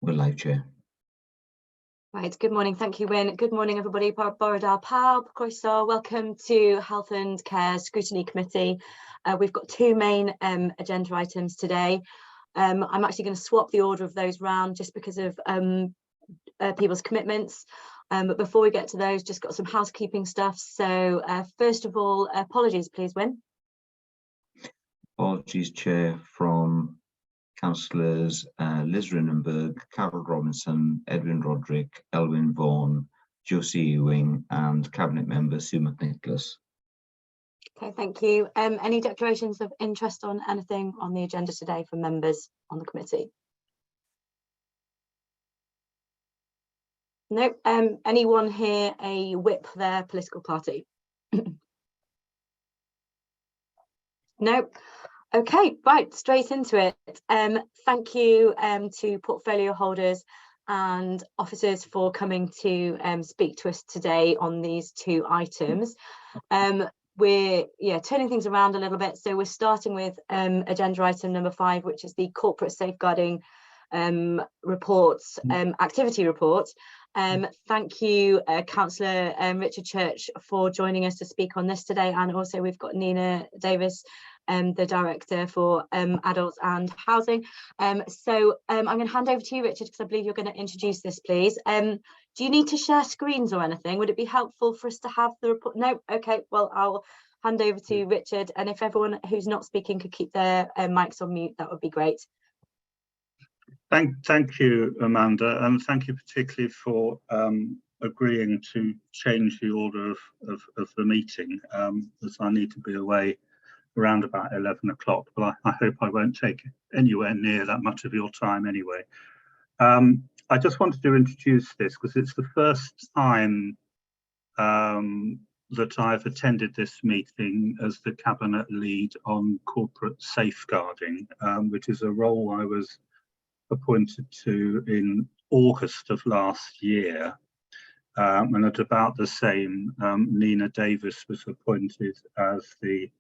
We're live, Chair. Right, good morning. Thank you, Wyn. Good morning, everybody. Borodar Pawb, croeso. Welcome to Health and Care Scrutiny Committee. We've got two main agenda items today. I'm actually going to swap the order of those round just because of people's commitments. But before we get to those, just got some housekeeping stuff. So first of all, apologies, please, Wyn. Apologies, Chair, from Councillors Liz Rinnenberg, Carol Robinson, Edwin Roderick, Elwyn Vaughan, Josie Ewing, and Cabinet Member Sue McNicholas. Okay, thank you. Any declarations of interest on anything on the agenda today from members on the committee? Nope. Anyone here a whip their political party? Nope. Okay, right, straight into it. Thank you to portfolio holders and officers for coming to speak to us today on these two items. We're turning things around a little bit. So we're starting with agenda item number 5, which is the corporate safeguarding reports, activity report. Thank you, Councillor Richard Church, for joining us to speak on this today. And also we've got Nina Davis, the Director for Adults and Housing. So I'm going to hand over to you, Richard, because I believe you're going to introduce this, please. Do you need to share screens or anything? Would it be helpful for us to have the report? No? Okay, well, I'll hand over to Richard. And if everyone who's not speaking could keep their mics on mute, that would be great. Thank you, Amanda, and thank you particularly for agreeing to change the order of the meeting, as I need to be away around about 11 o'clock, but I hope I won't take anywhere near that much of your time anyway. I just wanted to introduce this because it's the first time that I've attended this meeting as the Cabinet lead on corporate safeguarding, which is a role I was appointed to in August of last year. And at about the same, Nina Davis was appointed as the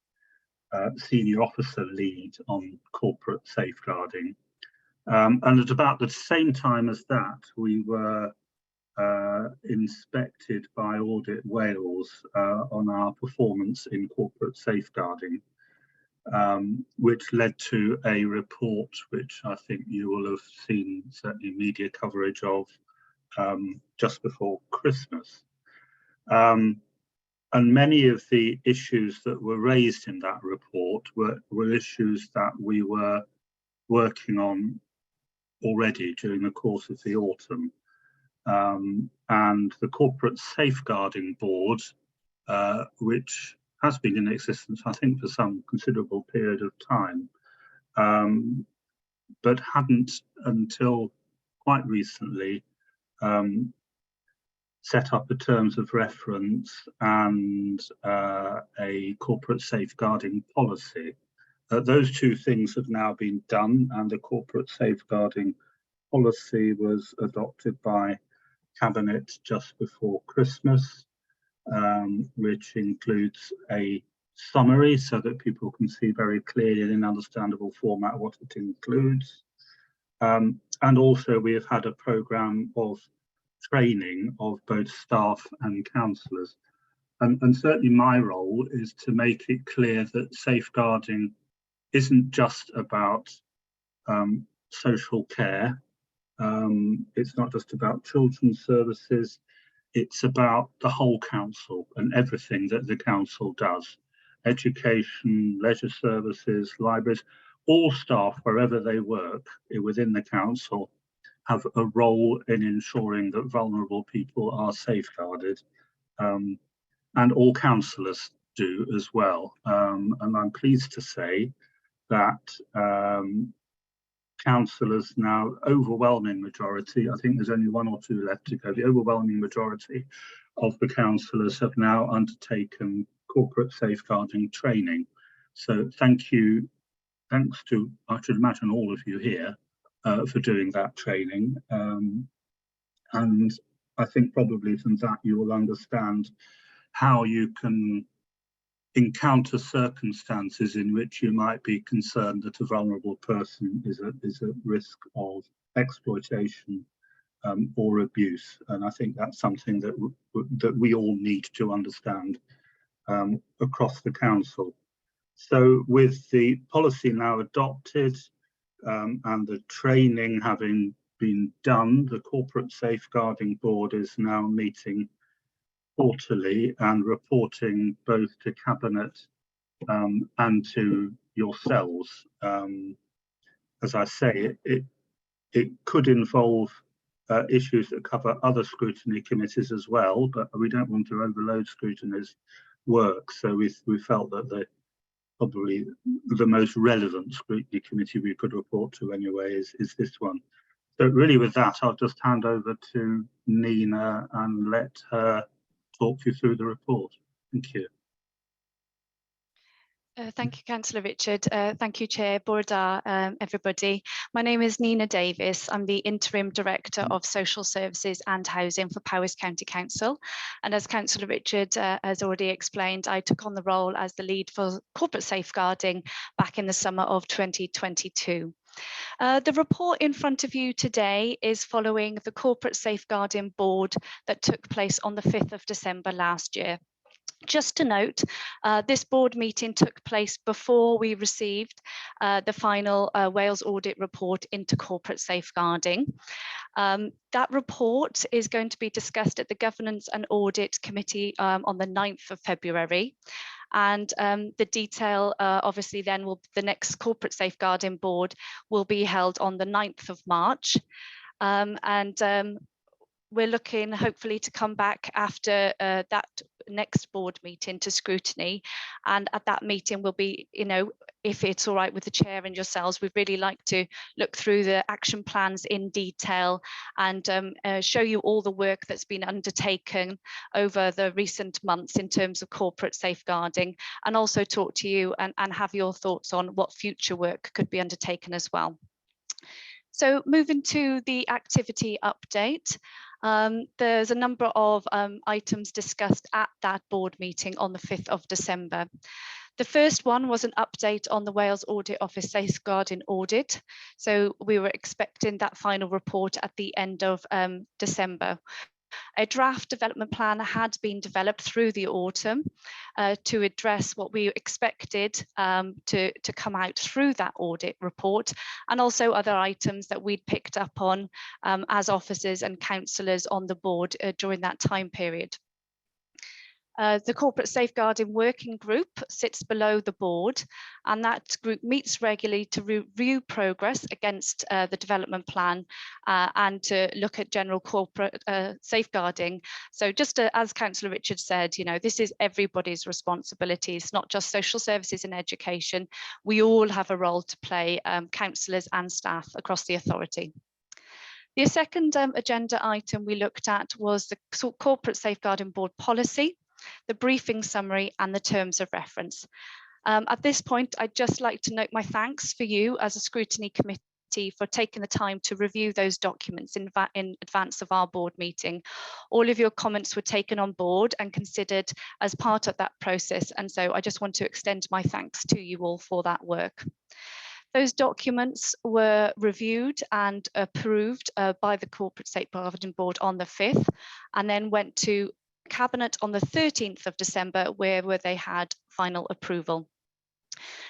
senior officer lead on corporate safeguarding. And at about the same time as that, we were inspected by Audit Wales on our performance in corporate safeguarding, which led to a report which I think you will have seen certainly media coverage of just before Christmas. And many of the issues that were raised in that report were issues that we were working on already during the course of the autumn. And the Corporate Safeguarding Board, which has been in existence, I think, for some considerable period of time, but hadn't until quite recently set up a terms of reference and a corporate safeguarding policy. Those two things have now been done, and the corporate safeguarding policy was adopted by Cabinet just before Christmas, which includes a summary so that people can see very clearly in an understandable format what it includes. And also we have had a programme of training of both staff and councillors. And certainly my role is to make it clear that safeguarding isn't just about social care. It's not just about children's services. It's about the whole council and everything that the council does. Education, leisure services, libraries, all staff, wherever they work within the council, have a role in ensuring that vulnerable people are safeguarded. And all councillors do as well. And I'm pleased to say that councillors now, overwhelming majority, I think there's only 1 or 2 left to go, the overwhelming majority of the councillors have now undertaken corporate safeguarding training. So thank you, thanks to, I should imagine, all of you here for doing that training. And I think probably from that you will understand how you can encounter circumstances in which you might be concerned that a vulnerable person is at risk of exploitation or abuse. And I think that's something that we all need to understand across the council. So with the policy now adopted and the training having been done, the Corporate Safeguarding Board is now meeting quarterly and reporting both to Cabinet and to yourselves. As I say, it could involve issues that cover other scrutiny committees as well, but we don't want to overload scrutiny's work. So we felt that probably the most relevant scrutiny committee we could report to anyway is this one. So really with that, I'll just hand over to Nina and let her talk you through the report. Thank you. Thank you, Councillor Richard. Thank you, Chair, Borda, everybody. My name is Nina Davis. I'm the Interim Director of Social Services and Housing for Powys County Council. And as Councillor Richard has already explained, I took on the role as the lead for corporate safeguarding back in the summer of 2022. The report in front of you today is following the Corporate Safeguarding Board that took place on the 5th of December last year. Just to note, this board meeting took place before we received the final Wales audit report into corporate safeguarding. That report is going to be discussed at the Governance and Audit Committee on the 9th of February. And the detail, obviously, then the next Corporate Safeguarding Board will be held on the 9th of March. We're looking hopefully to come back after that next board meeting to scrutiny, and at that meeting we'll be, if it's all right with the chair and yourselves, we'd really like to look through the action plans in detail and show you all the work that's been undertaken over the recent months in terms of corporate safeguarding, and also talk to you and have your thoughts on what future work could be undertaken as well. So moving to the activity update, there's a number of items discussed at that board meeting on the 5th of December. The first one was an update on the Wales Audit Office safeguarding audit. So we were expecting that final report at the end of December. A draft development plan had been developed through the autumn to address what we expected to come out through that audit report, and also other items that we'd picked up on as officers and councillors on the board during that time period. The Corporate Safeguarding Working Group sits below the board, and that group meets regularly to review progress against the development plan and to look at general corporate safeguarding. So just as Councillor Richard said, this is everybody's responsibility. It's not just social services and education. We all have a role to play, councillors and staff across the authority. The second agenda item we looked at was the Corporate Safeguarding Board policy, the briefing summary and the terms of reference. At this point, I'd just like to note my thanks for you as a scrutiny committee for taking the time to review those documents in advance of our board meeting. All of your comments were taken on board and considered as part of that process, and so I just want to extend my thanks to you all for that work. Those documents were reviewed and approved by the Corporate Safeguarding Board on the 5th, and then went to Cabinet on the 13th of December, where they had final approval.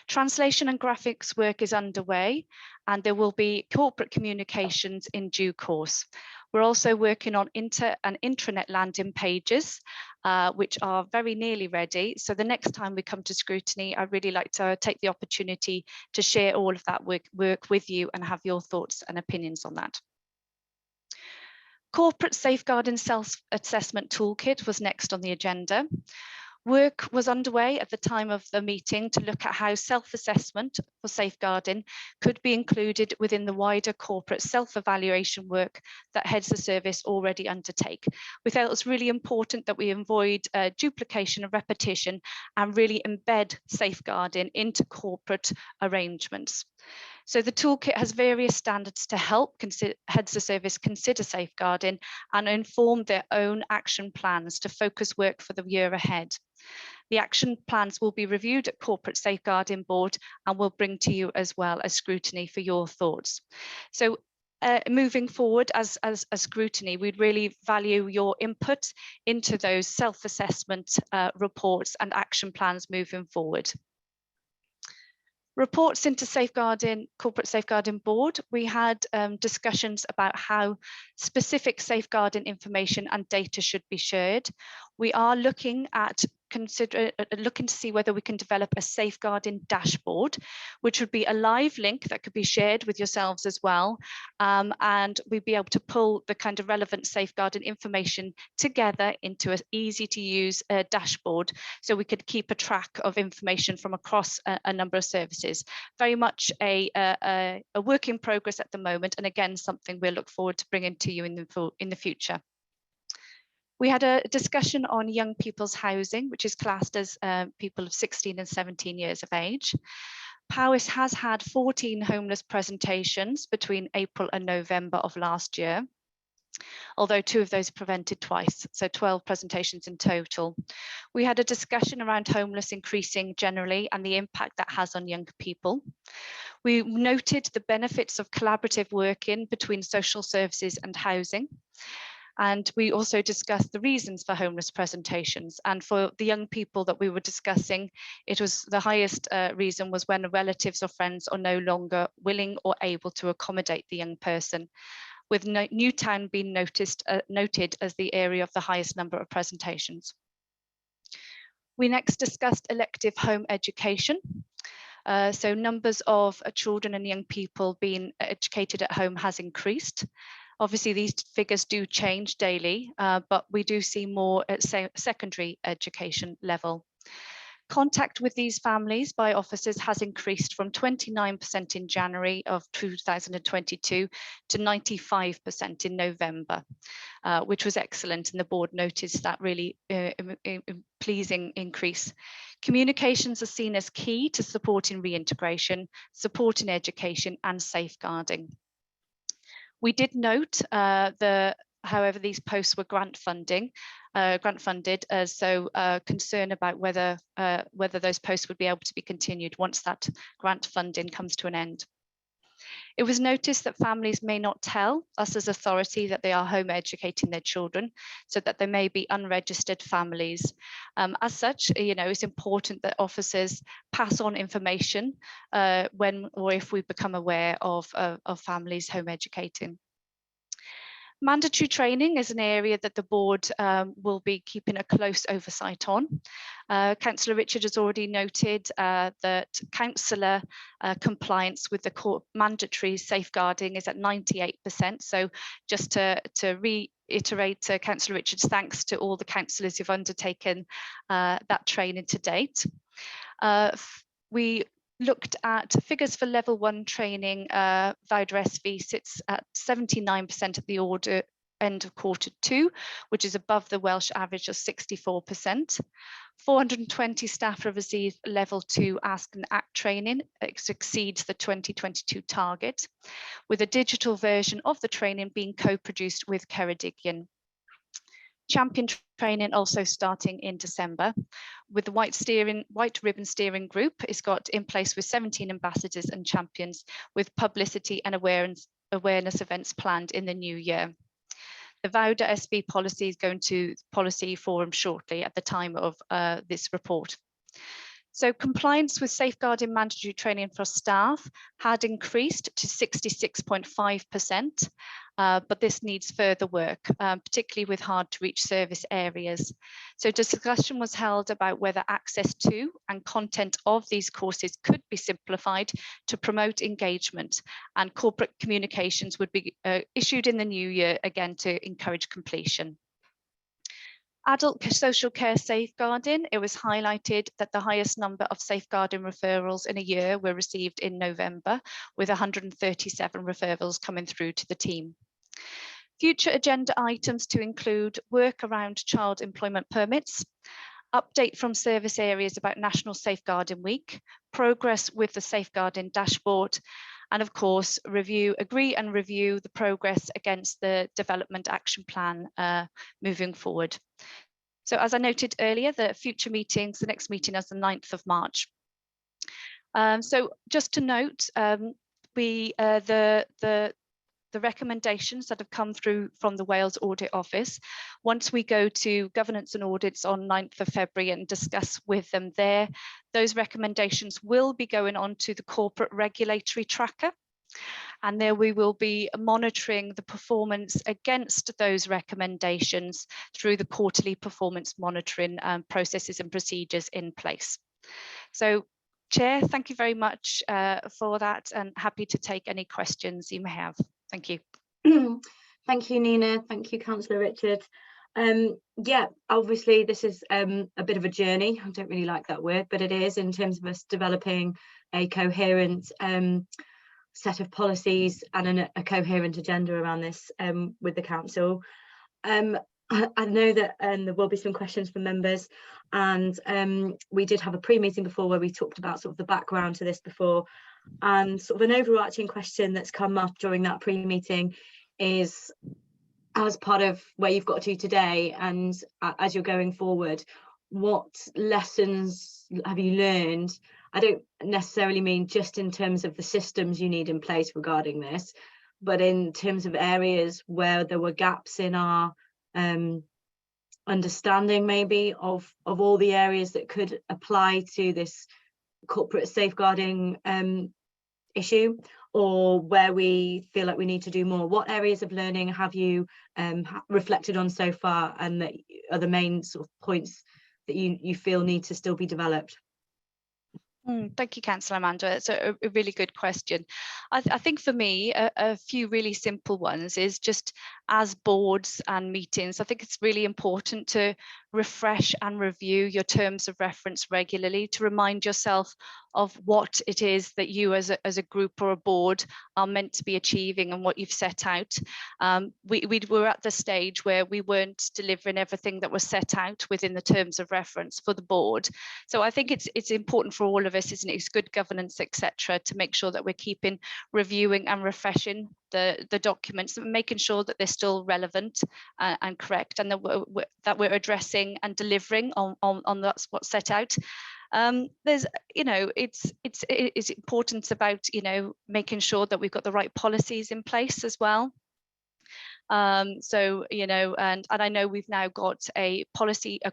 Translation and graphics work is underway, and there will be corporate communications in due course. We're also working on inter and intranet landing pages, which are very nearly ready. So the next time we come to scrutiny, I'd really like to take the opportunity to share all of that work with you and have your thoughts and opinions on that. Corporate Safeguarding Self-Assessment Toolkit was next on the agenda. Work was underway at the time of the meeting to look at how self-assessment for safeguarding could be included within the wider corporate self-evaluation work that heads of service already undertake. We felt it was really important that we avoid duplication and repetition and really embed safeguarding into corporate arrangements. So the toolkit has various standards to help heads of service consider safeguarding and inform their own action plans to focus work for the year ahead. The action plans will be reviewed at Corporate Safeguarding Board and will bring to you as well as scrutiny for your thoughts. So moving forward as scrutiny, we'd really value your input into those self-assessment reports and action plans moving forward. Reports into Corporate Safeguarding Board, we had discussions about how specific safeguarding information and data should be shared. We are looking to see whether we can develop a safeguarding dashboard, which would be a live link that could be shared with yourselves as well. And we'd be able to pull the kind of relevant safeguarding information together into an easy to use dashboard, so we could keep a track of information from across a number of services. Very much a work in progress at the moment, and again, something we'll look forward to bringing to you in the future. We had a discussion on young people's housing, which is classed as people of 16 and 17 years of age. Powys has had 14 homeless presentations between April and November of last year, although 2 of those prevented twice, so 12 presentations in total. We had a discussion around homeless increasing generally and the impact that has on young people. We noted the benefits of collaborative working between social services and housing. And we also discussed the reasons for homeless presentations. And for the young people that we were discussing, it was the highest reason was when relatives or friends are no longer willing or able to accommodate the young person, with Newtown being noted as the area of the highest number of presentations. We next discussed elective home education. So numbers of children and young people being educated at home has increased. Obviously, these figures do change daily, but we do see more at secondary education level. Contact with these families by officers has increased from 29% in January of 2022 to 95% in November, which was excellent, and the board noticed that really pleasing increase. Communications are seen as key to supporting reintegration, supporting education and safeguarding. We did note however, these posts were grant funded, so concern about whether those posts would be able to be continued once that grant funding comes to an end. It was noticed that families may not tell us as authority that they are home educating their children, so that there may be unregistered families. As such, it's important that officers pass on information when or if we become aware of families home educating. Mandatory training is an area that the board will be keeping a close oversight on. Councillor Richard has already noted that councillor compliance with the mandatory safeguarding is at 98%. So just to reiterate Councillor Richard's thanks to all the councillors who've undertaken that training to date. We looked at figures for level 1 training. VAUDA SV sits at 79% at the order end of Q2, which is above the Welsh average of 64%. 420 staff have received level 2 Ask and Act training. It exceeds the 2022 target, with a digital version of the training being co-produced with Ceredigion. Champion training also starting in December, with the white ribbon steering group is got in place with 17 ambassadors and champions, with publicity and awareness events planned in the new year. The VAUDA SB policy is going to policy forum shortly at the time of this report. So compliance with safeguarding mandatory training for staff had increased to 66.5%, but this needs further work, particularly with hard to reach service areas. So discussion was held about whether access to and content of these courses could be simplified to promote engagement, and corporate communications would be issued in the new year again to encourage completion. Adult social care safeguarding, it was highlighted that the highest number of safeguarding referrals in a year were received in November, with 137 referrals coming through to the team. Future agenda items to include work around child employment permits, update from service areas about National Safeguarding Week, progress with the safeguarding dashboard, and of course, agree and review the progress against the development action plan moving forward. So as I noted earlier, the future meetings, the next meeting is the 9th of March. So just to note, the recommendations that have come through from the Wales Audit Office, once we go to governance and audits on 9th of February and discuss with them there, those recommendations will be going on to the corporate regulatory tracker. And there we will be monitoring the performance against those recommendations through the quarterly performance monitoring processes and procedures in place. So, Chair, thank you very much for that, and happy to take any questions you may have. Thank you. Thank you, Nina. Thank you, Councillor Richard. Yeah, obviously this is a bit of a journey. I don't really like that word, but it is, in terms of us developing a coherent set of policies and a coherent agenda around this with the council. I know that there will be some questions from members, and we did have a pre-meeting before where we talked about sort of the background to this before, and sort of an overarching question that's come up during that pre-meeting is, as part of where you've got to today and as you're going forward, what lessons have you learned? I don't necessarily mean just in terms of the systems you need in place regarding this, but in terms of areas where there were gaps in our understanding maybe of all the areas that could apply to this corporate safeguarding issue, or where we feel like we need to do more. What areas of learning have you reflected on so far, and that are the main sort of points that you feel need to still be developed? Thank you, Councillor Amanda. It's a really good question. I think for me, a few really simple ones is just, as boards and meetings, I think it's really important to refresh and review your terms of reference regularly, to remind yourself of what it is that you as a group or a board are meant to be achieving and what you've set out. We were at the stage where we weren't delivering everything that was set out within the terms of reference for the board. So I think it's important for all of us, isn't it? It's good governance, etc., to make sure that we're keeping reviewing and refreshing the documents, and making sure that they're still relevant and correct, and that we're addressing and delivering on that's what's set out. There's, it's important about, making sure that we've got the right policies in place as well. So, and I know we've now got a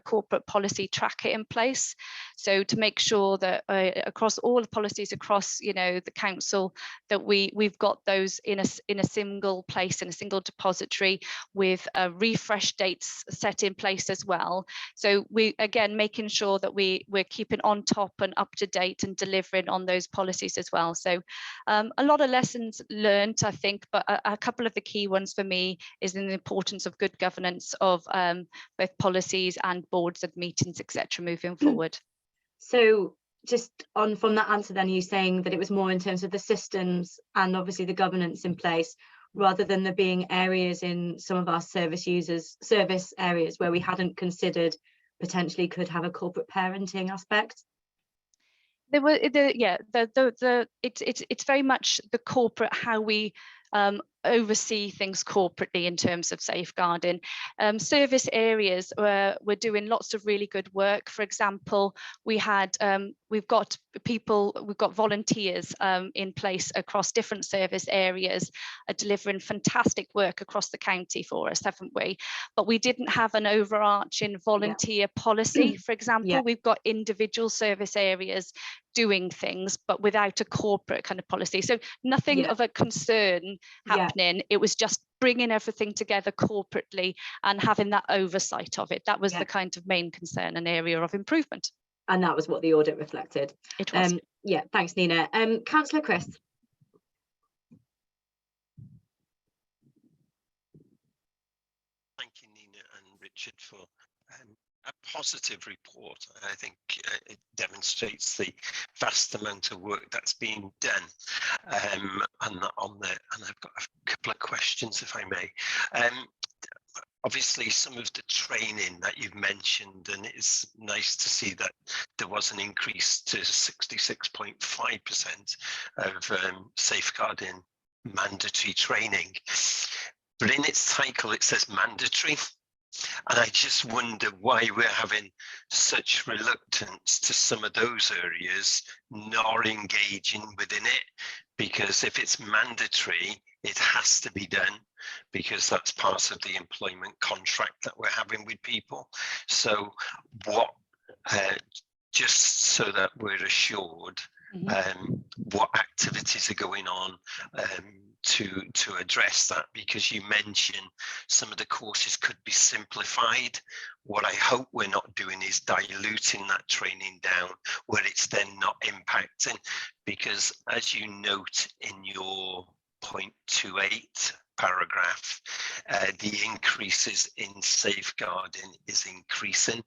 corporate policy tracker in place. So to make sure that across all the policies across, the council, that we've got those in a single place, in a single depository, with refresh dates set in place as well. So again, making sure that we're keeping on top and up to date and delivering on those policies as well. So a lot of lessons learned, I think, but a couple of the key ones for me is in the importance of good governance of both policies and boards and meetings, etc., moving forward. So just on from that answer, then, you saying that it was more in terms of the systems and obviously the governance in place, rather than there being areas in some of our service areas where we hadn't considered potentially could have a corporate parenting aspect? There were it's very much the corporate, how we oversee things corporately in terms of safeguarding. Service areas where we're doing lots of really good work. For example, we've got volunteers in place across different service areas, delivering fantastic work across the county for us, haven't we? But we didn't have an overarching volunteer policy. For example, we've got individual service areas doing things, but without a corporate kind of policy. So nothing of a concern happening. It was just bringing everything together corporately and having that oversight of it. That was the kind of main concern and area of improvement. And that was what the audit reflected. It was. Yeah, thanks, Nina. Councillor Chris. Thank you, Nina and Richard, for a positive report. I think it demonstrates the vast amount of work that's been done and I've got a couple of questions, if I may. obviously some of the training that you've mentioned, and it's nice to see that there was an increase to 66.5% of safeguarding mandatory training. But in its title, it says mandatory. And I just wonder why we're having such reluctance to some of those areas not engaging within it. Because if it's mandatory, it has to be done, because that's part of the employment contract that we're having with people. So what, just so that we're assured, what activities are going on to address that, because you mentioned some of the courses could be simplified. What I hope we're not doing is diluting that training down where it's then not impacting, because as you note in your 0.28 paragraph, the increases in safeguarding is increasing.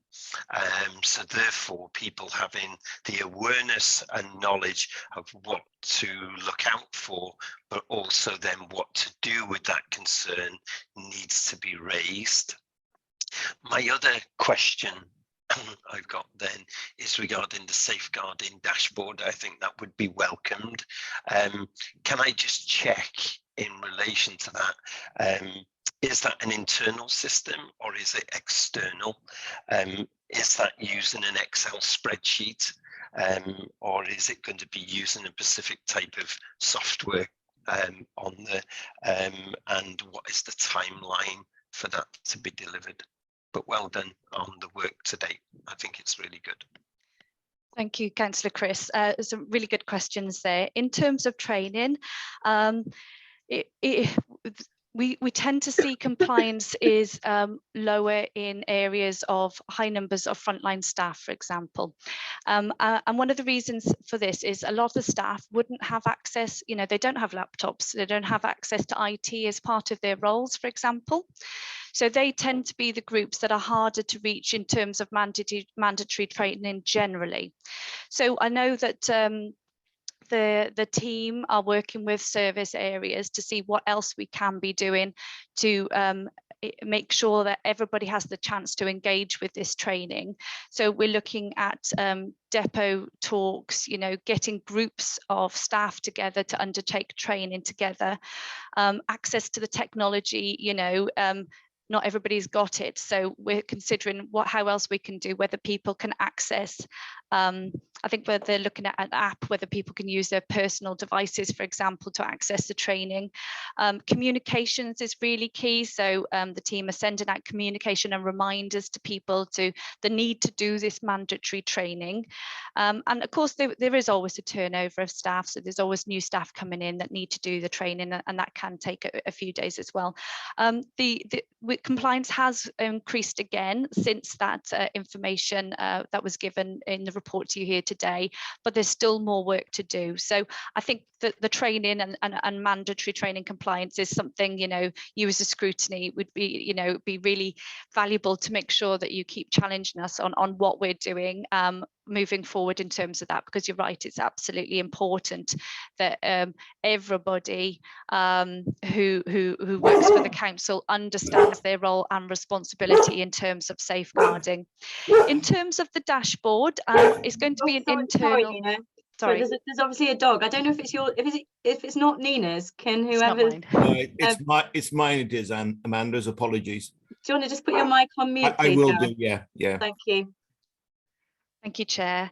So therefore, people having the awareness and knowledge of what to look out for, but also then what to do with that concern needs to be raised. My other question I've got then is regarding the safeguarding dashboard. I think that would be welcomed. Can I just check in relation to that? Is that an internal system or is it external? Is that using an Excel spreadsheet, or is it going to be using a specific type of software on the, and what is the timeline for that to be delivered? But well done on the work to date. I think it's really good. Thank you, Councillor Chris. Some really good questions there. In terms of training, we tend to see compliance is lower in areas of high numbers of frontline staff, for example. And one of the reasons for this is a lot of the staff wouldn't have access, you know, they don't have laptops, they don't have access to IT as part of their roles, for example. So they tend to be the groups that are harder to reach in terms of mandatory training generally. So I know that the team are working with service areas to see what else we can be doing to make sure that everybody has the chance to engage with this training. So we're looking at depot talks, you know, getting groups of staff together to undertake training together, access to the technology, you know, not everybody's got it, so we're considering how else we can do, whether people can access, I think whether they're looking at an app, whether people can use their personal devices, for example, to access the training. Communications is really key, so the team are sending out communication and reminders to people to the need to do this mandatory training. And of course, there is always a turnover of staff, so there's always new staff coming in that need to do the training, and that can take a few days as well. Compliance has increased again since that information that was given in the report to you here today, but there's still more work to do. So I think that the training and mandatory training compliance is something, you know, you as a scrutiny would be, you know, be really valuable to make sure that you keep challenging us on what we're doing moving forward in terms of that, because you're right, it's absolutely important that everybody who works for the council understands their role and responsibility in terms of safeguarding. In terms of the dashboard, it's going to be an internal. Sorry, there's obviously a dog. I don't know if it's your, if it's not Nina's. Can whoever? It's mine. It is, and Amanda's. Apologies. Do you want to just put your mic on mute, I please? will do. Yeah. Thank you. Thank you, Chair.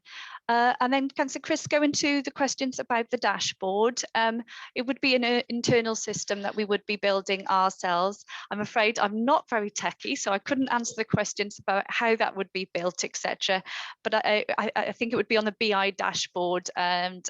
And then Councillor Chris, going to the questions about the dashboard, it would be an internal system that we would be building ourselves. I'm afraid I'm not very techie, so I couldn't answer the questions about how that would be built, etc. But I think it would be on the BI dashboard, and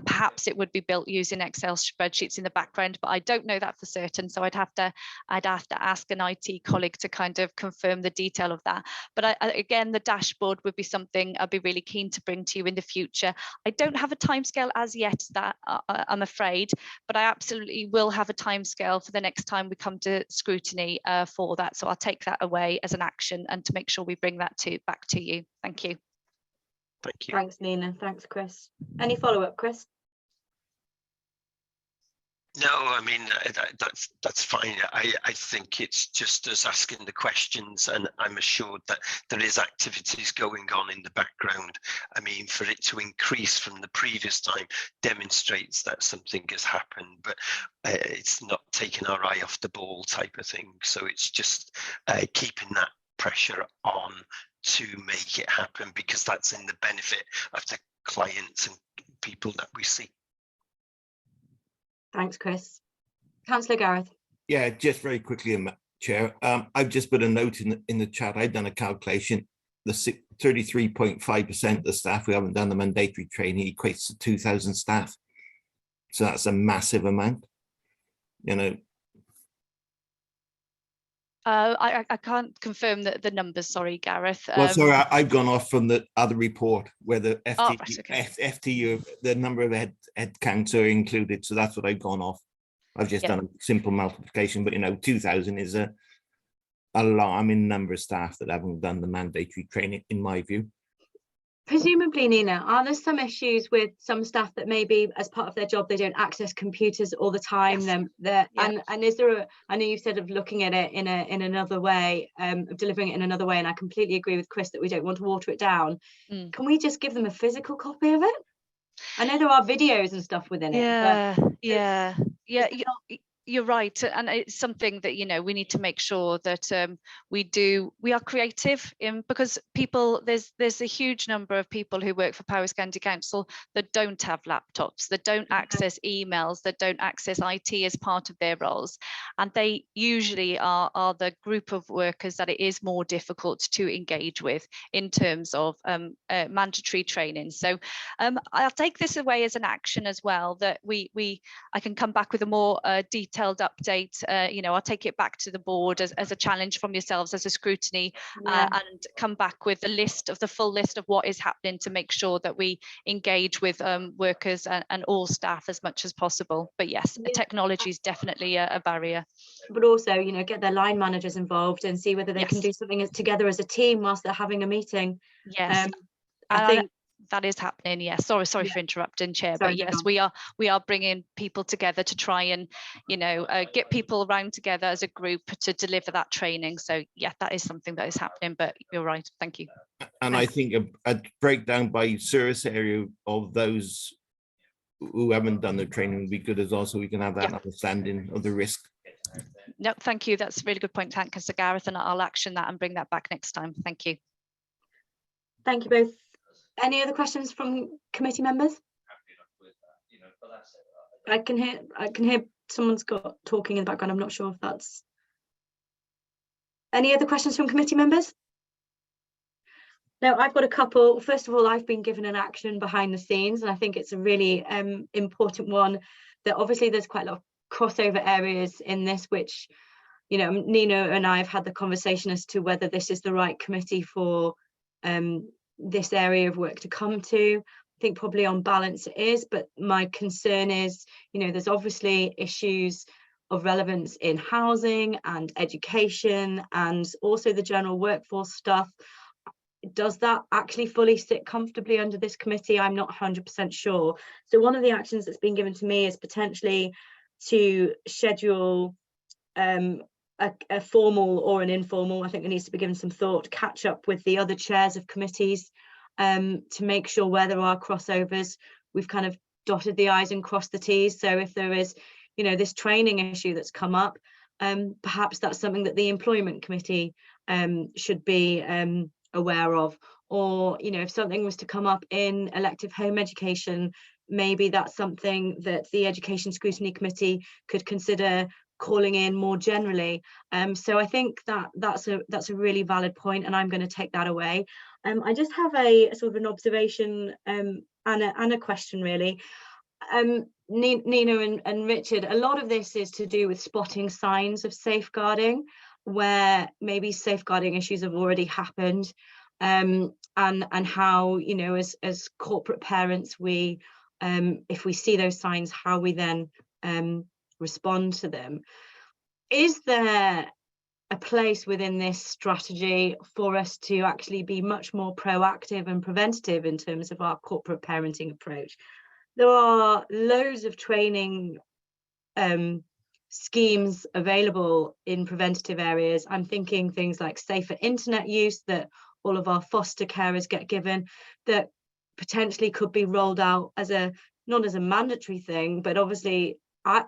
perhaps it would be built using Excel spreadsheets in the background, but I don't know that for certain. So I'd have to ask an IT colleague to kind of confirm the detail of that. But again, the dashboard would be something I'd be really keen to bring to you in the future. I don't have a timescale as yet, that I'm afraid, but I absolutely will have a timescale for the next time we come to scrutiny for that. So I'll take that away as an action and to make sure we bring that back to you. Thank you. Thank you. Thanks, Nina. Thanks, Chris. Any follow-up, Chris? No, I mean, that's fine. I think it's just us asking the questions, and I'm assured that there is activities going on in the background. I mean, for it to increase from the previous time demonstrates that something has happened, but it's not taking our eye off the ball type of thing. So it's just keeping that pressure on to make it happen, because that's in the benefit of the clients and people that we see. Thanks, Chris. Councillor Gareth. Yeah, just very quickly, Chair. I've just put a note in the chat. I've done a calculation. The 33.5% of the staff who haven't done the mandatory training equates to 2,000 staff. So that's a massive amount. You know. I can't confirm the numbers. Sorry, Gareth. Well, sorry, I've gone off from the other report where the FTU, the number of head counts are included. So that's what I've gone off. I've just done a simple multiplication, but 2,000 is a alarming number of staff that haven't done the mandatory training, in my view. Presumably, Nina, are there some issues with some staff that maybe as part of their job they don't access computers all the time? Yes. And is there I know you've said of looking at it in another way, of delivering it in another way, and I completely agree with Chris that we don't want to water it down. Can we just give them a physical copy of it? I know there are videos and stuff within it. You're right, and it's something that we need to make sure that we are creative because there's a huge number of people who work for Powys County Council that don't have laptops, that don't access emails, that don't access IT as part of their roles, and they usually are the group of workers that it is more difficult to engage with in terms of mandatory training. So I'll take this away as an action as well, that I can come back with a more detailed update. I'll take it back to the board as a challenge from yourselves as a scrutiny, and come back with the full list of what is happening to make sure that we engage with workers and all staff as much as possible. But yes, technology is definitely a barrier. But also, get their line managers involved and see whether they can do something together as a team whilst they're having a meeting. Yes. I think that is happening. Yes, sorry for interrupting, Chair. But yes, we are bringing people together to try and get people around together as a group to deliver that training. So yeah, that is something that is happening. But you're right. Thank you. And I think a breakdown by service area of those who haven't done the training would be good as well, so we can have that understanding of the risk. No, thank you. That's a really good point, Councillor Gareth, and I'll action that and bring that back next time. Thank you. Thank you both. Any other questions from committee members? I can hear someone's got talking in the background. I'm not sure if that's. Any other questions from committee members? No, I've got a couple. First of all, I've been given an action behind the scenes, and I think it's a really important one. That obviously there's quite a lot of crossover areas in this, which Nina and I have had the conversation as to whether this is the right committee for this area of work to come to. I think probably on balance it is, but my concern is, there's obviously issues of relevance in housing and education and also the general workforce stuff. Does that actually fully sit comfortably under this committee? I'm not 100% sure. So one of the actions that's been given to me is potentially to schedule a formal or an informal, I think there needs to be given some thought, catch up with the other chairs of committees to make sure where there are crossovers, we've kind of dotted the I's and crossed the T's. So if there is, this training issue that's come up, perhaps that's something that the employment committee should be aware of. Or, if something was to come up in elective home education, maybe that's something that the Education Scrutiny Committee could consider calling in more generally. So I think that's a really valid point, and I'm going to take that away. I just have a sort of an observation and a question really. Nina and Richard, a lot of this is to do with spotting signs of safeguarding where maybe safeguarding issues have already happened, and how, as corporate parents, we if we see those signs, how we then respond to them. Is there a place within this strategy for us to actually be much more proactive and preventative in terms of our corporate parenting approach? There are loads of training schemes available in preventative areas. I'm thinking things like safer internet use that all of our foster carers get given, that potentially could be rolled out as not as a mandatory thing, but obviously I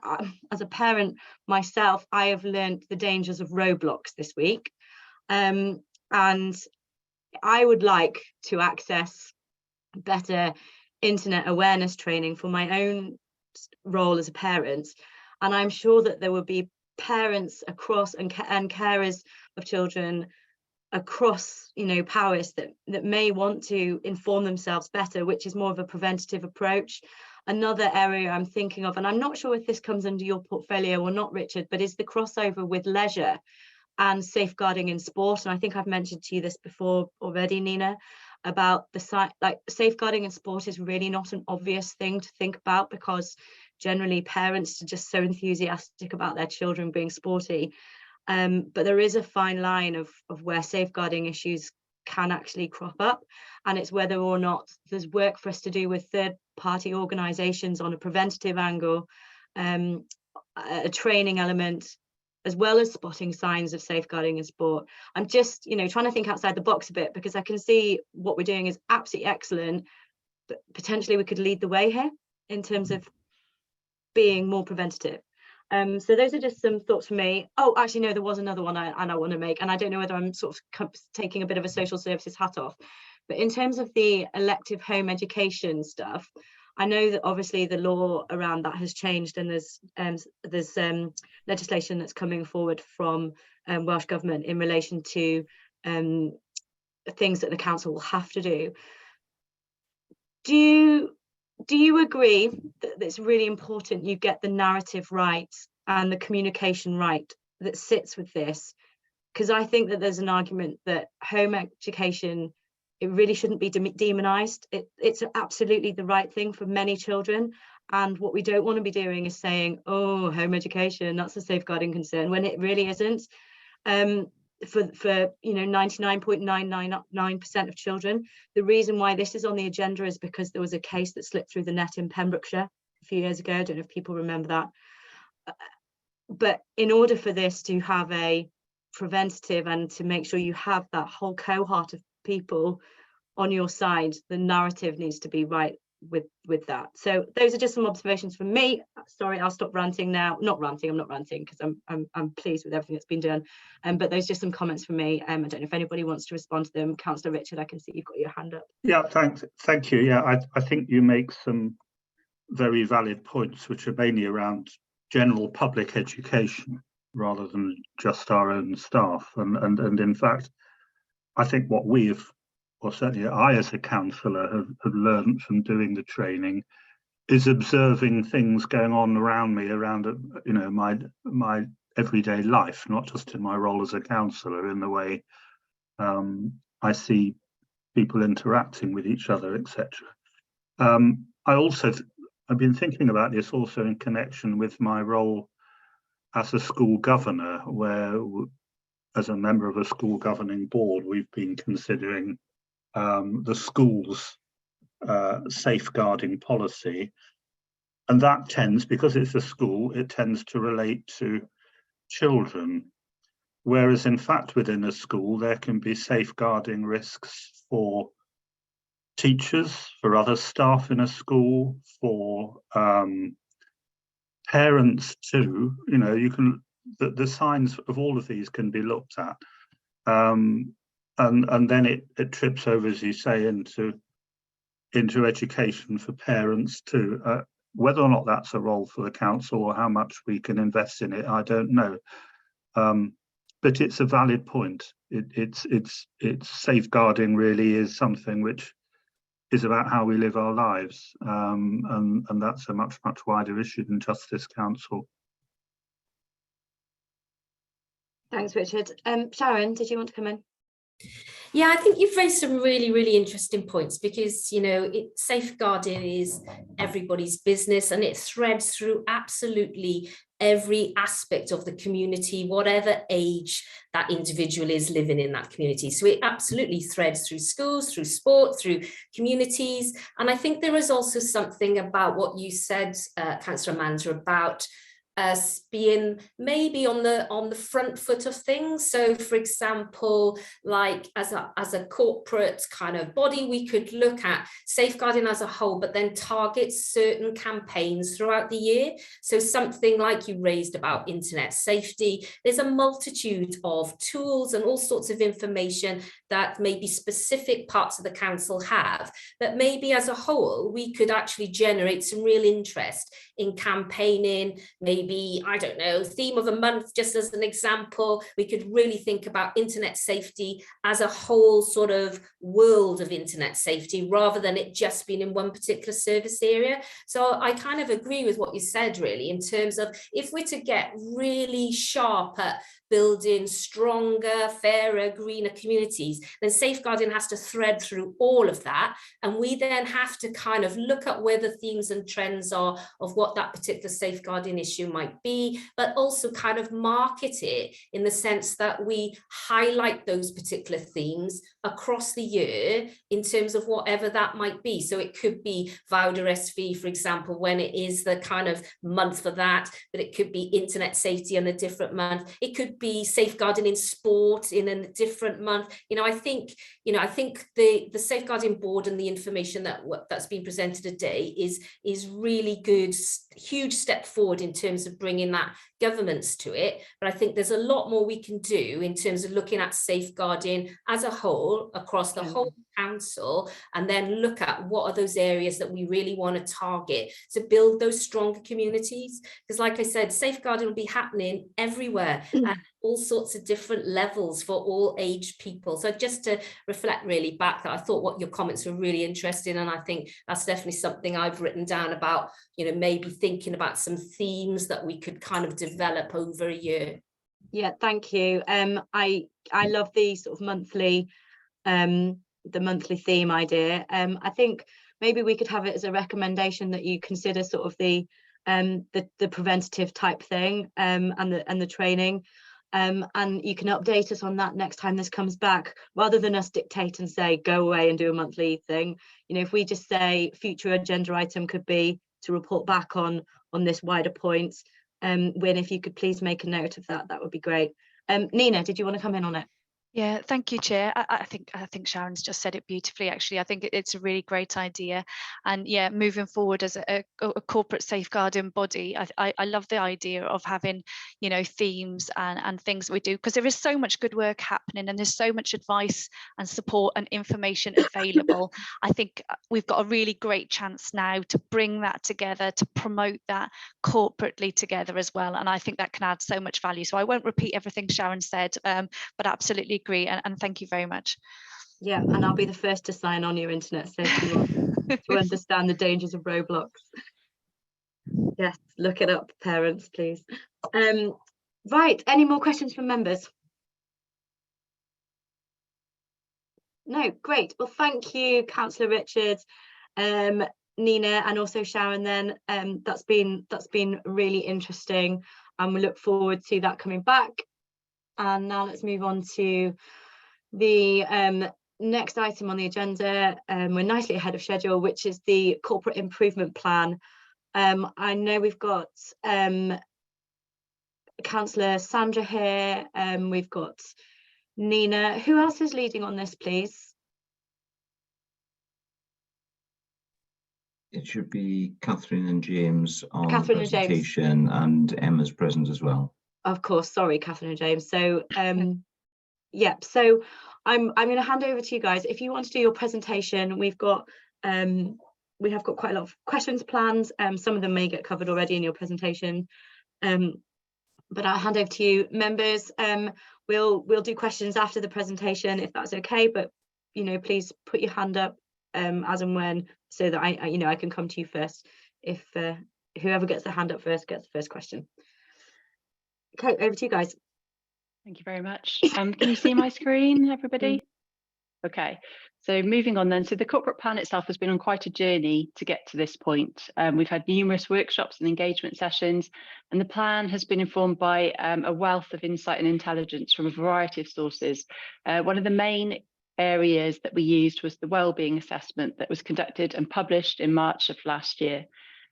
as a parent myself, I have learned the dangers of Roblox this week, and I would like to access better internet awareness training for my own role as a parent, and I'm sure that there will be parents across and carers of children across, you know, powers that may want to inform themselves better, which is more of a preventative approach. Another area I'm thinking of, and I'm not sure if this comes under your portfolio or not, Richard, but is the crossover with leisure and safeguarding in sport. And I think I've mentioned to you this before already, Nina, about safeguarding in sport is really not an obvious thing to think about, because generally parents are just so enthusiastic about their children being sporty. But there is a fine line of where safeguarding issues can actually crop up, and it's whether or not there's work for us to do with third-party organisations on a preventative angle, a training element, as well as spotting signs of safeguarding in sport. I'm just, you know, trying to think outside the box a bit, because I can see what we're doing is absolutely excellent, but potentially we could lead the way here in terms of being more preventative. So those are just some thoughts for me. Oh, actually, no, there was another one I want to make, and I don't know whether I'm sort of taking a bit of a social services hat off, but in terms of the elective home education stuff, I know that obviously the law around that has changed, and there's legislation that's coming forward from Welsh Government in relation to things that the council will have to do. Do you agree that it's really important you get the narrative right and the communication right that sits with this? Because I think that there's an argument that home education, it really shouldn't be demonized. It's absolutely the right thing for many children. And what we don't want to be doing is saying, oh, home education, that's a safeguarding concern, when it really isn't. For you know, 99.999% of children. The reason why this is on the agenda is because there was a case that slipped through the net in Pembrokeshire a few years ago. I don't know if people remember that. But in order for this to have a preventative and to make sure you have that whole cohort of people on your side, the narrative needs to be right with that. So those are just some observations from me. Sorry, I'll stop ranting now. I'm not ranting because I'm pleased with everything that's been done, but those are just some comments from me. I don't know if anybody wants to respond to them. Councillor Richard, I can see you've got your hand up. Yeah, thank you. Yeah, I think you make some very valid points, which are mainly around general public education rather than just our own staff, and in fact I think what we have, or certainly I as a councillor have learned from doing the training, is observing things going on around me, around, you know, my everyday life, not just in my role as a councillor, in the way I see people interacting with each other, etc. I've been thinking about this also in connection with my role as a school governor, where as a member of a school governing board, we've been considering the school's safeguarding policy, and that tends, because it's a school, it tends to relate to children, whereas in fact within a school there can be safeguarding risks for teachers, for other staff in a school, for parents too. You know, you can, the signs of all of these can be looked at. And then it trips over, as you say, into education for parents too. Whether or not that's a role for the council or how much we can invest in it, I don't know. But it's a valid point. It's safeguarding really is something which is about how we live our lives, and that's a much wider issue than just this council. Thanks, Richard. Sharon, did you want to come in? Yeah, I think you've raised some really interesting points, because, you know, safeguarding is everybody's business, and it threads through absolutely every aspect of the community, whatever age that individual is living in that community. So it absolutely threads through schools, through sport, through communities. And I think there is also something about what you said, Councillor Amanda, about us being maybe on the front foot of things. So for example, like as a corporate kind of body, we could look at safeguarding as a whole, but then target certain campaigns throughout the year. So something like you raised about internet safety, there's a multitude of tools and all sorts of information that maybe specific parts of the council have, but maybe as a whole, we could actually generate some real interest in campaigning. Maybe, I don't know, theme of a month, just as an example, we could really think about internet safety as a whole sort of world of internet safety, rather than it just being in one particular service area. So I kind of agree with what you said, really, in terms of if we're to get really sharp at building stronger, fairer, greener communities, then safeguarding has to thread through all of that. And we then have to kind of look at where the themes and trends are of what that particular safeguarding issue might be, but also kind of market it in the sense that we highlight those particular themes across the year in terms of whatever that might be. So it could be Voucher SV, for example, when it is the kind of month for that, but it could be internet safety in a different month. It could be safeguarding in sport in a different month. I think the safeguarding board and the information that's been presented today is really good, huge step forward in terms of bringing that governance to it. But I think there's a lot more we can do in terms of looking at safeguarding as a whole across the whole council, and then look at what are those areas that we really want to target to build those stronger communities. Because like I said, safeguarding will be happening everywhere at all sorts of different levels for all age people. So just to reflect really back, that I thought what your comments were really interesting, and I think that's definitely something I've written down about, maybe thinking about some themes that we could kind of develop over a year. Yeah, thank you. I love the sort of monthly the monthly theme idea. I think maybe we could have it as a recommendation that you consider sort of the preventative type thing, and the training, and you can update us on that next time this comes back, rather than us dictate and say go away and do a monthly thing. If we just say future agenda item could be to report back on this wider point. Wynne, if you could please make a note of that, that would be great. Nina, did you want to come in on it? Yeah, thank you, Chair. I think Sharon's just said it beautifully, actually. I think it's a really great idea. And yeah, moving forward as a corporate safeguarding body, I love the idea of having, themes and things that we do, because there is so much good work happening and there's so much advice and support and information available. I think we've got a really great chance now to bring that together, to promote that corporately together as well. And I think that can add so much value. So I won't repeat everything Sharon said, but absolutely agree, and thank you very much. Yeah, and I'll be the first to sign on your internet safety law to understand the dangers of roadblocks. Yes, look it up, parents, please. Right, any more questions from members? No, great. Well, thank you, Councillor Richards, Nina, and also Sharon. Then that's been really interesting, and we look forward to that coming back. And now let's move on to the next item on the agenda. We're nicely ahead of schedule, which is the corporate improvement plan. I know we've got Councillor Sandra here. We've got Nina. Who else is leading on this, please? It should be Catherine and James on Catherine presentation, and Emma's present as well. Of course, sorry, Catherine and James. So yeah, so I'm going to hand over to you guys. If you want to do your presentation, we have got quite a lot of questions planned. Some of them may get covered already in your presentation, but I'll hand over to you, members. We'll do questions after the presentation if that's okay, but please put your hand up as and when, so that I can come to you first. If whoever gets the hand up first gets the first question. Okay, over to you guys. Thank you very much. Can you see my screen, everybody? Okay, so moving on then. So the corporate plan itself has been on quite a journey to get to this point. We've had numerous workshops and engagement sessions, and the plan has been informed by a wealth of insight and intelligence from a variety of sources. One of the main areas that we used was the wellbeing assessment that was conducted and published in March of last year.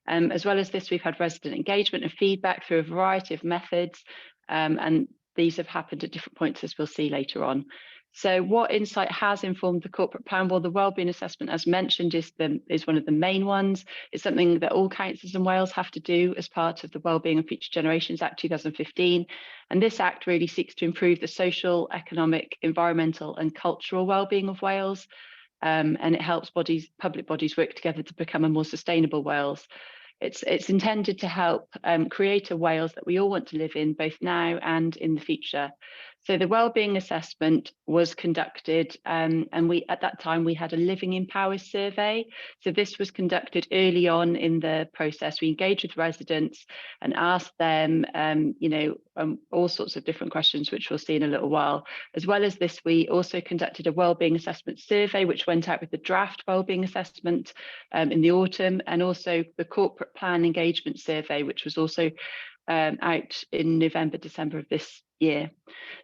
As well as this, we've had resident engagement and feedback through a variety of methods, and these have happened at different points, as we'll see later on. So what insight has informed the corporate plan? Well, the wellbeing assessment, as mentioned, is one of the main ones. It's something that all councils in Wales have to do as part of the Wellbeing of Future Generations Act 2015. And this act really seeks to improve the social, economic, environmental and cultural wellbeing of Wales. And it helps public bodies work together to become a more sustainable Wales. It's intended to help create a Wales that we all want to live in, both now and in the future. So the wellbeing assessment was conducted, and at that time we had a Living in Powers survey. So this was conducted early on in the process. We engaged with residents and asked them, all sorts of different questions, which we'll see in a little while. As well as this, we also conducted a wellbeing assessment survey, which went out with the draft wellbeing assessment in the autumn, and also the corporate plan engagement survey, which was also out in November, December of this year.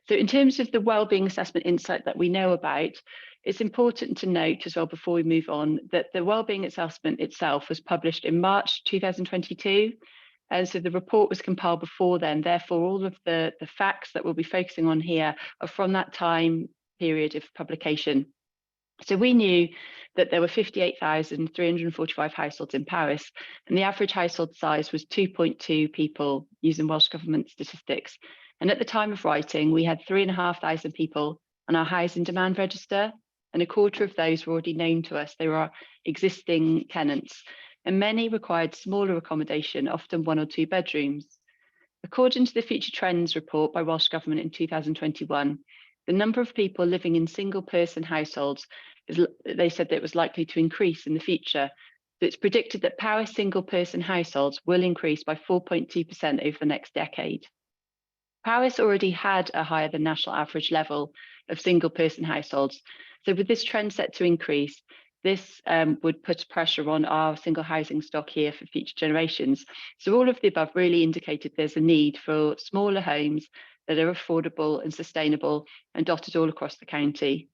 So in terms of the wellbeing assessment insight that we know about, it's important to note as well before we move on that the wellbeing assessment itself was published in March 2022. And so the report was compiled before then. Therefore, all of the facts that we'll be focusing on here are from that time period of publication. So we knew that there were 58,345 households in Powys, and the average household size was 2.2 people using Welsh Government statistics. And at the time of writing, we had 3,500 people on our housing demand register, and a quarter of those were already known to us. They were our existing tenants, and many required smaller accommodation, often 1 or 2 bedrooms. According to the Future Trends report by Welsh Government in 2021, the number of people living in single-person households, they said that it was likely to increase in the future. So it's predicted that Powys single-person households will increase by 4.2% over the next decade. Powys already had a higher than national average level of single-person households. So with this trend set to increase, this would put pressure on our single housing stock here for future generations. So all of the above really indicated there's a need for smaller homes that are affordable and sustainable and dotted all across the county.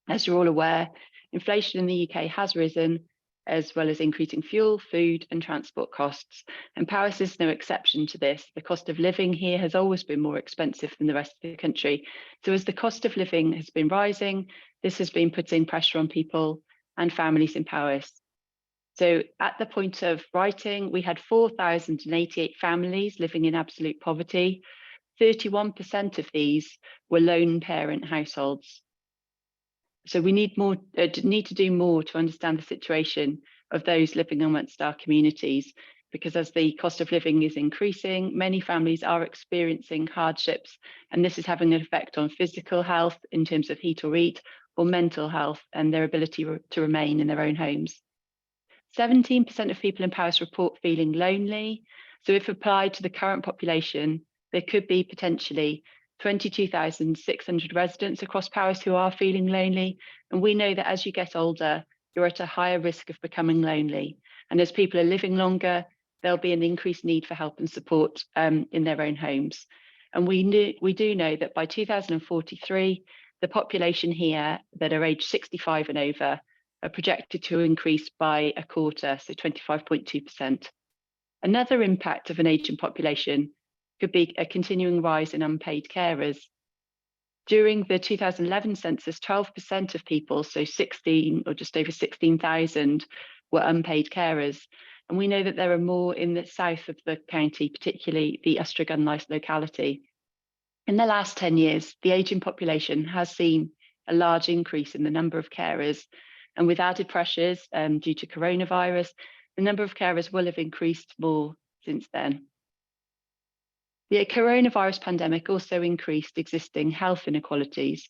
As you're all aware, inflation in the UK has risen, as well as increasing fuel, food and transport costs. And Powys is no exception to this. The cost of living here has always been more expensive than the rest of the country. So as the cost of living has been rising, this has been putting pressure on people and families in Powys. So at the point of writing, we had 4,088 families living in absolute poverty. 31% of these were lone parent households. So we need to do more to understand the situation of those living amongst our communities, because as the cost of living is increasing, many families are experiencing hardships, and this is having an effect on physical health in terms of heat or eat, or mental health and their ability to remain in their own homes. 17% of people in Powys report feeling lonely. So if applied to the current population, there could be potentially 22,600 residents across Powys who are feeling lonely. And we know that as you get older, you're at a higher risk of becoming lonely. And as people are living longer, there'll be an increased need for help and support in their own homes. And we do know that by 2043, the population here that are aged 65 and over are projected to increase by a quarter, so 25.2%. Another impact of an ageing population could be a continuing rise in unpaid carers. During the 2011 census, 12% of people, so 16 or just over 16,000, were unpaid carers. And we know that there are more in the south of the county, particularly the Ystrad locality. In the last 10 years, the ageing population has seen a large increase in the number of carers, and with added pressures due to coronavirus, the number of carers will have increased more since then. The coronavirus pandemic also increased existing health inequalities.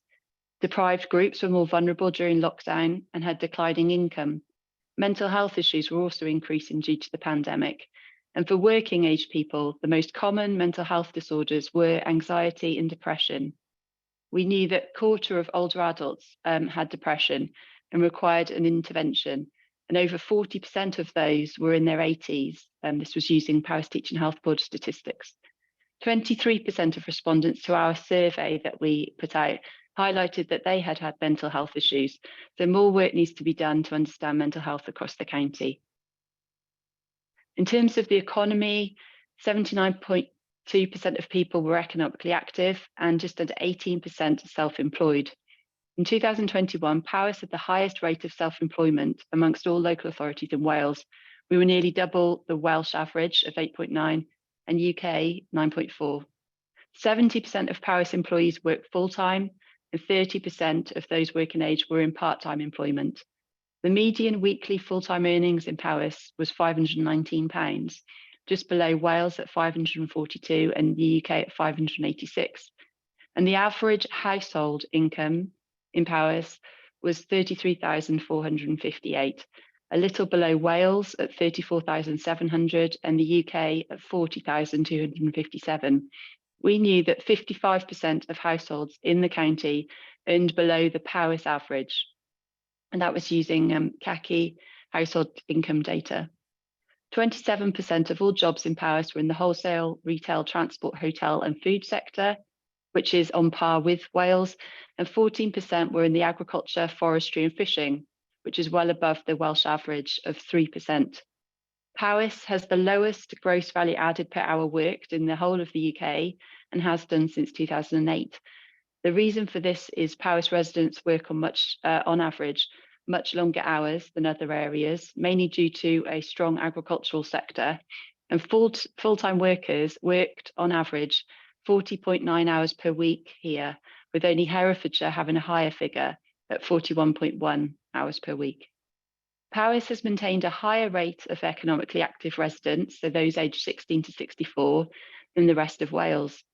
Deprived groups were more vulnerable during lockdown and had declining income. Mental health issues were also increasing due to the pandemic. And for working age people, the most common mental health disorders were anxiety and depression. We knew that a quarter of older adults had depression and required an intervention, and over 40% of those were in their 80s. This was using Powys Teaching Health Board statistics. 23% of respondents to our survey that we put out highlighted that they had had mental health issues. So more work needs to be done to understand mental health across the county. In terms of the economy, 79.2% of people were economically active and just under 18% self-employed. In 2021, Powys had the highest rate of self-employment amongst all local authorities in Wales. We were nearly double the Welsh average of 8.9 and UK 9.4. 70% of Powys employees work full-time and 30% of those working age were in part-time employment. The median weekly full-time earnings in Powys was £519, just below Wales at 542 and the UK at 586. And the average household income in Powys was 33,458, a little below Wales at 34,700 and the UK at 40,257. We knew that 55% of households in the county earned below the Powys average, and that was using CACI household income data. 27% of all jobs in Powys were in the wholesale, retail, transport, hotel and food sector, which is on par with Wales, and 14% were in the agriculture, forestry and fishing, which is well above the Welsh average of 3%. Powys has the lowest gross value added per hour worked in the whole of the UK and has done since 2008. The reason for this is Powys residents work on average, much longer hours than other areas, mainly due to a strong agricultural sector, and full-time workers worked on average 40.9 hours per week here, with only Herefordshire having a higher figure at 41.1 hours per week. Powys has maintained a higher rate of economically active residents, so those aged 16 to 64, than the rest of Wales.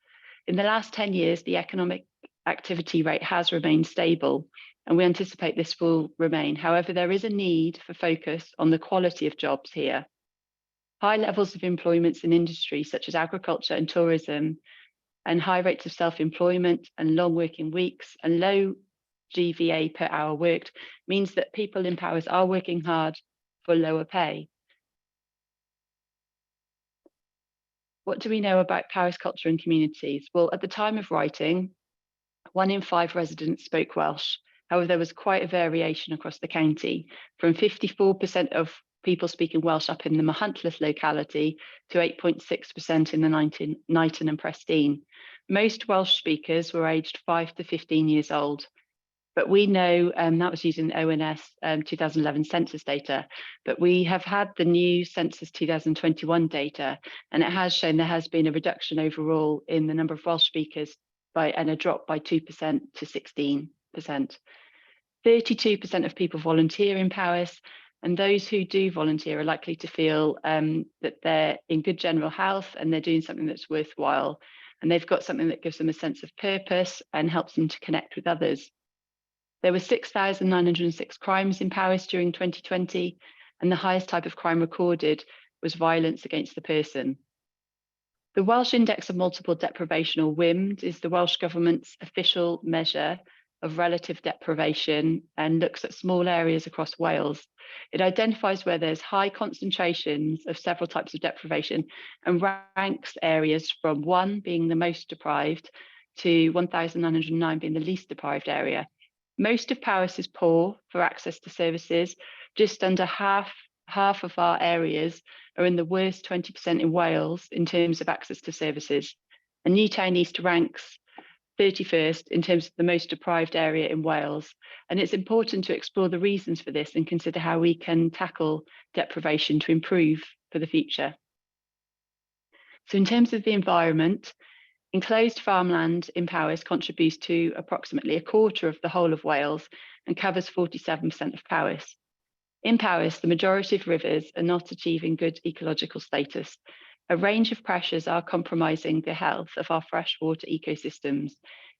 In the last 10 years, the economic activity rate has remained stable, and we anticipate this will remain. However, there is a need for focus on the quality of jobs here. High levels of employment in industries such as agriculture and tourism, and high rates of self-employment and long working weeks and low GVA per hour worked means that people in Powys are working hard for lower pay. What do we know about Powys culture and communities? Well, at the time of writing, 1 in 5 residents spoke Welsh. However, there was quite a variation across the county, from 54% of people speaking Welsh up in the Machynlleth locality to 8.6% in the Knighton and Prestine. Most Welsh speakers were aged 5 to 15 years old. But we know, that was using ONS 2011 census data, but we have had the new census 2021 data, and it has shown there has been a reduction overall in the number of Welsh speakers and a drop by 2% to 16%. 32% of people volunteer in Powys, and those who do volunteer are likely to feel that they're in good general health and they're doing something that's worthwhile, and they've got something that gives them a sense of purpose and helps them to connect with others. There were 6,906 crimes in Powys during 2020, and the highest type of crime recorded was violence against the person. The Welsh Index of Multiple Deprivation, or WIMD, is the Welsh Government's official measure of relative deprivation and looks at small areas across Wales. It identifies where there's high concentrations of several types of deprivation and ranks areas from 1 being the most deprived to 1,909 being the least deprived area. Most of Powys is poor for access to services. Just under half of our areas are in the worst 20% in Wales in terms of access to services. And Newtown East ranks 31st in terms of the most deprived area in Wales. And it's important to explore the reasons for this and consider how we can tackle deprivation to improve for the future. So in terms of the environment, enclosed farmland in Powys contributes to approximately a quarter of the whole of Wales and covers 47% of Powys. In Powys, the majority of rivers are not achieving good ecological status. A range of pressures are compromising the health of our freshwater ecosystems,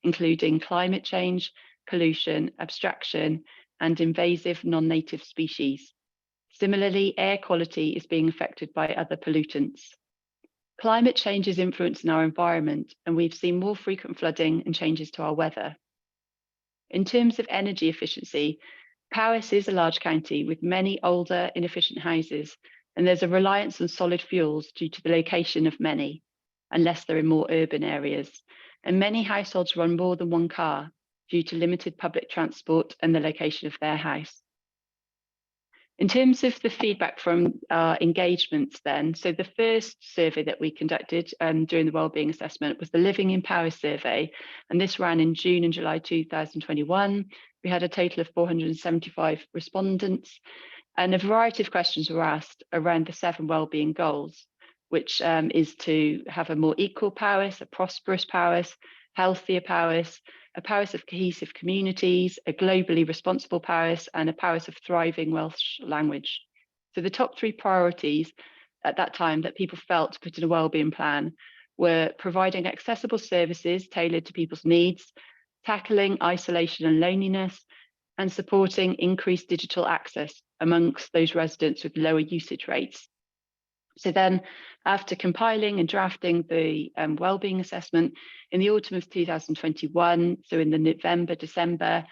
including climate change, pollution, abstraction, and invasive non-native species. Similarly, air quality is being affected by other pollutants. Climate change is influencing our environment, and we've seen more frequent flooding and changes to our weather. In terms of energy efficiency, Powys is a large county with many older, inefficient houses, and there's a reliance on solid fuels due to the location of many, unless they're in more urban areas. And many households run more than one car due to limited public transport and the location of their house. In terms of the feedback from our engagements then, so the first survey that we conducted during the wellbeing assessment was the Living in Power survey, and this ran in June and July 2021. We had a total of 475 respondents, and a variety of questions were asked around the 7 wellbeing goals, which is to have a more equal Powys, a prosperous Powys, healthier Powys, a Powys of cohesive communities, a globally responsible Powys, and a Powys of thriving Welsh language. So the top 3 priorities at that time that people felt to put in a wellbeing plan were providing accessible services tailored to people's needs, tackling isolation and loneliness, and supporting increased digital access amongst those residents with lower usage rates. So then, after compiling and drafting the wellbeing assessment in the autumn of 2021, so in the November, December,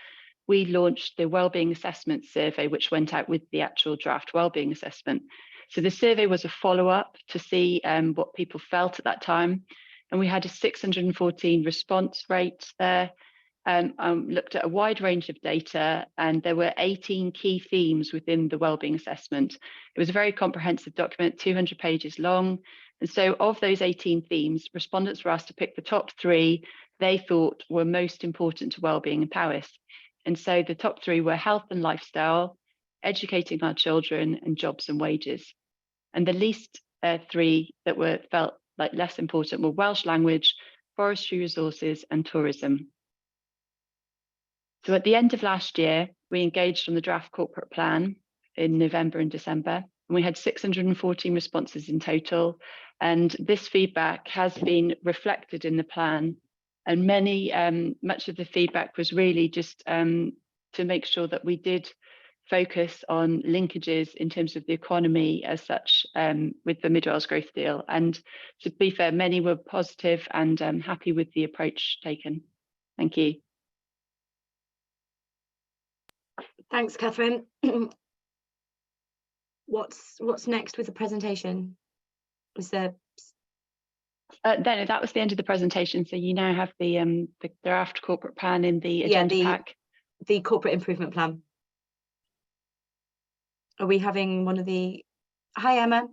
we launched the wellbeing assessment survey, which went out with the actual draft wellbeing assessment. So the survey was a follow-up to see what people felt at that time. And we had a 614 response rate there. Looked at a wide range of data, and there were 18 key themes within the wellbeing assessment. It was a very comprehensive document, 200 pages long. And so of those 18 themes, respondents were asked to pick the top 3 they thought were most important to wellbeing in Powys. And so the top 3 were health and lifestyle, educating our children, and jobs and wages. And the least 3 that were felt like less important were Welsh language, forestry resources, and tourism. So at the end of last year, we engaged on the draft corporate plan in November and December, and we had 614 responses in total. And this feedback has been reflected in the plan. And much of the feedback was really just to make sure that we did focus on linkages in terms of the economy as such with the Mid Wales Growth Deal. And to be fair, many were positive and happy with the approach taken. Thank you. Thanks, Catherine. What's next with the presentation? Was there? No, that was the end of the presentation. So you now have the draft corporate plan in the agenda pack. The corporate improvement plan. Are we having one of the? Hi, Emma.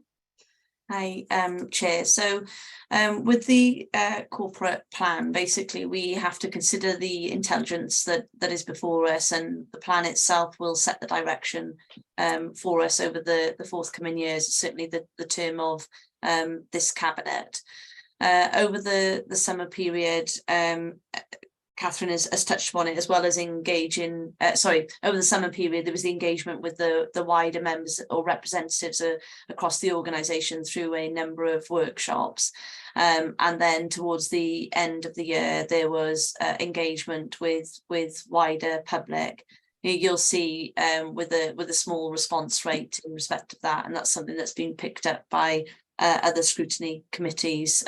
Hi, Chair. So with the corporate plan, basically we have to consider the intelligence that is before us, and the plan itself will set the direction for us over the forthcoming years, certainly the term of this cabinet. Over the summer period, Catherine has touched on it, as well as engaging, over the summer period, there was the engagement with the wider members or representatives across the organisation through a number of workshops. And then towards the end of the year, there was engagement with wider public. You'll see with a small response rate in respect of that, and that's something that's been picked up by other scrutiny committees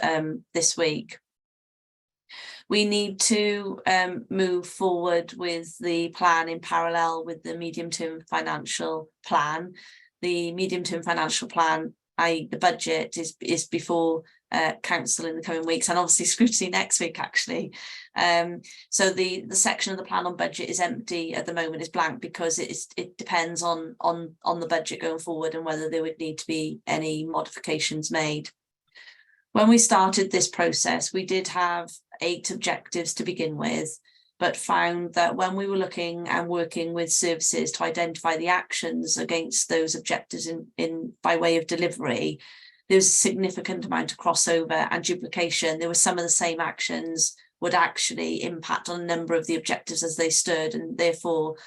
this week. We need to move forward with the plan in parallel with the medium-term financial plan. The medium-term financial plan, i.e. the budget, is before council in the coming weeks, and obviously scrutiny next week actually. So the section of the plan on budget is empty at the moment, is blank, because it depends on the budget going forward and whether there would need to be any modifications made. When we started this process, we did have 8 objectives to begin with, but found that when we were looking and working with services to identify the actions against those objectives in by way of delivery, there's a significant amount of crossover and duplication. There were some of the same actions would actually impact on a number of the objectives as they stood, and therefore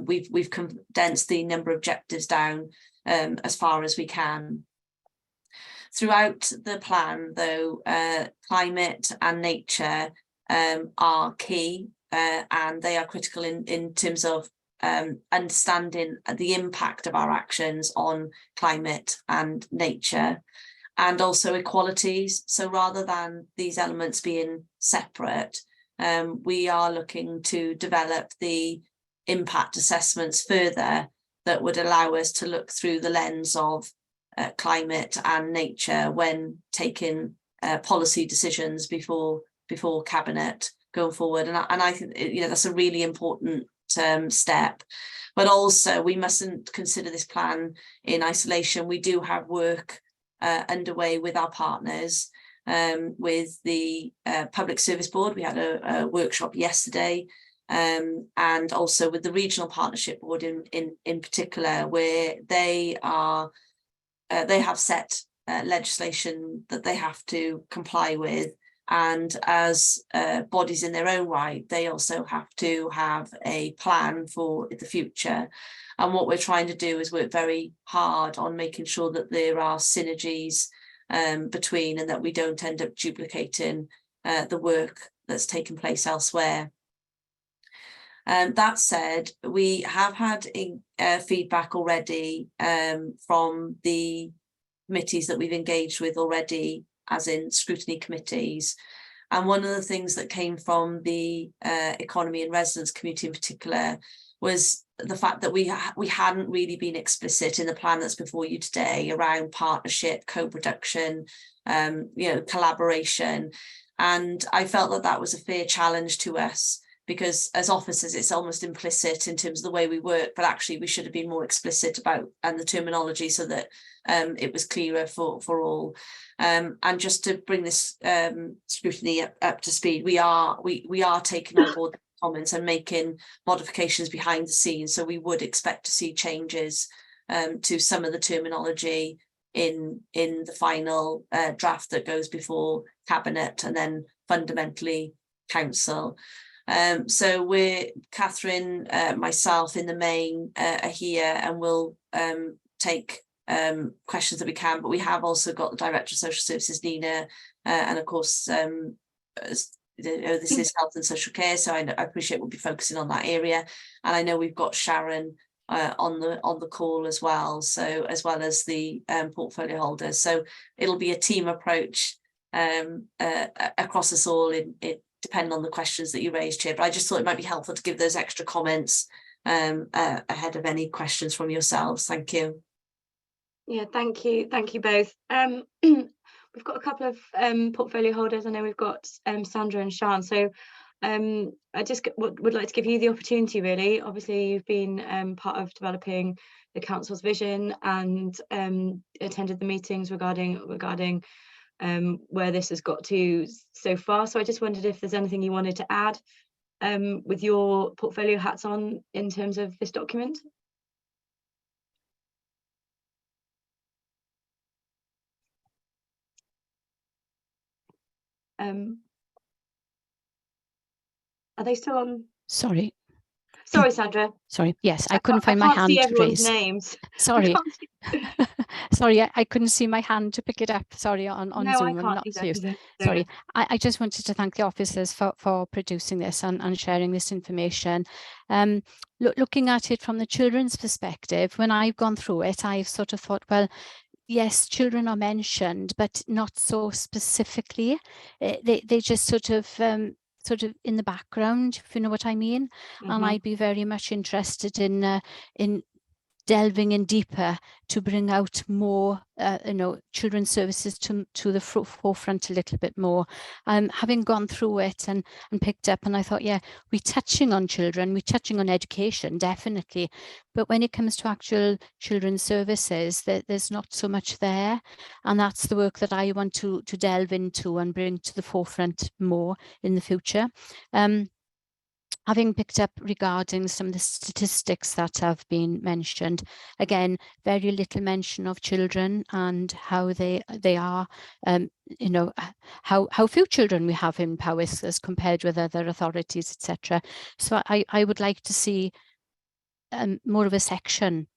we've condensed the number of objectives down as far as we can. Throughout the plan, though, climate and nature are key, and they are critical in terms of understanding the impact of our actions on climate and nature, and also equalities. So rather than these elements being separate, we are looking to develop the impact assessments further that would allow us to look through the lens of climate and nature when taking policy decisions before cabinet going forward, and I think that's a really important step. But also we mustn't consider this plan in isolation. We do have work underway with our partners, with the Public Service Board. We had a workshop yesterday, and also with the Regional Partnership Board in particular, where they have set legislation that they have to comply with, and as bodies in their own right, they also have to have a plan for the future. And what we're trying to do is work very hard on making sure that there are synergies between, and that we don't end up duplicating the work that's taken place elsewhere. That said, we have had feedback already from the committees that we've engaged with already, as in scrutiny committees. And one of the things that came from the Economy and Residence Committee in particular was the fact that we hadn't really been explicit in the plan that's before you today around partnership, co-production, collaboration. And I felt that that was a fair challenge to us, because as officers, it's almost implicit in terms of the way we work, but actually we should have been more explicit about the terminology, so that it was clearer for all. And just to bring this scrutiny up to speed, we are taking on board comments and making modifications behind the scenes. So we would expect to see changes to some of the terminology in the final draft that goes before Cabinet and then fundamentally Council. So Catherine, myself in the main are here, and we'll take questions that we can, but we have also got the Director of Social Services, Nina, and of course, this is health and social care, so I appreciate we'll be focusing on that area. And I know we've got Sharon on the call as well, so as well as the portfolio holders. So it'll be a team approach across us all, depending on the questions that you raised, Chair. But I just thought it might be helpful to give those extra comments ahead of any questions from yourselves. Thank you. Yeah, thank you both. We've got a couple of portfolio holders. I know we've got Sandra and Sian. So I just would like to give you the opportunity, really. Obviously, you've been part of developing the council's vision and attended the meetings regarding where this has got to so far. So I just wondered if there's anything you wanted to add with your portfolio hats on in terms of this document. Are they still on? Sorry, Sandra. Sorry. Yes, I couldn't find my hand to raise. Names. Sorry. Sorry, I couldn't see my hand to pick it up. Sorry, on no, Zoom. I can't do that either. Sorry. I just wanted to thank the officers for producing this and sharing this information. Looking at it from the children's perspective, when I've gone through it, I've sort of thought, well, yes, children are mentioned, but not so specifically. They just sort of in the background, if you know what I mean. Mm-hmm. And I'd be very much interested in delving in deeper to bring out more, children's services to the forefront a little bit more. Having gone through it and picked up, and I thought, yeah, we're touching on children, we're touching on education, definitely. But when it comes to actual children's services, there's not so much there. And that's the work that I want to delve into and bring to the forefront more in the future. Having picked up regarding some of the statistics that have been mentioned, again, very little mention of children and how they are, how few children we have in Powys as compared with other authorities, etc. So I would like to see more of a section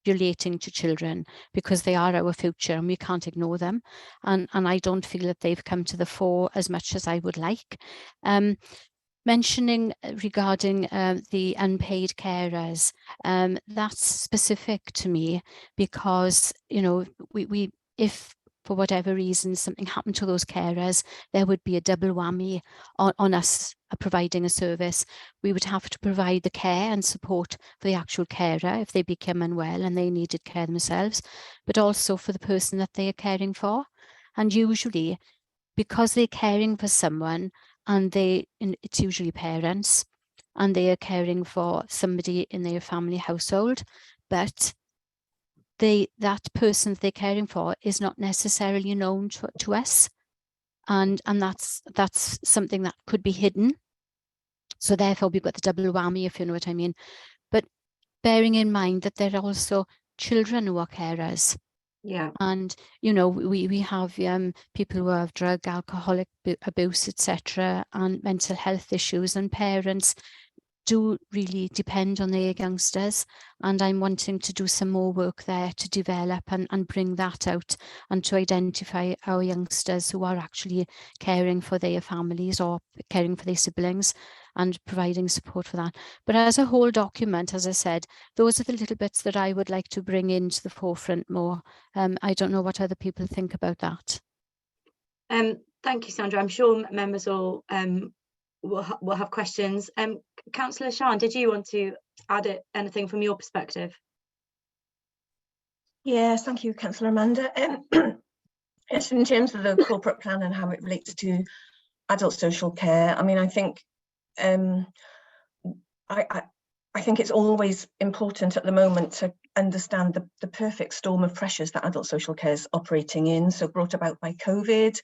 relating to children, because they are our future and we can't ignore them. And I don't feel that they've come to the fore as much as I would like. Mentioning regarding the unpaid carers, that's specific to me because, we if for whatever reason something happened to those carers, there would be a double whammy on us providing a service. We would have to provide the care and support for the actual carer if they become unwell and they needed care themselves, but also for the person that they are caring for. And usually, because they're caring for someone, and it's usually parents, and they are caring for somebody in their family household, but that person they're caring for is not necessarily known to us, and that's something that could be hidden. So therefore we've got the double whammy, if you know what I mean. But bearing in mind that there are also children who are carers. Yeah. And, you know, we have people who have drug, alcoholic abuse, etc., and mental health issues, and parents do really depend on their youngsters. And I'm wanting to do some more work there to develop and bring that out, and to identify our youngsters who are actually caring for their families or caring for their siblings, and providing support for that. But as a whole document, as I said, those are the little bits that I would like to bring into the forefront more. I don't know what other people think about that. Thank you, Sandra. I'm sure members will have questions. Councillor Shan, did you want to add anything from your perspective? Yes, thank you, Councillor Amanda. Yes, in terms of the corporate plan and how it relates to adult social care, I mean, I think I think it's always important at the moment to understand the perfect storm of pressures that adult social care is operating in. So brought about by COVID,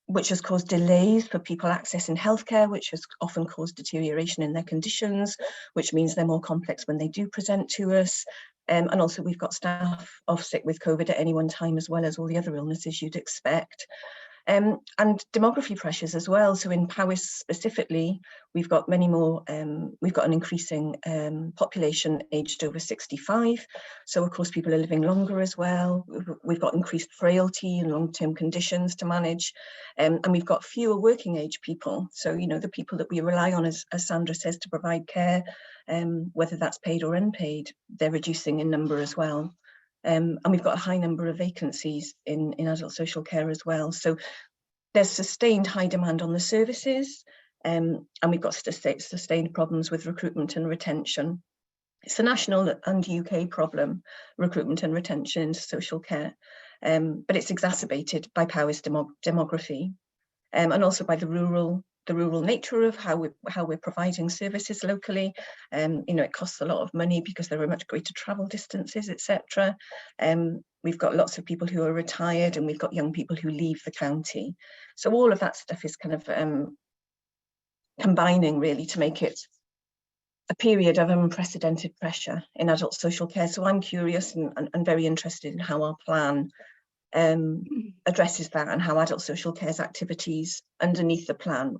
which has caused delays for people accessing healthcare, which has often caused deterioration in their conditions, which means they're more complex when they do present to us. And also we've got staff off sick with COVID at any one time, as well as all the other illnesses you'd expect. And demography pressures as well. So in Powys specifically, we've got many more, we've got an increasing population aged over 65. So of course people are living longer as well. We've got increased frailty and long-term conditions to manage. And we've got fewer working age people. So, you know, the people that we rely on, as Sandra says, to provide care, whether that's paid or unpaid, they're reducing in number as well. And we've got a high number of vacancies in adult social care as well. So there's sustained high demand on the services, and we've got sustained problems with recruitment and retention. It's a national and UK problem, recruitment and retention into social care, but it's exacerbated by Powys demography, and also by the rural nature of how we're providing services locally. You know, it costs a lot of money because there are much greater travel distances, etc. We've got lots of people who are retired, and we've got young people who leave the county. So all of that stuff is kind of combining really to make it a period of unprecedented pressure in adult social care. So I'm curious and very interested in how our plan addresses that, and how adult social care's activities underneath the plan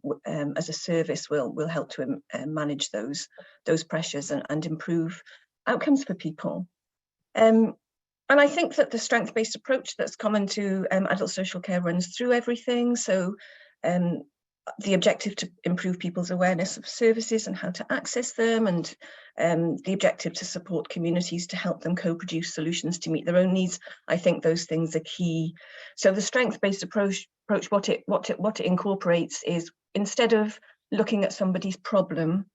as a service will help to manage those pressures and improve outcomes for people. And I think that the strength-based approach that's common to adult social care runs through everything. So the objective to improve people's awareness of services and how to access them, and the objective to support communities to help them co-produce solutions to meet their own needs. I think those things are key. So the strength-based approach, what it incorporates is, instead of looking at somebody's problem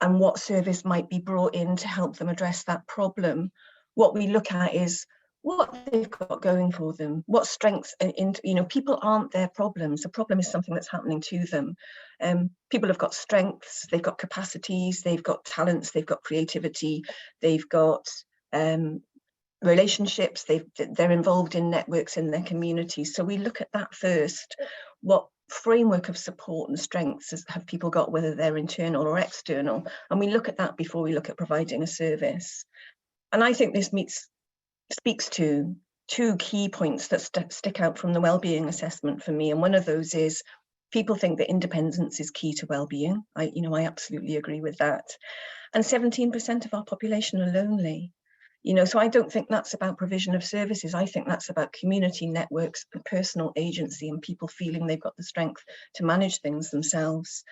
and what service might be brought in to help them address that problem, what we look at is what they've got going for them, what strengths, and you know, people aren't their problems. The problem is something that's happening to them. People have got strengths, they've got capacities, they've got talents, they've got creativity, they've got relationships, they're involved in networks in their communities. So we look at that first. What framework of support and strengths have people got, whether they're internal or external, and we look at that before we look at providing a service. And I think this speaks to two key points that stick out from the wellbeing assessment for me. And one of those is, people think that independence is key to wellbeing. I absolutely agree with that. And 17% of our population are lonely. You know, so I don't think that's about provision of services. I think that's about community networks and personal agency, and people feeling they've got the strength to manage things themselves.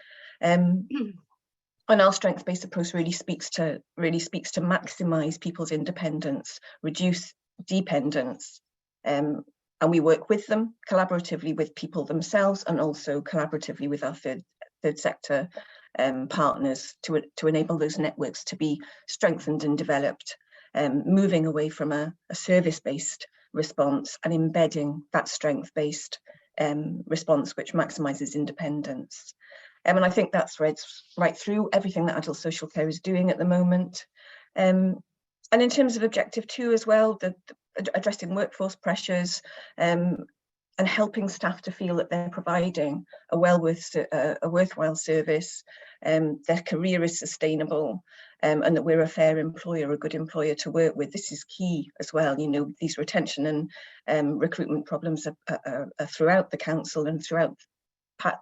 And our strength-based approach really speaks to maximise people's independence, reduce dependence, and we work with them collaboratively with people themselves, and also collaboratively with our third sector partners to enable those networks to be strengthened and developed, moving away from a service-based response and embedding that strength-based response which maximises independence. And I think that's right through everything that adult social care is doing at the moment. And in terms of objective 2 as well, addressing workforce pressures and helping staff to feel that they're providing a worthwhile service, their career is sustainable, and that we're a fair employer, a good employer to work with. This is key as well. You know, these retention and recruitment problems are throughout the council and throughout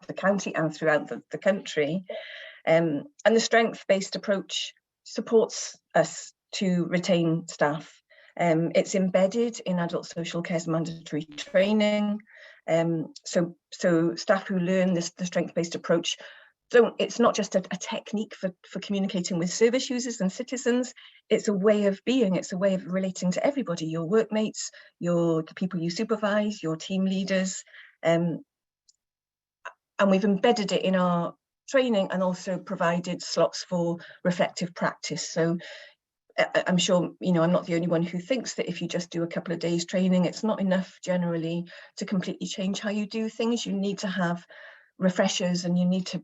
the county and throughout the country. And the strength-based approach supports us to retain staff. It's embedded in adult social care's mandatory training. So staff who learn the strength-based approach it's not just a technique for communicating with service users and citizens, it's a way of being, it's a way of relating to everybody, your workmates, the people you supervise, your team leaders. And we've embedded it in our training and also provided slots for reflective practice. So I'm sure, you know, I'm not the only one who thinks that if you just do a couple of days training, it's not enough generally to completely change how you do things. You need to have refreshers and you need to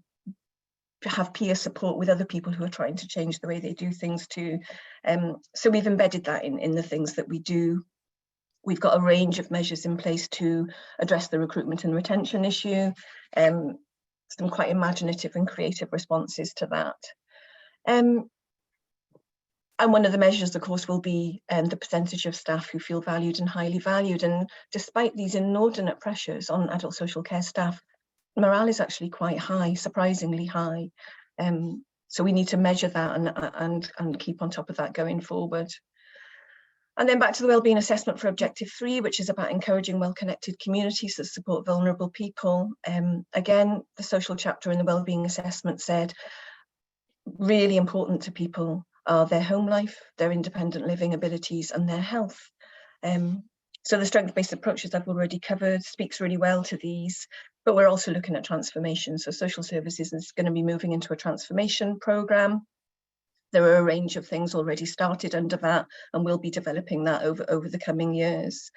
have peer support with other people who are trying to change the way they do things too. So we've embedded that in the things that we do. We've got a range of measures in place to address the recruitment and retention issue. Some quite imaginative and creative responses to that. And one of the measures, of course, will be the percentage of staff who feel valued and highly valued. And despite these inordinate pressures on adult social care staff, morale is actually quite high, surprisingly high. So we need to measure that and keep on top of that going forward. And then back to the wellbeing assessment for objective 3, which is about encouraging well-connected communities that support vulnerable people. Again, the social chapter in the wellbeing assessment said, really important to people are their home life, their independent living abilities and their health. So the strength-based approaches I've already covered speaks really well to these, but we're also looking at transformation. So social services is going to be moving into a transformation programme. There are a range of things already started under that, and we'll be developing that over the coming years.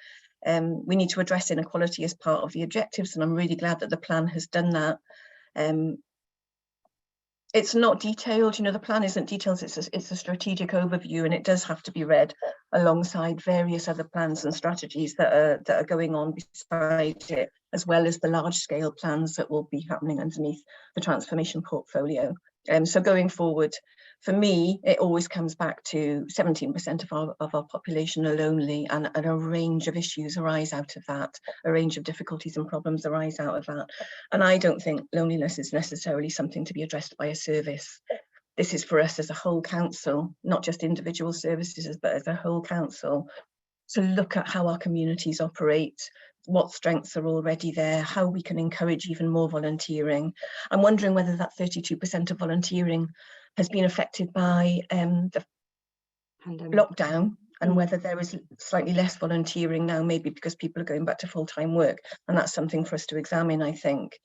We need to address inequality as part of the objectives, and I'm really glad that the plan has done that. It's not detailed, you know, the plan isn't detailed, it's a strategic overview, and it does have to be read alongside various other plans and strategies that are going on beside it, as well as the large scale plans that will be happening underneath the transformation portfolio. So going forward, for me, it always comes back to 17% of our population are lonely, and a range of issues arise out of that, a range of difficulties and problems arise out of that. And I don't think loneliness is necessarily something to be addressed by a service. This is for us as a whole council, not just individual services, but as a whole council, to look at how our communities operate, what strengths are already there, how we can encourage even more volunteering. I'm wondering whether that 32% of volunteering has been affected by the lockdown, and whether there is slightly less volunteering now, maybe because people are going back to full-time work, and that's something for us to examine, I think.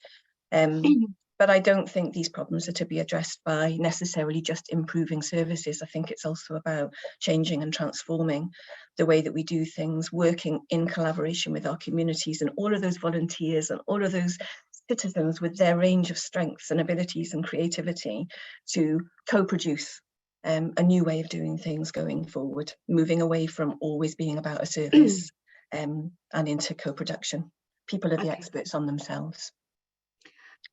But I don't think these problems are to be addressed by necessarily just improving services. I think it's also about changing and transforming the way that we do things, working in collaboration with our communities and all of those volunteers and all of those citizens with their range of strengths and abilities and creativity to co-produce a new way of doing things going forward, moving away from always being about a service and into co-production. People are the experts on themselves.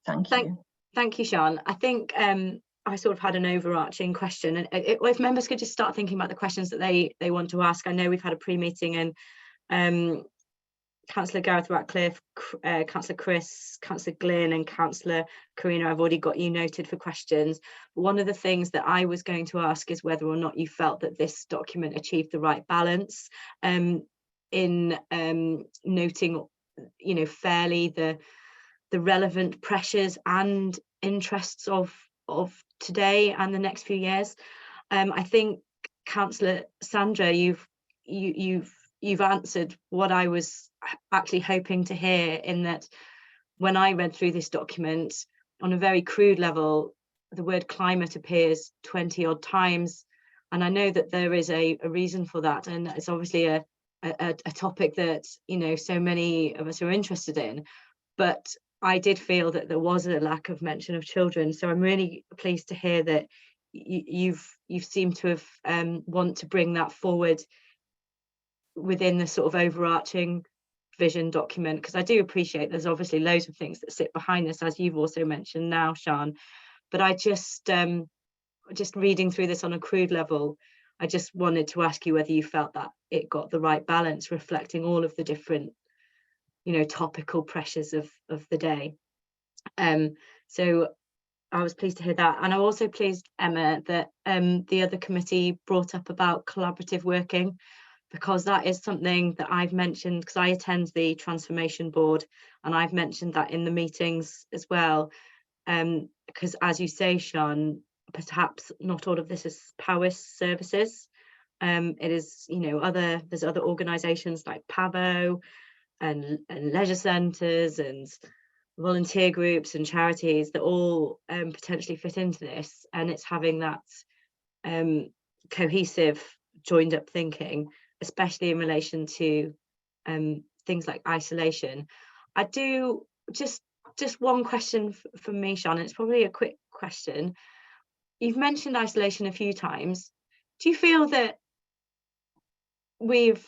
Thank you. Thank you, Sian. I think I sort of had an overarching question, and if members could just start thinking about the questions that they want to ask. I know we've had a pre-meeting, and Councillor Gareth Ratcliffe, Councillor Chris, Councillor Glyn and Councillor Karina, I've already got you noted for questions. But one of the things that I was going to ask is whether or not you felt that this document achieved the right balance in noting, you know, fairly the relevant pressures and interests of today and the next few years. I think, Councillor Sandra, you've answered what I was actually hoping to hear, in that when I read through this document, on a very crude level, the word climate appears 20 odd times, and I know that there is a reason for that, and it's obviously a topic that, you know, so many of us are interested in. But I did feel that there was a lack of mention of children. So I'm really pleased to hear that you've seemed to have want to bring that forward within the sort of overarching vision document, because I do appreciate there's obviously loads of things that sit behind this, as you've also mentioned now, Sian. But I just reading through this on a crude level, I just wanted to ask you whether you felt that it got the right balance, reflecting all of the different, you know, topical pressures of the day. So I was pleased to hear that. And I'm also pleased, Emma, that the other committee brought up about collaborative working, because that is something that I've mentioned, because I attend the transformation board, and I've mentioned that in the meetings as well. Because as you say, Sian, perhaps not all of this is POWIS services. It is, you know, there's other organisations like PAVO and leisure centres and volunteer groups and charities that all potentially fit into this, and it's having that cohesive, joined up thinking, especially in relation to things like isolation. I do just one question from me, Sian, and it's probably a quick question. You've mentioned isolation a few times. Do you feel that we've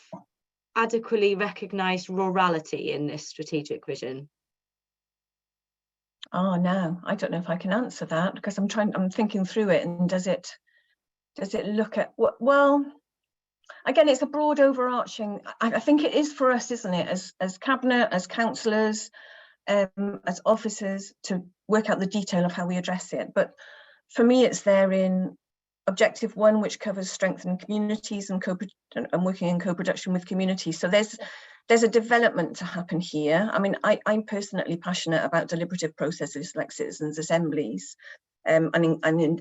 adequately recognised rurality in this strategic vision? Oh no, I don't know if I can answer that, because I'm thinking through it, and does it look at what? Well, again, it's a broad overarching. I think it is for us, isn't it, as cabinet, as councillors, as officers, to work out the detail of how we address it. But for me, it's there in objective 1, which covers strengthening communities and working in co-production with communities. So there's a development to happen here. I mean, I'm personally passionate about deliberative processes like citizens' assemblies, and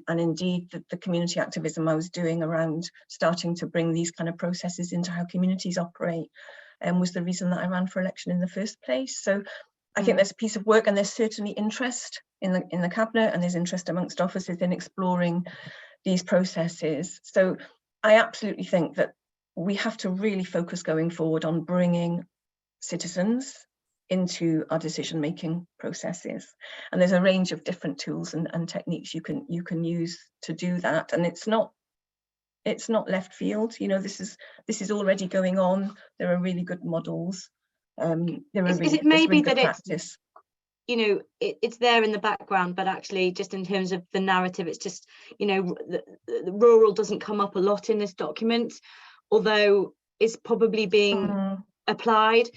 indeed the community activism I was doing around starting to bring these kind of processes into how communities operate, was the reason that I ran for election in the first place. So I think there's a piece of work, and there's certainly interest in the cabinet, and there's interest amongst officers in exploring these processes. So I absolutely think that we have to really focus going forward on bringing citizens into our decision-making processes, and there's a range of different tools and techniques you can use to do that, and it's not left field. You know, this is already going on. There are really good models. Is it maybe that practice? You know, it's there in the background, but actually just in terms of the narrative, it's just, you know, the rural doesn't come up a lot in this document, although it's probably being applied.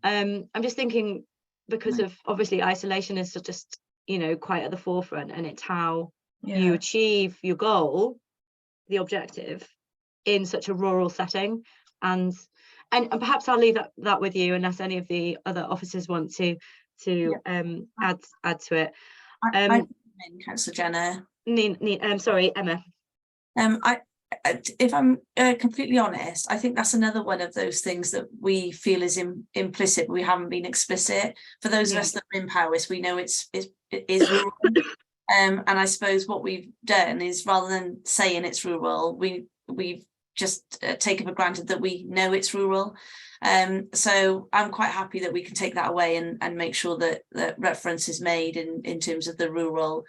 I'm just thinking, because of obviously isolation is just, you know, quite at the forefront, and it's how you achieve your goal, the objective, in such a rural setting. And perhaps I'll leave that with you, unless any of the other officers want to add to it. Councillor Jenner. Sorry, Emma. If I'm completely honest, I think that's another one of those things that we feel is implicit. We haven't been explicit. For those of us that are in POWIS, we know it is rural. And I suppose what we've done is, rather than saying it's rural, we've just taken for granted that we know it's rural. So I'm quite happy that we can take that away and make sure that reference is made in terms of the rural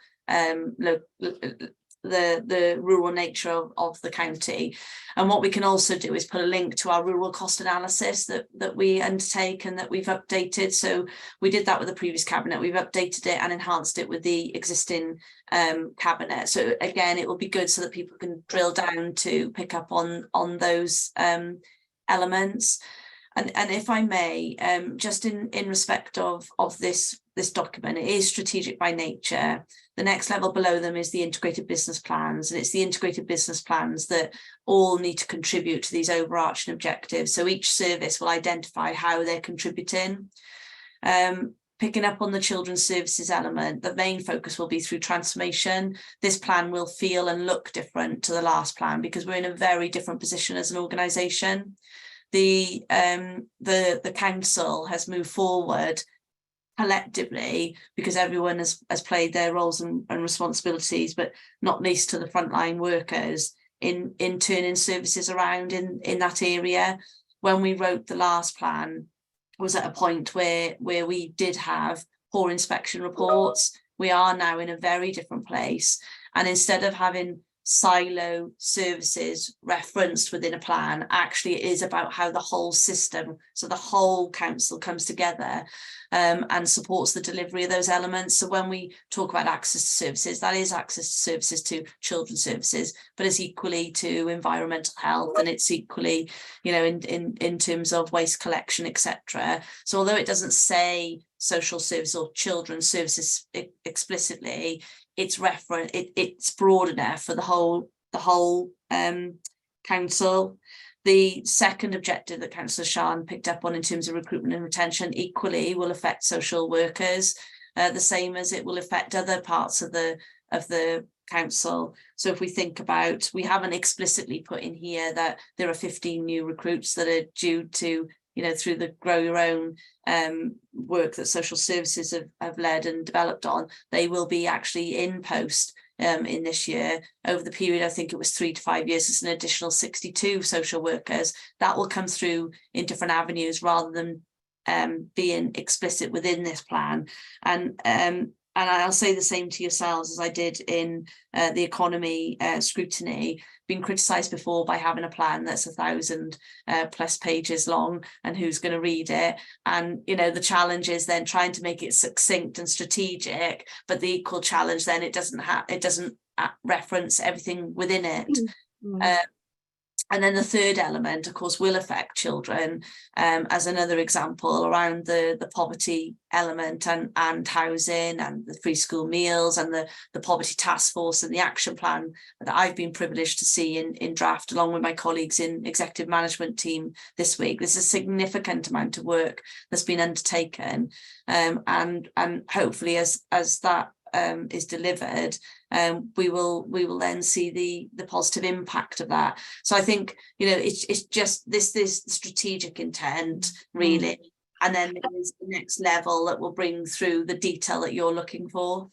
the rural nature of the county. And what we can also do is put a link to our rural cost analysis that we undertake and that we've updated. So we did that with the previous cabinet. We've updated it and enhanced it with the existing cabinet. So again, it will be good so that people can drill down to pick up on those elements. And if I may, just in respect of this document, it is strategic by nature. The next level below them is the integrated business plans, and it's the integrated business plans that all need to contribute to these overarching objectives. So each service will identify how they're contributing. Picking up on the children's services element, the main focus will be through transformation. This plan will feel and look different to the last plan because we're in a very different position as an organisation. The council has moved forward collectively because everyone has played their roles and responsibilities, but not least to the frontline workers in turning services around in that area. When we wrote the last plan, was at a point where we did have poor inspection reports. We are now in a very different place. And instead of having silo services referenced within a plan, actually it is about how the whole system, so the whole council comes together and supports the delivery of those elements. So when we talk about access to services, that is access to services to children's services, but it's equally to environmental health, and it's equally, you know, in terms of waste collection, etc. So although it doesn't say social service or children's services explicitly, it's it's broad enough for the whole council. The second objective that Councillor Sian picked up on in terms of recruitment and retention equally will affect social workers, the same as it will affect other parts of the council. So if we think about, we haven't explicitly put in here that there are 15 new recruits that are due to, you know, through the Grow Your Own work that social services have led and developed on. They will be actually in post in this year. Over the period, I think it was 3 to 5 years, it's an additional 62 social workers that will come through in different avenues rather than being explicit within this plan. And I'll say the same to yourselves as I did in the economy scrutiny. Been criticised before by having a plan that's 1,000 plus pages long, and who's going to read it? And you know, the challenge is then trying to make it succinct and strategic, but the equal challenge then it doesn't reference everything within it. And then the third element, of course, will affect children, as another example around the poverty element and housing and the free school meals and the poverty task force and the action plan that I've been privileged to see in draft along with my colleagues in executive management team this week. There's a significant amount of work that's been undertaken, and hopefully as that is delivered, we will then see the positive impact of that. So I think, you know, it's just this strategic intent really, and then there's the next level that will bring through the detail that you're looking for.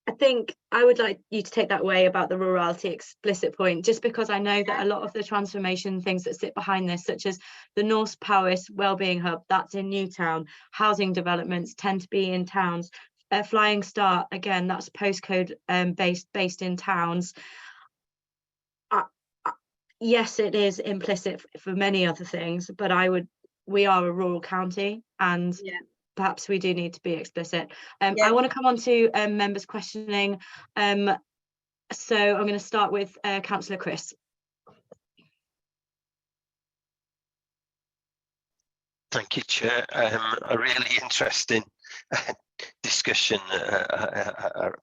I think I would like you to take that away about the rurality explicit point, just because I know that a lot of the transformation things that sit behind this, such as the North Powys Wellbeing Hub, that's in Newtown, housing developments tend to be in towns. Flying Start, again, that's postcode based in towns. Yes, it is implicit for many other things, but we are a rural county, and perhaps we do need to be explicit. I want to come on to members questioning. So I'm going to start with Councillor Chris. Thank you, Chair. A really interesting discussion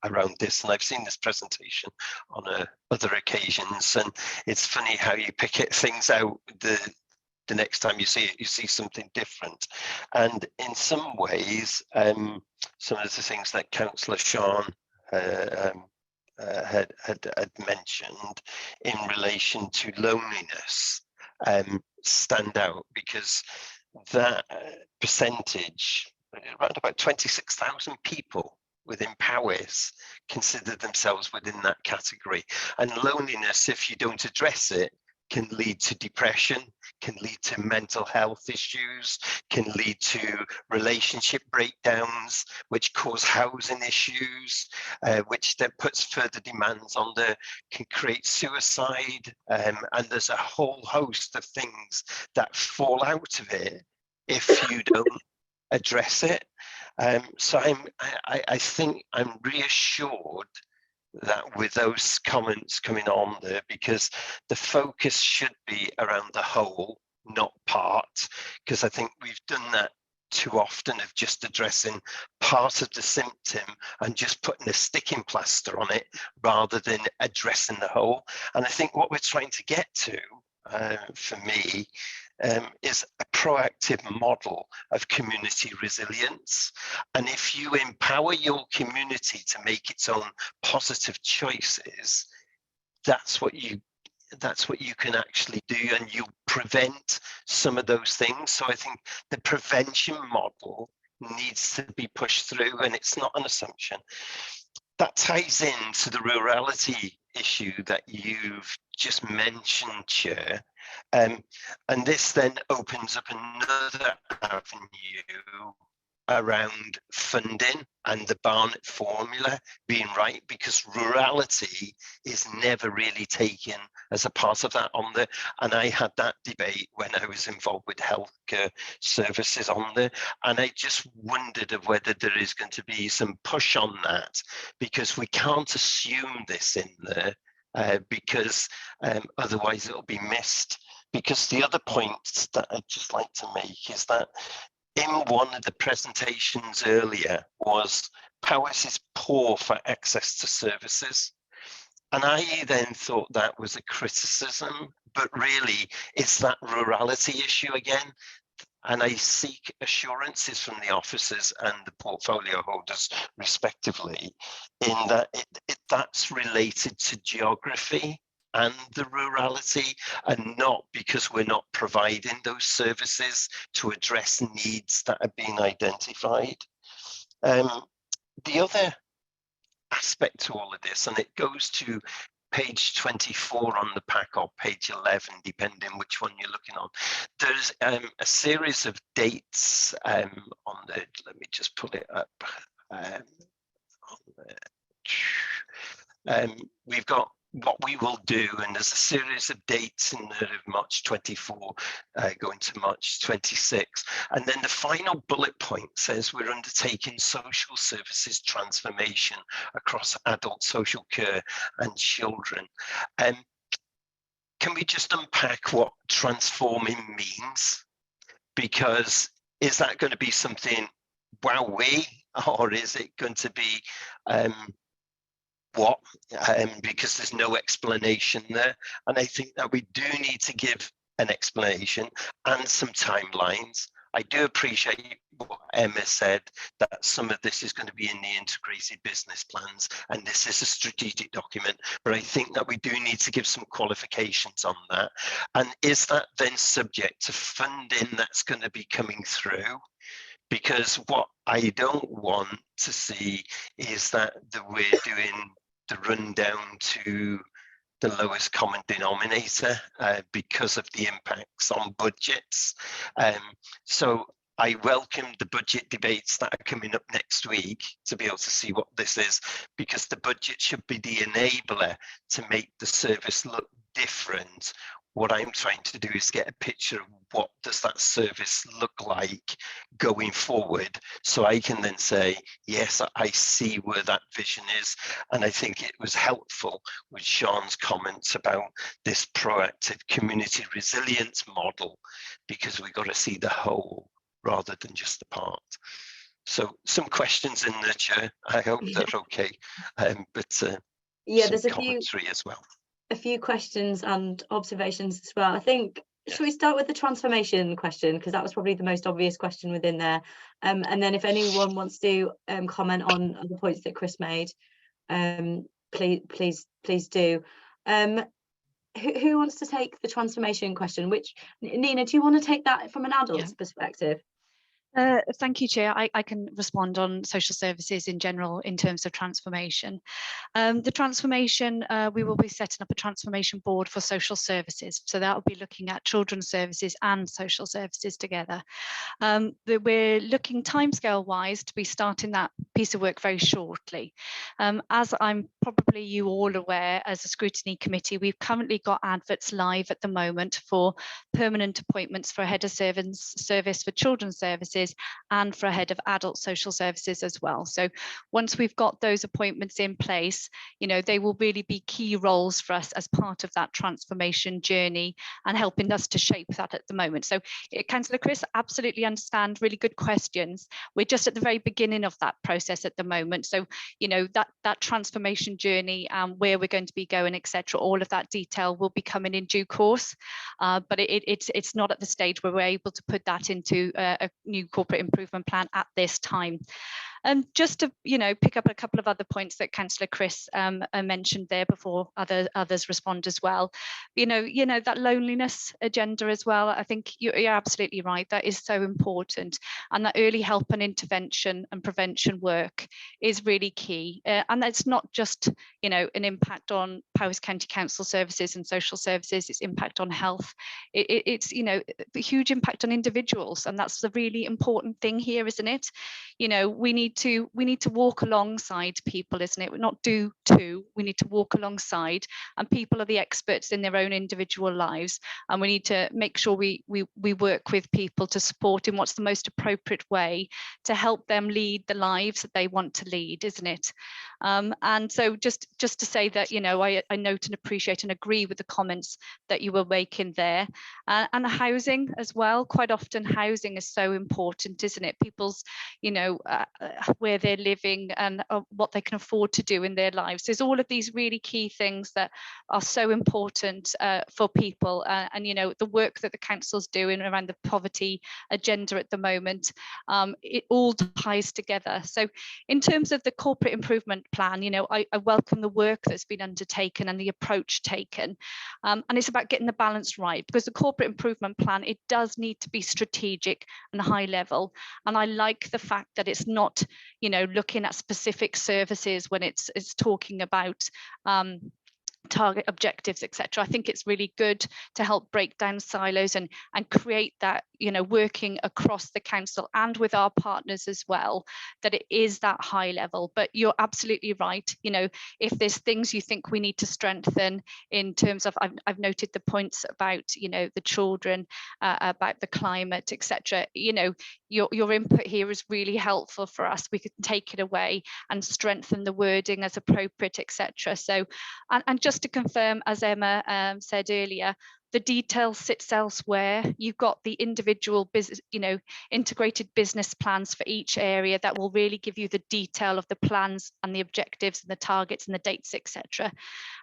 around this, and I've seen this presentation on other occasions, and it's funny how you pick things out the next time you see it, you see something different. And in some ways, some of the things that Councillor Sian had mentioned in relation to loneliness stand out, because that percentage, around about 26,000 people within Powys consider themselves within that category. And loneliness, if you don't address it, can lead to depression, can lead to mental health issues, can lead to relationship breakdowns, which cause housing issues, which then puts further demands on can create suicide. And there's a whole host of things that fall out of it if you don't address it. So I think I'm reassured that with those comments coming on there, because the focus should be around the whole, not part, because I think we've done that too often of just addressing part of the symptom and just putting a sticking plaster on it rather than addressing the whole. And I think what we're trying to get to, for me, is a proactive model of community resilience. And if you empower your community to make its own positive choices, that's what you can actually do, and you'll prevent some of those things. So I think the prevention model needs to be pushed through, and it's not an assumption. That ties into the rurality issue that you've just mentioned, Chair. And this then opens up another avenue around funding and the Barnett formula being right, because rurality is never really taken as a part of that on there. And I had that debate when I was involved with healthcare services on there, and I just wondered of whether there is going to be some push on that, because we can't assume this in there, because otherwise it'll be missed. Because the other point that I'd just like to make is that in one of the presentations earlier was Powys is poor for access to services. And I then thought that was a criticism, but really it's that rurality issue again. And I seek assurances from the officers and the portfolio holders respectively in that that's related to geography and the rurality, and not because we're not providing those services to address needs that are being identified. The other aspect to all of this, and it goes to page 24 on the pack or page 11, depending which one you're looking on. There's a series of dates on the, let me just pull it up. We've got what we will do, and there's a series of dates in there of March 24 going to March 26, and then the final bullet point says we're undertaking social services transformation across adult social care and children. Can we just unpack what transforming means? Because is that going to be something wowee, or is it going to be what? Because there's no explanation there. And I think that we do need to give an explanation and some timelines. I do appreciate what Emma said, that some of this is going to be in the integrated business plans, and this is a strategic document, but I think that we do need to give some qualifications on that. And is that then subject to funding that's going to be coming through? Because what I don't want to see is that we're doing the rundown to the lowest common denominator because of the impacts on budgets. So I welcome the budget debates that are coming up next week to be able to see what this is, because the budget should be the enabler to make the service look different. What I'm trying to do is get a picture of what does that service look like going forward, so I can then say, yes, I see where that vision is. And I think it was helpful with Sean's comments about this proactive community resilience model, because we've got to see the whole rather than just the part. So some questions in there, Chair. I hope they're okay. Yeah, there's a commentary as well. A few questions and observations as well. I think, should we start with the transformation question, because that was probably the most obvious question within there, and then if anyone wants to comment on the points that Chris made, please do. Who wants to take the transformation question? Which, Nina, do you want to take that from an adult's perspective? Thank you, Chair. I can respond on social services in general in terms of transformation. The transformation, we will be setting up a transformation board for social services. So that will be looking at children's services and social services together. We're looking timescale wise to be starting that piece of work very shortly. As I'm probably you all aware, as a scrutiny committee, we've currently got adverts live at the moment for permanent appointments for a head of service for children's services and for a head of adult social services as well. So once we've got those appointments in place, you know, they will really be key roles for us as part of that transformation journey and helping us to shape that at the moment. So Councillor Chris, absolutely understand, really good questions. We're just at the very beginning of that process at the moment. So, you know, that transformation journey and where we're going to be going, etc., all of that detail will be coming in due course. But it's not at the stage where we're able to put that into a new corporate improvement plan at this time. And just to, you know, pick up a couple of other points that Councillor Chris mentioned there before others respond as well. You know that loneliness agenda as well. I think you're absolutely right. That is so important, and that early help and intervention and prevention work is really key. And that's not just, you know, an impact on Powys County Council services and social services, its impact on health. It's, you know, the huge impact on individuals, and that's the really important thing here, isn't it? You know, we need to walk alongside people, isn't it? We not do two, we need to walk alongside, and people are the experts in their own individual lives, and we need to make sure we work with people to support in what's the most appropriate way to help them lead the lives that they want to lead, isn't it? And so just to say that, you know, I note and appreciate and agree with the comments that you were making there. And housing as well. Quite often housing is so important, isn't it? People's, you know, where they're living and what they can afford to do in their lives. There's all of these really key things that are so important for people. And, you know, the work that the council's doing around the poverty agenda at the moment, it all ties together. So in terms of the corporate improvement plan, you know, I welcome the work that's been undertaken and the approach taken. And it's about getting the balance right, because the corporate improvement plan, it does need to be strategic and high level. And I like the fact that it's not, you know, looking at specific services when it's talking about target objectives, etc. I think it's really good to help break down silos and create that, you know, working across the council and with our partners as well, that it is that high level. But you're absolutely right, you know, if there's things you think we need to strengthen in terms of, I've noted the points about, you know, the children, about the climate, etc. You know, your input here is really helpful for us. We could take it away and strengthen the wording as appropriate, etc. So, and just to confirm, as Emma said earlier, the detail sits elsewhere. You've got the individual business, you know, integrated business plans for each area that will really give you the detail of the plans and the objectives and the targets and the dates, etc.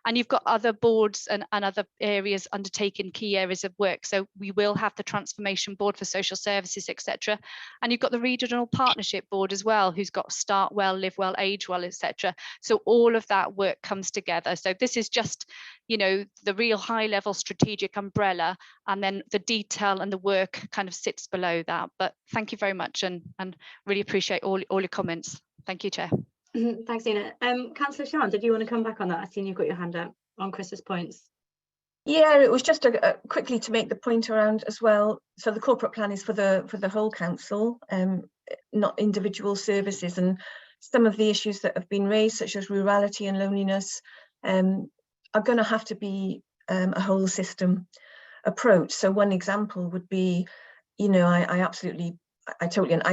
And you've got other boards and other areas undertaking key areas of work. So we will have the transformation board for social services, etc. And you've got the regional partnership board as well, who's got start well, live well, age well, etc. So all of that work comes together. So this is just, you know, the real high level strategic umbrella, and then the detail and the work kind of sits below that. But thank you very much, and really appreciate all your comments. Thank you, Chair. Thanks, Nina. Councillor Sean, did you want to come back on that? I've seen you've got your hand up on Chris's points. Yeah, it was just quickly to make the point around as well. So the corporate plan is for the whole council, not individual services, and some of the issues that have been raised, such as rurality and loneliness, are going to have to be a whole system approach. So one example would be, you know, I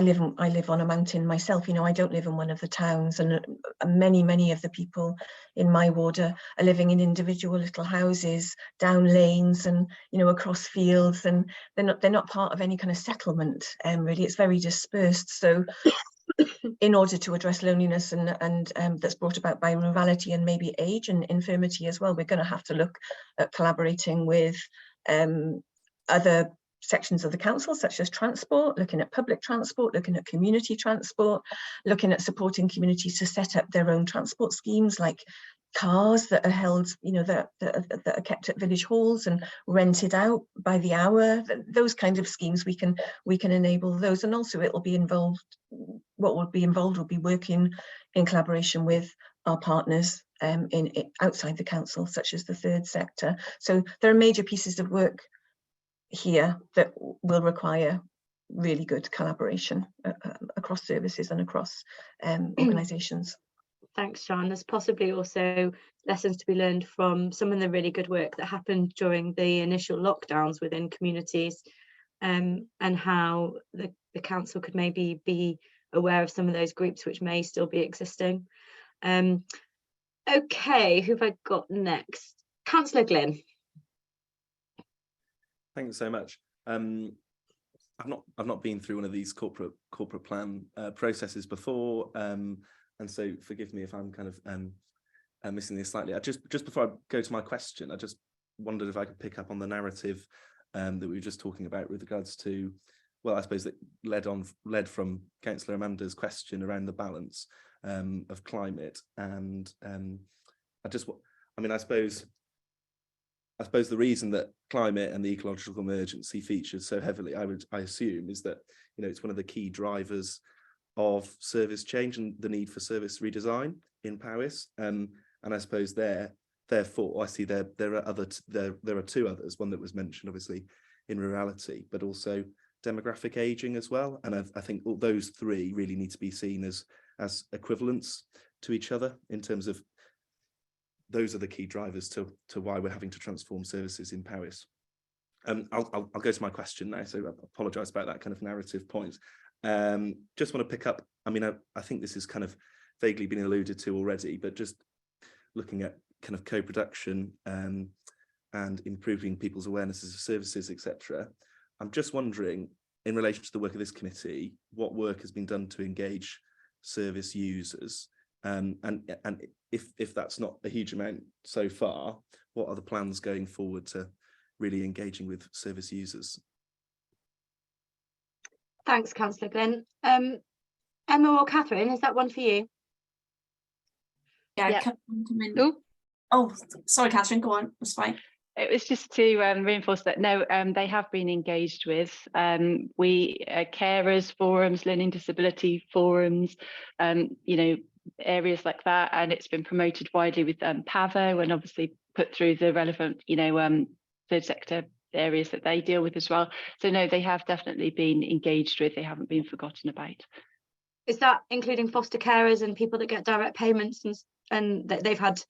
live on a mountain myself. You know, I don't live in one of the towns, and many of the people in my ward are living in individual little houses down lanes and, you know, across fields, and they're not part of any kind of settlement. Really, it's very dispersed. So in order to address loneliness and that's brought about by rurality and maybe age and infirmity as well, we're going to have to look at collaborating with other sections of the council, such as transport, looking at public transport, looking at community transport, looking at supporting communities to set up their own transport schemes, like cars that are held, you know, that are kept at village halls and rented out by the hour. Those kinds of schemes, we can enable those. And also it'll be involved, what will be involved will be working in collaboration with our partners outside the council, such as the third sector. So there are major pieces of work here that will require really good collaboration across services and across organisations. Thanks, Sean. There's possibly also lessons to be learned from some of the really good work that happened during the initial lockdowns within communities, and how the council could maybe be aware of some of those groups which may still be existing. Okay, who have I got next? Councillor Glynn. Thanks so much. I've not been through one of these corporate plan processes before, and so forgive me if I'm kind of missing this slightly. Just before I go to my question, I just wondered if I could pick up on the narrative that we were just talking about with regards to, well, I suppose that led from Councillor Amanda's question around the balance of climate, and I suppose the reason that climate and the ecological emergency features so heavily, I assume, is that, you know, it's one of the key drivers of service change and the need for service redesign in Powys. And I suppose there, therefore, I see there are two others. One that was mentioned, obviously, in rurality, but also demographic aging as well. And I think all those three really need to be seen as equivalents to each other in terms of those are the key drivers to why we're having to transform services in Powys. I'll go to my question now, so I apologise about that kind of narrative point. Just want to pick up, I mean, I think this has kind of vaguely been alluded to already, but just looking at kind of co-production and improving people's awarenesses of services, etc. I'm just wondering, in relation to the work of this committee, what work has been done to engage service users? And if that's not a huge amount so far, what are the plans going forward to really engaging with service users? Thanks, Councillor Glynn. Emma or Catherine, is that one for you? Yeah. Come in. Oh, sorry, Catherine, go on. That's fine. It was just to reinforce that, no, they have been engaged with. We carers forums, learning disability forums, areas like that, and it's been promoted widely with PAVO and obviously put through the relevant, third sector areas that they deal with as well. So no, they have definitely been engaged with. They haven't been forgotten about. Is that including foster carers and people that get direct payments and they've had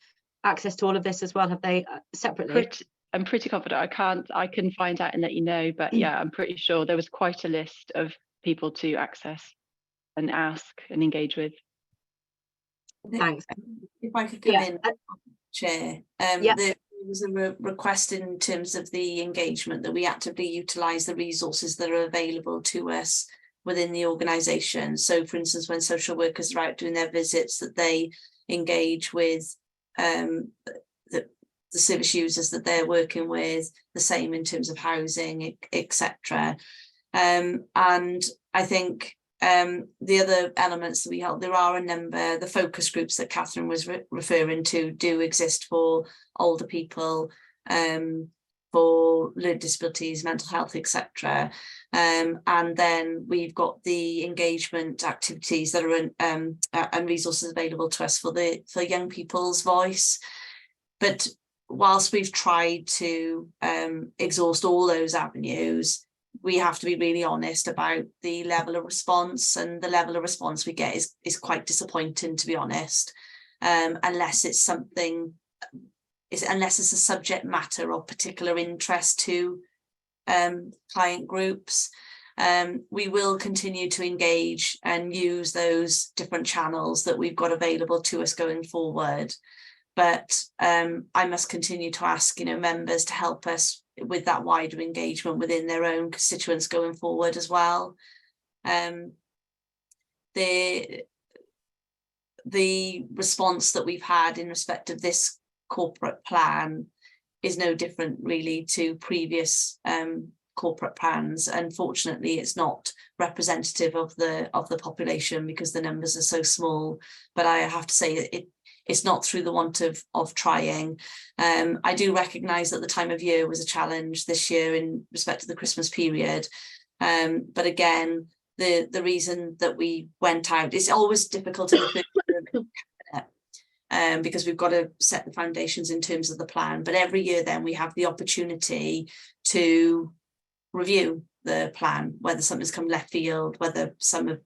access to all of this as well? Have they separately? I'm pretty confident. I can find out and let you know, but yeah, I'm pretty sure there was quite a list of people to access and ask and engage with. Thanks. If I could come in, Chair. There was a request in terms of the engagement that we actively utilise the resources that are available to us within the organisation. So, for instance, when social workers are out doing their visits, that they engage with the service users that they're working with, the same in terms of housing, etc. And I think the other elements that we help, there are a number, the focus groups that Catherine was referring to do exist for older people, for learning disabilities, mental health, etc. And then we've got the engagement activities that are and resources available to us for young people's voice. But whilst we've tried to exhaust all those avenues, we have to be really honest about the level of response, and the level of response we get is quite disappointing, to be honest, unless it's a subject matter of particular interest to client groups. We will continue to engage and use those different channels that we've got available to us going forward. But I must continue to ask, members to help us with that wider engagement within their own constituents going forward as well. The response that we've had in respect of this corporate plan is no different really to previous corporate plans. Unfortunately, it's not representative of the population because the numbers are so small. But I have to say it's not through the want of trying. I do recognise that the time of year was a challenge this year in respect to the Christmas period. But again, the reason that we went out, it's always difficult in the first year, because we've got to set the foundations in terms of the plan. But every year then we have the opportunity to review the plan, whether something's come left field, whether some of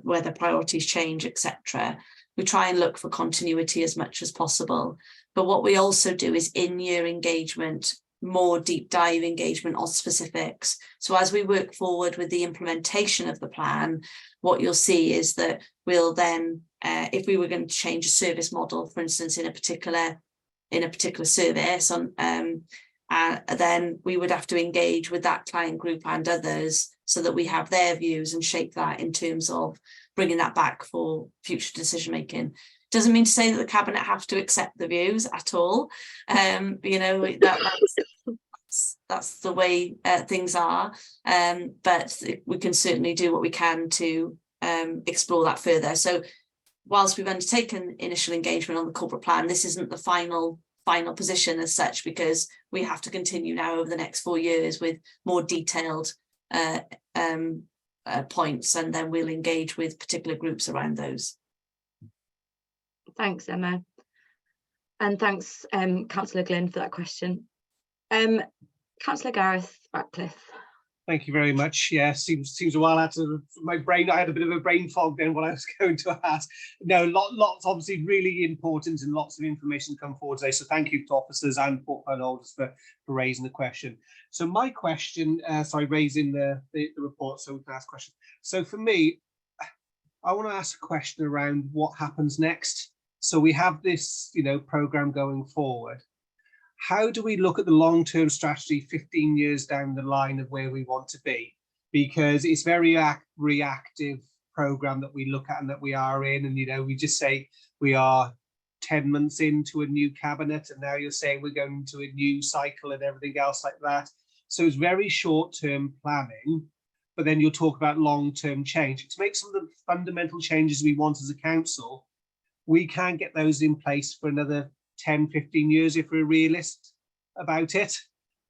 whether priorities change, etc. We try and look for continuity as much as possible. But what we also do is in-year engagement, more deep dive engagement on specifics. So as we work forward with the implementation of the plan, what you'll see is that we'll then, if we were going to change a service model, for instance, in a particular service, then we would have to engage with that client group and others so that we have their views and shape that in terms of bringing that back for future decision making. Doesn't mean to say that the cabinet have to accept the views at all. That's the way things are. But we can certainly do what we can to explore that further. So whilst we've undertaken initial engagement on the corporate plan, this isn't the final position as such, because we have to continue now over the next 4 years with more detailed points, and then we'll engage with particular groups around those. Thanks, Emma. And thanks, Councillor Glynn, for that question. Councillor Gareth Ratcliffe. Thank you very much. Yeah, seems a while out of my brain. I had a bit of a brain fog then what I was going to ask. No, lots obviously really important and lots of information come forward today. So thank you to officers and portfolio holders for raising the question. So my question, raising the report so we can ask questions. So for me, I want to ask a question around what happens next. So we have this, program going forward. How do we look at the long-term strategy 15 years down the line of where we want to be? Because it's very reactive program that we look at and that we are in, and we just say we are 10 months into a new cabinet, and now you're saying we're going into a new cycle and everything else like that. So it's very short-term planning, but then you'll talk about long-term change. To make some of the fundamental changes we want as a council, we can't get those in place for another 10, 15 years if we're realist about it.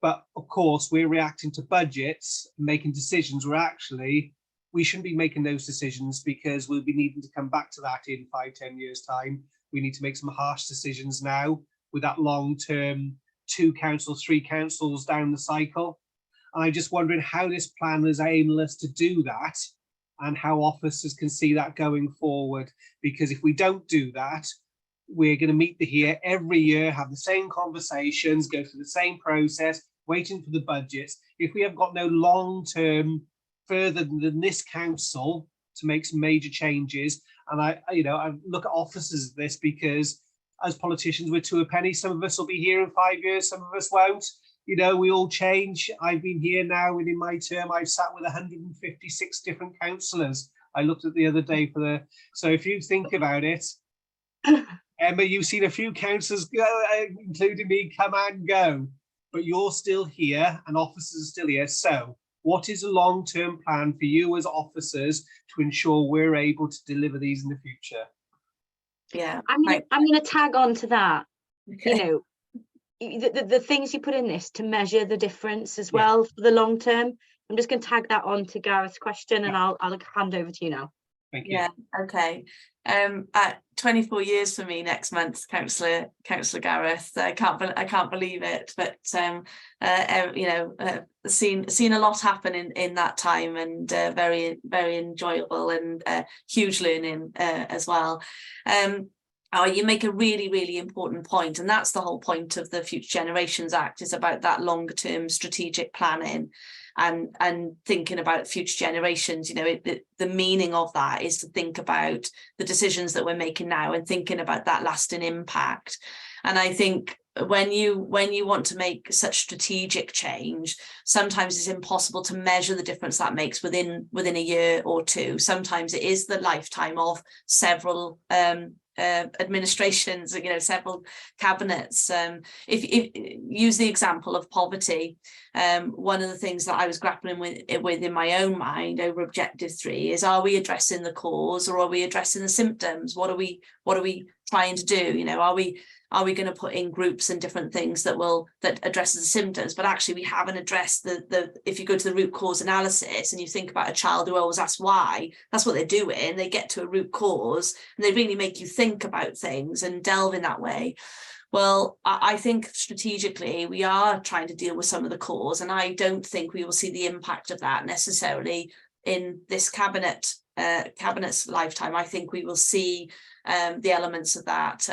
But of course, we're reacting to budgets, making decisions where actually we shouldn't be making those decisions, because we'll be needing to come back to that in 5, 10 years time. We need to make some harsh decisions now with that long-term 2 councils, 3 councils down the cycle. And I'm just wondering how this plan is aimless to do that, and how officers can see that going forward. Because if we don't do that, we're going to meet here every year, have the same conversations, go through the same process, waiting for the budgets. If we have got no long-term further than this council to make some major changes, and I look at officers of this, because as politicians, we're to a penny. Some of us will be here in 5 years, some of us won't. We all change. I've been here now, within my term, I've sat with 156 different councillors. I looked at the other day so if you think about it, Emma, you've seen a few councillors go, including me, come and go, but you're still here and officers are still here. So what is a long-term plan for you as officers to ensure we're able to deliver these in the future? Yeah, I'm going to tag on to that. Okay. The things you put in this to measure the difference as well for the long term. I'm just going to tag that on to Gareth's question, and I'll hand over to you now. Thank you. Yeah, okay. 24 years for me next month, Councillor Gareth. I can't believe it, but seen a lot happen in that time, and very enjoyable, and huge learning as well. You make a really important point, and that's the whole point of the Future Generations Act, is about that longer term strategic planning and thinking about future generations. The meaning of that is to think about the decisions that we're making now and thinking about that lasting impact. And I think when you want to make such strategic change, sometimes it's impossible to measure the difference that makes within a year or two. Sometimes it is the lifetime of several administrations, several cabinets. If use the example of poverty, one of the things that I was grappling with in my own mind over objective 3 is, are we addressing the cause, or are we addressing the symptoms? What are we trying to do? Are we going to put in groups and different things that addresses the symptoms, but actually we haven't addressed if you go to the root cause analysis and you think about a child who always asks why, that's what they're doing. They get to a root cause and they really make you think about things and delve in that way. Well, I think strategically we are trying to deal with some of the cause, and I don't think we will see the impact of that necessarily in this cabinet's lifetime. I think we will see the elements of that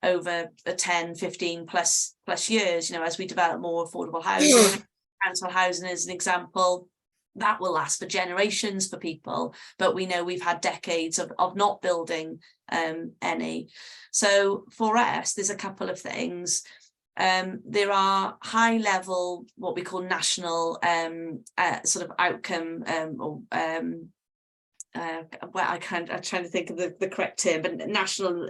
over 10, 15 plus years, as we develop more affordable housing. Council housing is an example that will last for generations for people, but we know we've had decades of not building any. So for us, there's a couple of things. There are high level, what we call national sort of outcome I'm trying to think of the correct term, but national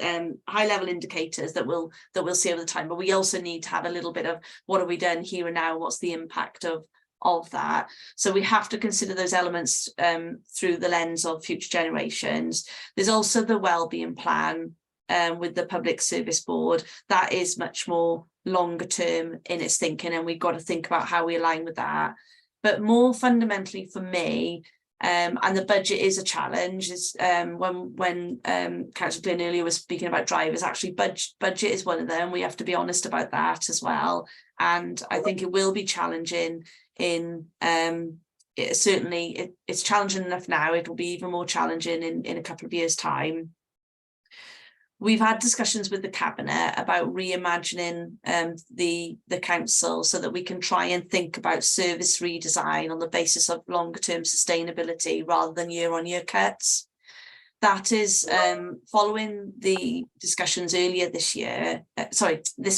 high level indicators that we'll see over the time. But we also need to have a little bit of what have we done here and now, what's the impact of that. So we have to consider those elements through the lens of future generations. There's also the wellbeing plan with the Public Service Board. That is much more longer term in its thinking, and we've got to think about how we align with that. But more fundamentally for me, And the budget is a challenge. It's, when Councillor Glynn earlier was speaking about drivers, actually budget is one of them. We have to be honest about that as well. And I think it will be challenging in it's challenging enough now. It will be even more challenging in a couple of years' time. We've had discussions with the Cabinet about reimagining the council so that we can try and think about service redesign on the basis of longer term sustainability rather than year-on-year cuts. That is following the discussions earlier this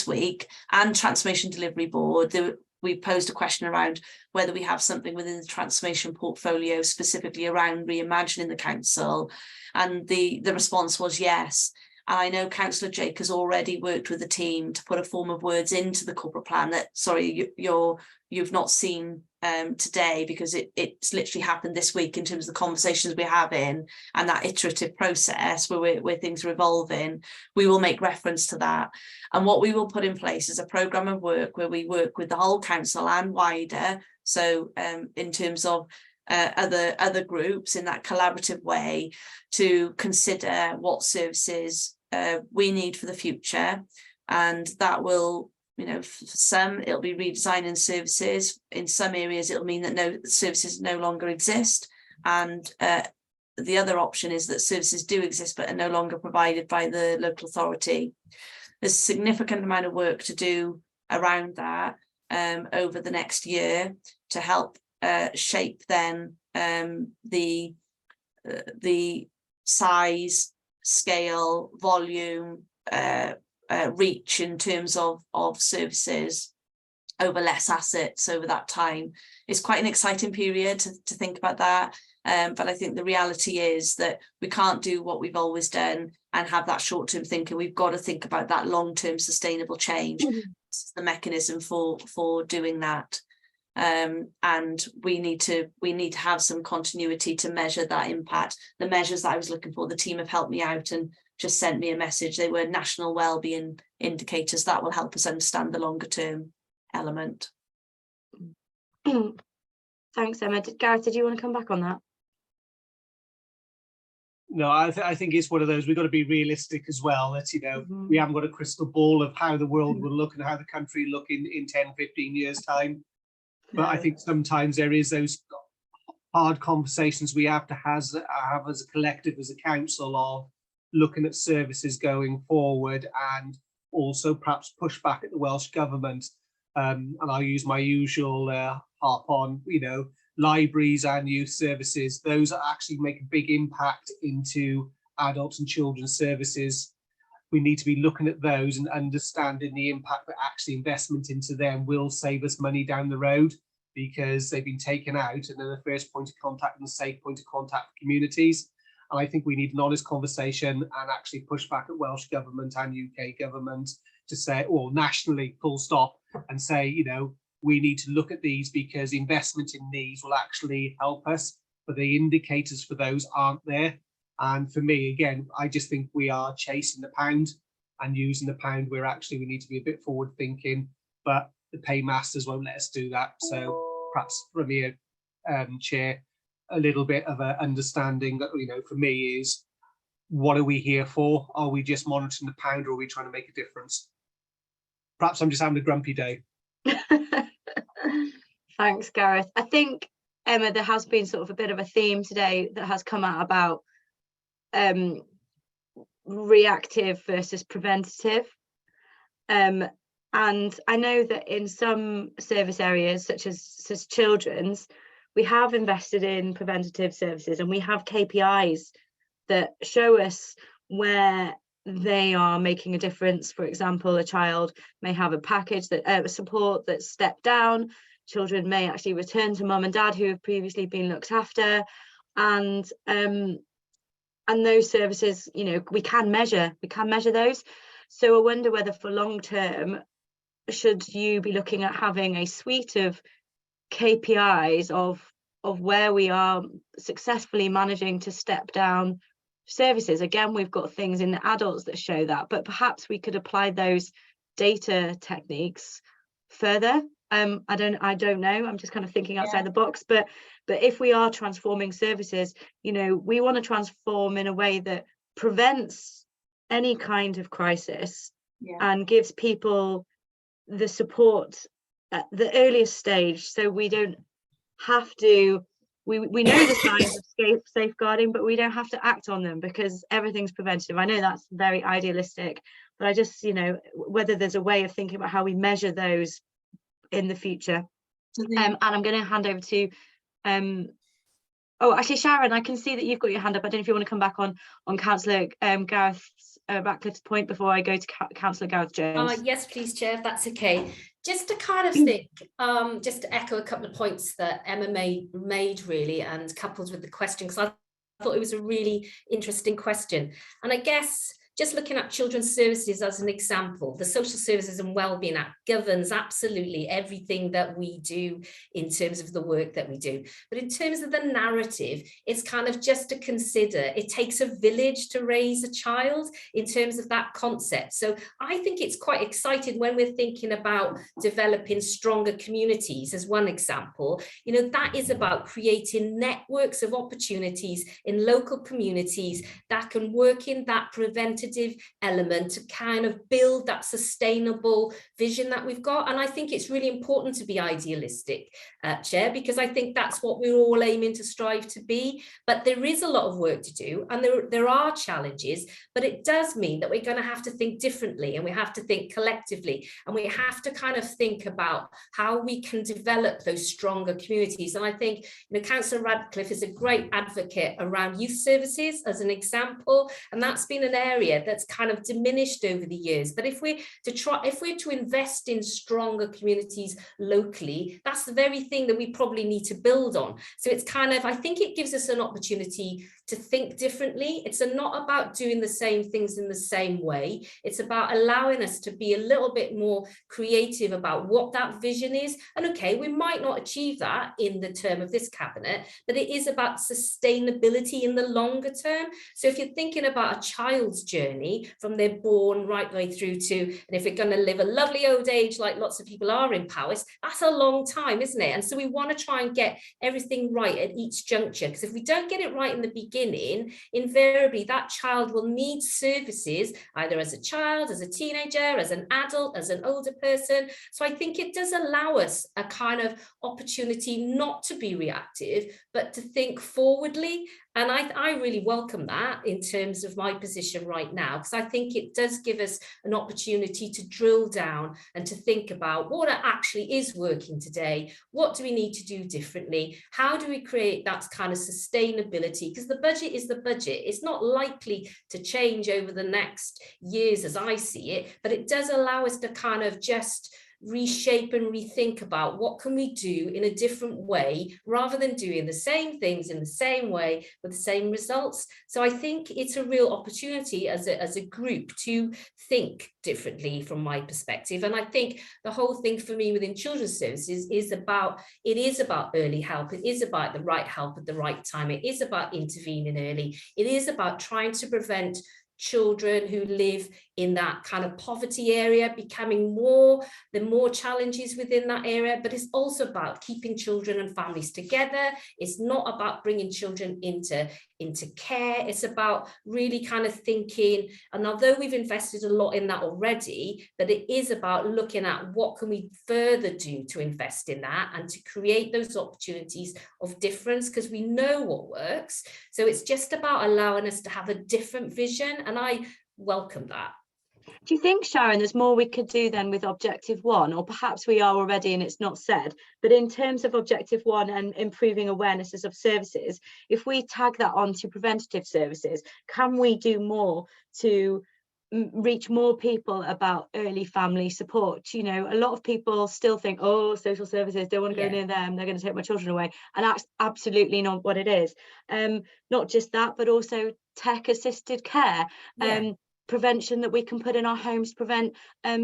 week, and Transformation Delivery Board. We posed a question around whether we have something within the transformation portfolio specifically around reimagining the council, and the response was yes. And I know Councillor Jake has already worked with the team to put a form of words into the corporate plan that, sorry, you've not seen today, because it's literally happened this week in terms of the conversations we're having and that iterative process where things are evolving. We will make reference to that. And what we will put in place is a programme of work where we work with the whole council and wider. So in terms of other groups in that collaborative way to consider what services we need for the future. And that will, you know, for some it'll be redesigning services. In some areas it'll mean that no services no longer exist, and the other option is that services do exist but are no longer provided by the local authority. There's a significant amount of work to do around that over the next year to help shape then the size, scale, volume, reach in terms of services over less assets over that time. It's quite an exciting period to think about that, but I think the reality is that we can't do what we've always done and have that short-term thinking. We've got to think about that long-term sustainable change. This is the mechanism for doing that. And we need to have some continuity to measure that impact. The measures that I was looking for, the team have helped me out and just sent me a message. They were national wellbeing indicators that will help us understand the longer term element. Thanks, Emma. Gareth, did you want to come back on that? No, I think it's one of those, we've got to be realistic as well, that, you know, we haven't got a crystal ball of how the world will look and how the country will look in 10, 15 years time. But I think sometimes there is those hard conversations we have to have as a collective, as a council, of looking at services going forward, and also perhaps push back at the Welsh Government. And I'll use my usual harp on, you know, libraries and youth services. Those actually make a big impact into adults and children's services. We need to be looking at those and understanding the impact that actually investment into them will save us money down the road, because they've been taken out and they're the first point of contact and the safe point of contact for communities. And I think we need an honest conversation and actually push back at Welsh Government and UK Government to say, or nationally, full stop, and say, you know, we need to look at these because investment in these will actually help us, but the indicators for those aren't there. And for me, again, I just think we are chasing the pound and using the pound where actually we need to be a bit forward thinking, but the paymasters won't let us do that. So perhaps from here, Chair, a little bit of an understanding that, you know, for me is, what are we here for? Are we just monitoring the pound, or are we trying to make a difference? Perhaps I'm just having a grumpy day. Thanks, Gareth. I think, Emma, there has been sort of a bit of a theme today that has come out about reactive versus preventative. And I know that in some service areas, such as children's, we have invested in preventative services, and we have KPIs that show us where they are making a difference. For example, a child may have a package that support that's stepped down. Children may actually return to mum and dad who have previously been looked after, and those services, you know, we can measure those. So I wonder whether for long term, should you be looking at having a suite of KPIs of where we are successfully managing to step down services. Again, we've got things in the adults that show that, but perhaps we could apply those data techniques further. I don't know, I'm just kind of thinking outside the box, but But if we are transforming services, you know, we want to transform in a way that prevents any kind of crisis and gives people the support at the earliest stage, so we don't have to, we know the signs of safeguarding, but we don't have to act on them because everything's preventative. I know that's very idealistic, but I just, you know, whether there's a way of thinking about how we measure those in the future. And I'm going to hand over to oh, actually, Sharon, I can see that you've got your hand up. I don't know if you want to come back on Councillor Gareth Ratcliffe's point before I go to Councillor Gareth Jones. Yes, please, Chair, if that's okay. Just to kind of think, just to echo a couple of points that Emma made really, and coupled with the question, because I thought it was a really interesting question. And I guess just looking at children's services as an example, the Social Services and Wellbeing Act governs absolutely everything that we do in terms of the work that we do. But in terms of the narrative, it's kind of just to consider, it takes a village to raise a child in terms of that concept. So I think it's quite exciting when we're thinking about developing stronger communities as one example. You know, that is about creating networks of opportunities in local communities that can work in that preventative element to kind of build that sustainable vision that we've got. And I think it's really important to be idealistic, Chair, because I think that's what we're all aiming to strive to be. But there is a lot of work to do, and there are challenges, but it does mean that we're going to have to think differently, and we have to think collectively, and we have to kind of think about how we can develop those stronger communities. And I think, you know, Councillor Radcliffe is a great advocate around youth services as an example, and that's been an area that's kind of diminished over the years. But if we're to invest in stronger communities locally, that's the very thing that we probably need to build on. So it's kind of, I think it gives us an opportunity to think differently. It's not about doing the same things in the same way. It's about allowing us to be a little bit more creative about what that vision is. And okay, we might not achieve that in the term of this cabinet, but it is about sustainability in the longer term. So if you're thinking about a child's journey from they're born right the way through to, and if we're going to live a lovely old age like lots of people are in Powys, that's a long time, isn't it? And so we want to try and get everything right at each juncture, because if we don't get it right in the beginning, invariably that child will need services either as a child, as a teenager, as an adult, as an older person. So I think it does allow us a kind of opportunity not to be reactive, but to think forwardly. And I really welcome that in terms of my position right now, because I think it does give us an opportunity to drill down and to think about what actually is working today. What do we need to do differently? How do we create that kind of sustainability? Because the budget is the budget. It's not likely to change over the next years as I see it, but it does allow us to kind of just reshape and rethink about what can we do in a different way, rather than doing the same things in the same way with the same results. So I think it's a real opportunity as a group to think differently from my perspective. And I think the whole thing for me within children's services is about early help. It is about the right help at the right time. It is about intervening early. It is about trying to prevent children who live in that kind of poverty area becoming more challenges within that area. But it's also about keeping children and families together. It's not about bringing children into care. It's about really kind of thinking, and although we've invested a lot in that already, that it is about looking at what can we further do to invest in that and to create those opportunities of difference, because we know what works. So it's just about allowing us to have a different vision, and I welcome that. Do you think, Sharon, there's more we could do then with Objective 1, or perhaps we are already and it's not said, but in terms of Objective 1 and improving awarenesses of services, if we tag that on to preventative services, can we do more to reach more people about early family support? You know, a lot of people still think, oh, social services, don't want to go near them, they're going to take my children away, and that's absolutely not what it is. Not just that, but also tech assisted care. Prevention that we can put in our homes to prevent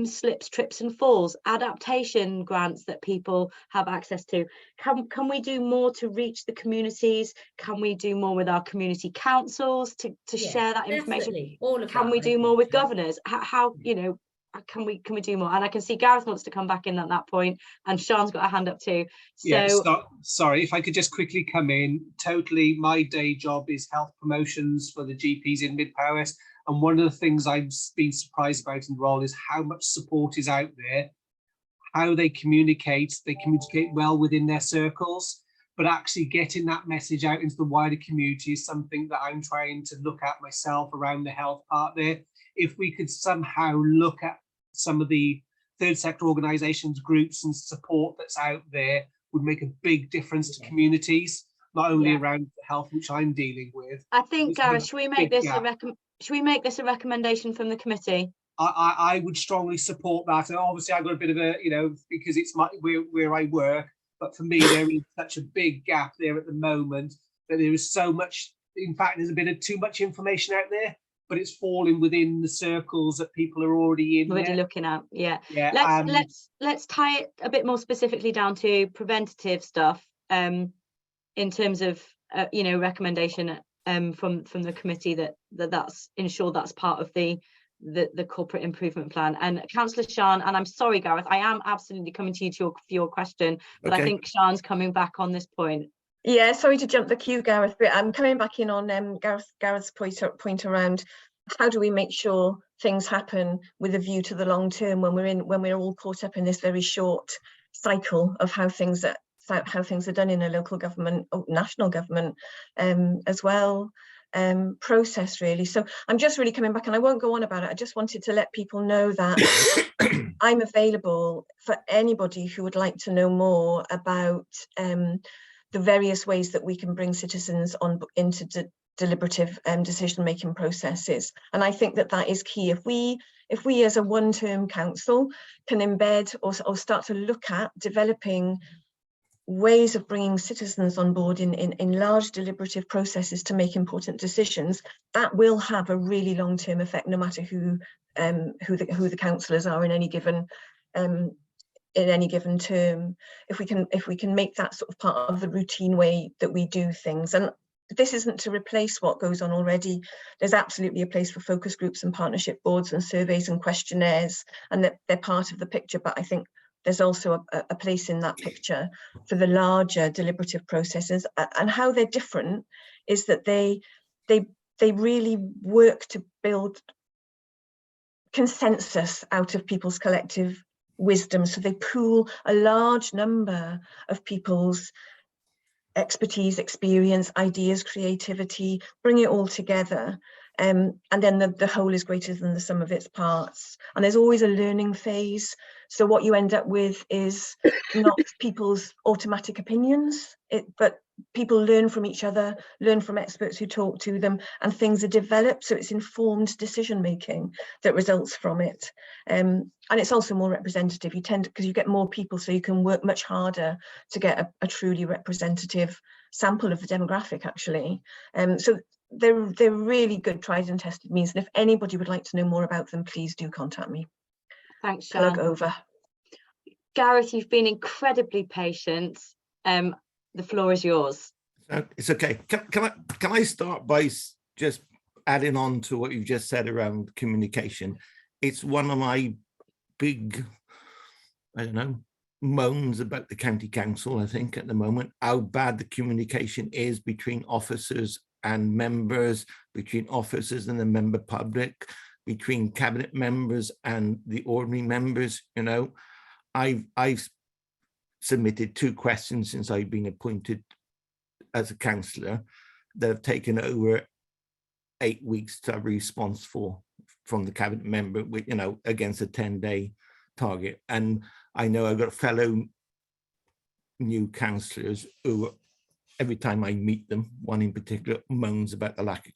slips, trips and falls, adaptation grants that people have access to. Can we do more to reach the communities? Can we do more with our community councils to share that information? All of can that, we do more with governors? How you know, can we do more? And I can see Gareth wants to come back in at that point, and Sean's got a hand up too. So yeah, sorry, if I could just quickly come in. Totally, my day job is health promotions for the GPs in Mid Powys, and one of the things I've been surprised about in the role is how much support is out there, how they communicate well within their circles, but actually getting that message out into the wider community is something that I'm trying to look at myself around the health part there. If we could somehow look at some of the third sector organisations, groups and support that's out there, would make a big difference to communities, not only around health, which I'm dealing with. I think, Gareth, should we make this a recommendation from the committee? I would strongly support that. And obviously I've got a bit of a, because it's where I work, but for me, there is such a big gap there at the moment that there is so much, in fact, there's a bit of too much information out there, but it's falling within the circles that people are already looking at. Yeah. Let's tie it a bit more specifically down to preventative stuff, in terms of recommendation from the committee that's ensure that's part of the corporate improvement plan. And Councillor Sean, and I'm sorry, Gareth, I am absolutely coming to you for your question, but I think Sean's coming back on this point. Yeah, sorry to jump the queue, Gareth, but I'm coming back in on Gareth's point around how do we make sure things happen with a view to the long term when we're all caught up in this very short cycle of how things are done in a local government or national government as well. Process really. So I'm just really coming back, and I won't go on about it. I just wanted to let people know that I'm available for anybody who would like to know more about the various ways that we can bring citizens on into deliberative decision-making processes. And I think that is key. If we as a one-term council can embed or start to look at developing ways of bringing citizens on board in large deliberative processes to make important decisions, that will have a really long-term effect, no matter who the councillors are in any given term. If we can make that sort of part of the routine way that we do things. And this isn't to replace what goes on already. There's absolutely a place for focus groups and partnership boards and surveys and questionnaires, and that they're part of the picture. But I think there's also a place in that picture for the larger deliberative processes. And how they're different is that they really work to build consensus out of people's collective wisdom. So they pool a large number of people's expertise, experience, ideas, creativity, bring it all together. And then the whole is greater than the sum of its parts. And there's always a learning phase. So what you end up with is not people's automatic opinions, but people learn from each other, learn from experts who talk to them, and things are developed. So it's informed decision making that results from it. And it's also more representative. Because you get more people, so you can work much harder to get a truly representative sample of the demographic, actually. So they're really good, tried and tested means. And if anybody would like to know more about them, please do contact me. Thanks, Sean. Plug over. Gareth, you've been incredibly patient. The floor is yours. It's okay. Can I start by just adding on to what you've just said around communication? It's one of my big, moans about the county council, I think, at the moment, how bad the communication is between officers and members, between officers and the member public, between cabinet members and the ordinary members. I've submitted 2 questions since I've been appointed as a councillor that have taken over 8 weeks to have a response from the cabinet member, with, against a 10-day target. And I know I've got fellow new councillors who, every time I meet them, one in particular moans about the lack of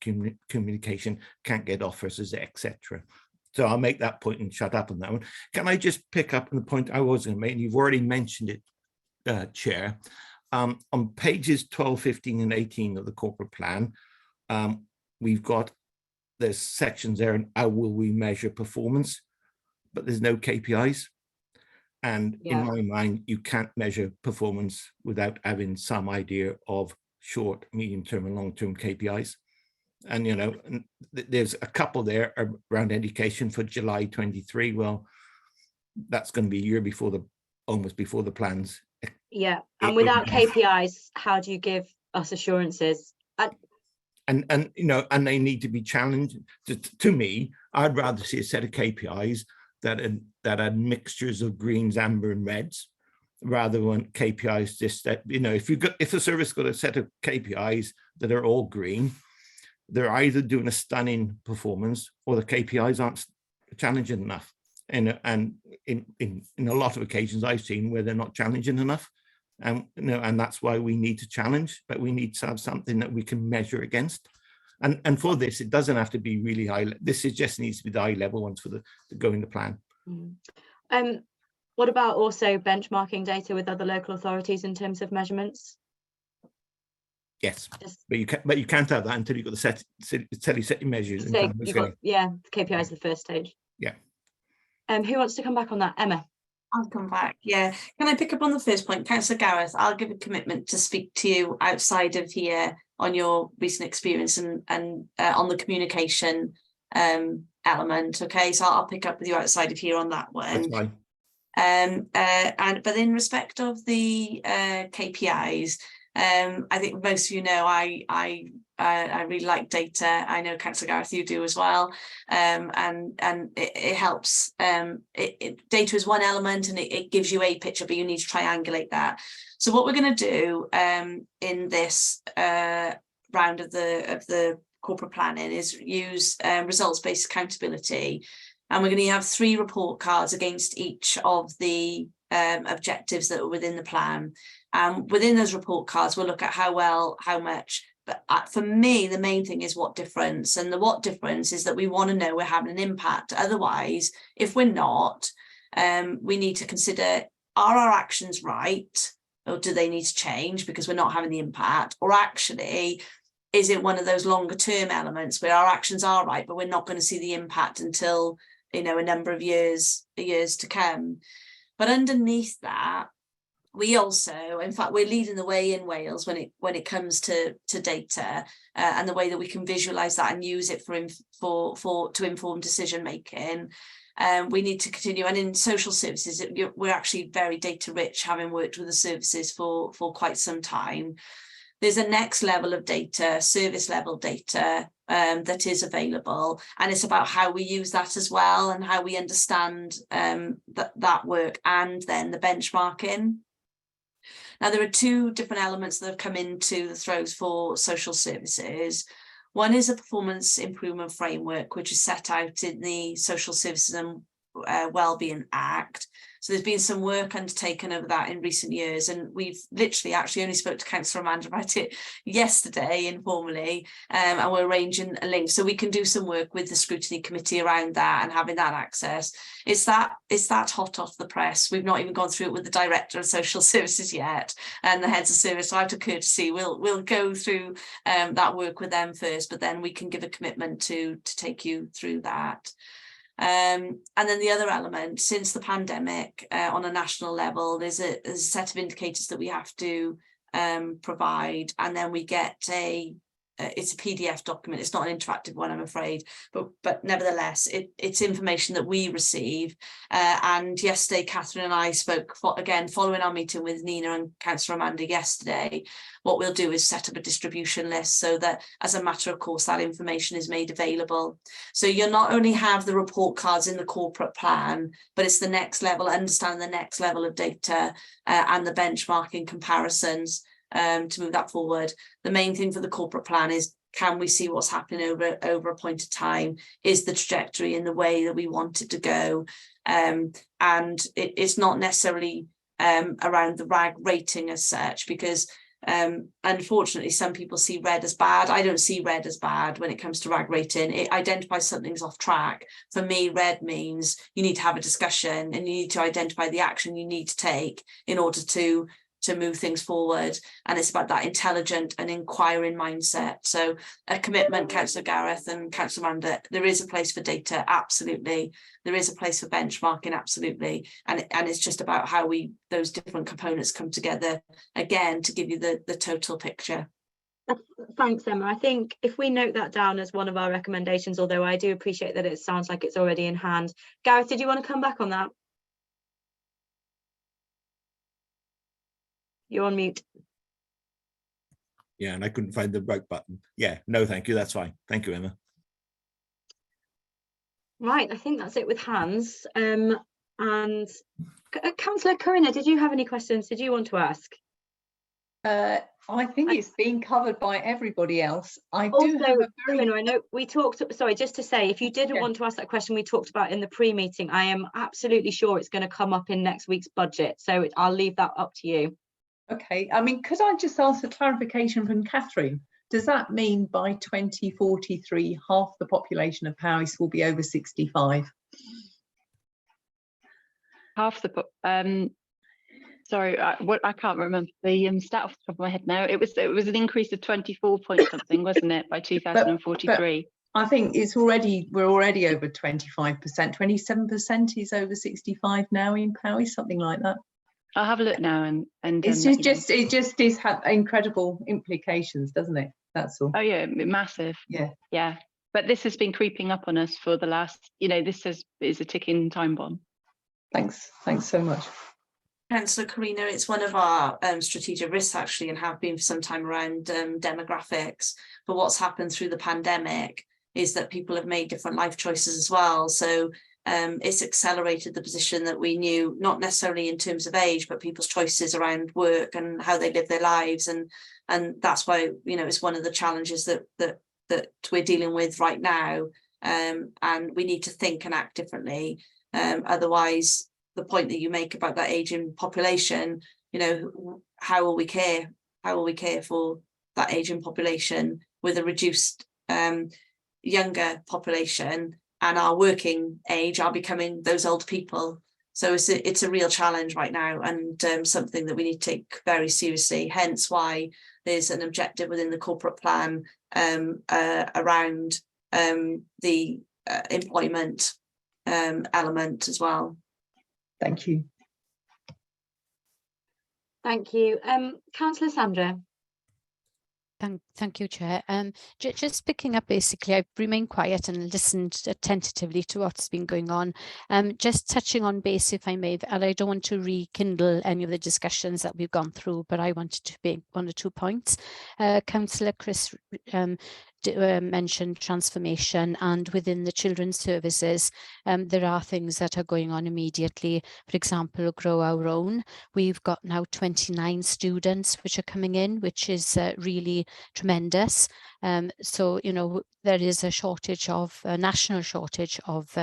communication, can't get officers, etc. So I'll make that point and shut up on that one. Can I just pick up on the point I was going to make? And you've already mentioned it, Chair. On pages 12, 15 and 18 of the corporate plan, there's sections there on how will we measure performance, but there's no KPIs. And in my mind, you can't measure performance without having some idea of short, medium term and long term KPIs. And, you know, there's a couple there around education for July 23. Well, that's going to be a year before almost before the plans. Yeah, and without KPIs, how do you give us assurances? And you know, and they need to be challenged. To me, I'd rather see a set of KPIs that had mixtures of greens, amber, and reds, rather than KPIs just that, you know, if a service got a set of KPIs that are all green, they're either doing a stunning performance or the KPIs aren't challenging enough. And in a lot of occasions I've seen where they're not challenging enough. And you know, and that's why we need to challenge, but we need to have something that we can measure against. And for this, it doesn't have to be really high. This just needs to be the high level ones for the go in the plan. What about also benchmarking data with other local authorities in terms of measurements? Yes, but you can't have that until you've got the set your measures. Yeah, KPIs is the first stage. Yeah. Who wants to come back on that? Emma. I'll come back. Yeah. Can I pick up on the first point? Councillor Gareth, I'll give a commitment to speak to you outside of here on your recent experience and on the communication element. Okay, so I'll pick up with you outside of here on that one. That's fine. But in respect of the KPIs, I think most of you know I really like data. I know Councillor Gareth, you do as well, and it helps. Data is one element, and it gives you a picture, but you need to triangulate that. So what we're going to do in this round of the corporate planning is use results-based accountability, and we're going to have 3 report cards against each of the objectives that are within the plan. Within those report cards, we'll look at how well, how much. But for me, the main thing is what difference. And the what difference is that we want to know we're having an impact. Otherwise, if we're not, we need to consider, are our actions right? Or do they need to change because we're not having the impact? Or actually, is it one of those longer term elements where our actions are right, but we're not going to see the impact until, you know, a number of years to come? But underneath that, we also, in fact, we're leading the way in Wales when it comes to data and the way that we can visualize that and use it to inform decision making. We need to continue, and in social services, we're actually very data rich, having worked with the services for quite some time. There's a next level of data, service level data, that is available, and it's about how we use that as well and how we understand that work, and then the benchmarking. Now, there are 2 different elements that have come into the throes for social services. One is a performance improvement framework, which is set out in the Social Services and Wellbeing Act. So there's been some work undertaken over that in recent years, and we've literally actually only spoke to Councillor Amanda about it yesterday informally, and we're arranging a link so we can do some work with the Scrutiny Committee around that and having that access. It's that hot off the press. We've not even gone through it with the Director of Social Services yet and the heads of service. So out of courtesy, we'll go through that work with them first, but then we can give a commitment to take you through that. And then the other element, since the pandemic, on a national level, there's a set of indicators that we have to provide, and then we get it's a PDF document. It's not an interactive one, I'm afraid, but nevertheless, it's information that we receive. And yesterday, Catherine and I spoke again following our meeting with Nina and Councillor Amanda yesterday. What we'll do is set up a distribution list so that, as a matter of course, that information is made available. So you'll not only have the report cards in the corporate plan, but it's the next level, understanding the next level of data and the benchmarking comparisons to move that forward. The main thing for the corporate plan is, can we see what's happening over a point of time? Is the trajectory in the way that we want it to go? And it's not necessarily around the RAG rating as such, because unfortunately some people see red as bad. I don't see red as bad when it comes to RAG rating. It identifies something's off track. For me, red means you need to have a discussion and you need to identify the action you need to take in order to move things forward, and it's about that intelligent and inquiring mindset. So a commitment, Councillor Gareth and Councillor Amanda, there is a place for data, absolutely. There is a place for benchmarking, absolutely. And it's just about how those different components come together, again, to give you the total picture. Thanks, Emma. I think if we note that down as one of our recommendations, although I do appreciate that it sounds like it's already in hand. Gareth, did you want to come back on that? You're on mute. Yeah, and I couldn't find the right button. Yeah, no, thank you. That's fine. Thank you, Emma. Right, I think that's it with hands. And Councillor Corinna, did you have any questions? Did you want to ask? I think it's been covered by everybody else. I also, do have a very... Corinna, I know we talked, sorry, just to say, if you didn't want to ask that question we talked about in the pre-meeting, I am absolutely sure it's going to come up in next week's budget. So I'll leave that up to you. Okay, I mean, could I just ask a clarification from Catherine? Does that mean by 2043, half the population of Powys will be over 65? Half the sorry, I can't remember the stat off the top of my head now. It was an increase of 24 point something, wasn't it, by 2043? But I think we're already over 25%. 27% is over 65 now in Powys, something like that. I'll have a look now, and it just is have incredible implications, doesn't it? That's all. Oh yeah, massive. Yeah. But this has been creeping up on us for the last, this is a ticking time bomb. Thanks so much. Councillor Corinna, it's one of our strategic risks actually, and have been for some time, around demographics. But what's happened through the pandemic is that people have made different life choices as well. So it's accelerated the position that we knew, not necessarily in terms of age, but people's choices around work and how they live their lives. And that's why, it's one of the challenges that we're dealing with right now. And we need to think and act differently. Otherwise, the point that you make about that aging population, how will we care? How will we care for that aging population with a reduced younger population, and our working age are becoming those old people? So it's a real challenge right now, and something that we need to take very seriously. Hence why there's an objective within the corporate plan around the employment element as well. Thank you. Thank you. Councillor Sandra. Thank you, Chair. Just picking up, basically, I've remained quiet and listened attentively to what's been going on. Just touching on base, if I may, and I don't want to rekindle any of the discussions that we've gone through, but I wanted to make 1 or 2 points. Councillor Chris mentioned transformation, and within the children's services there are things that are going on immediately. For example, Grow Our Own, we've got now 29 students which are coming in, which is really tremendous. So there is a national shortage of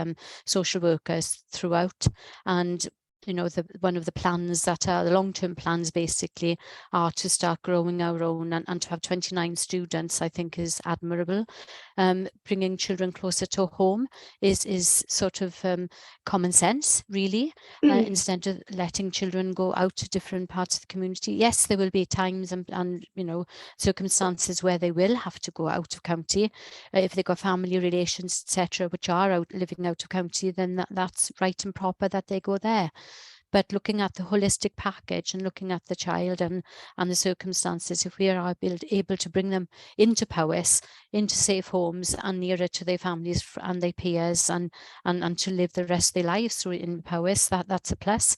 social workers throughout, and one of the plans that are the long-term plans basically are to start growing our own, and to have 29 students, I think, is admirable. Bringing children closer to home is sort of common sense, really. Instead of letting children go out to different parts of the community. Yes, there will be times and circumstances where they will have to go out of county if they've got family relations, etc., which are living out of county. Then that's right and proper that they go there. But looking at the holistic package and looking at the child and the circumstances, if we are able to bring them into Powys, into safe homes and nearer to their families and their peers, and to live the rest of their lives through in Powys, that's a plus.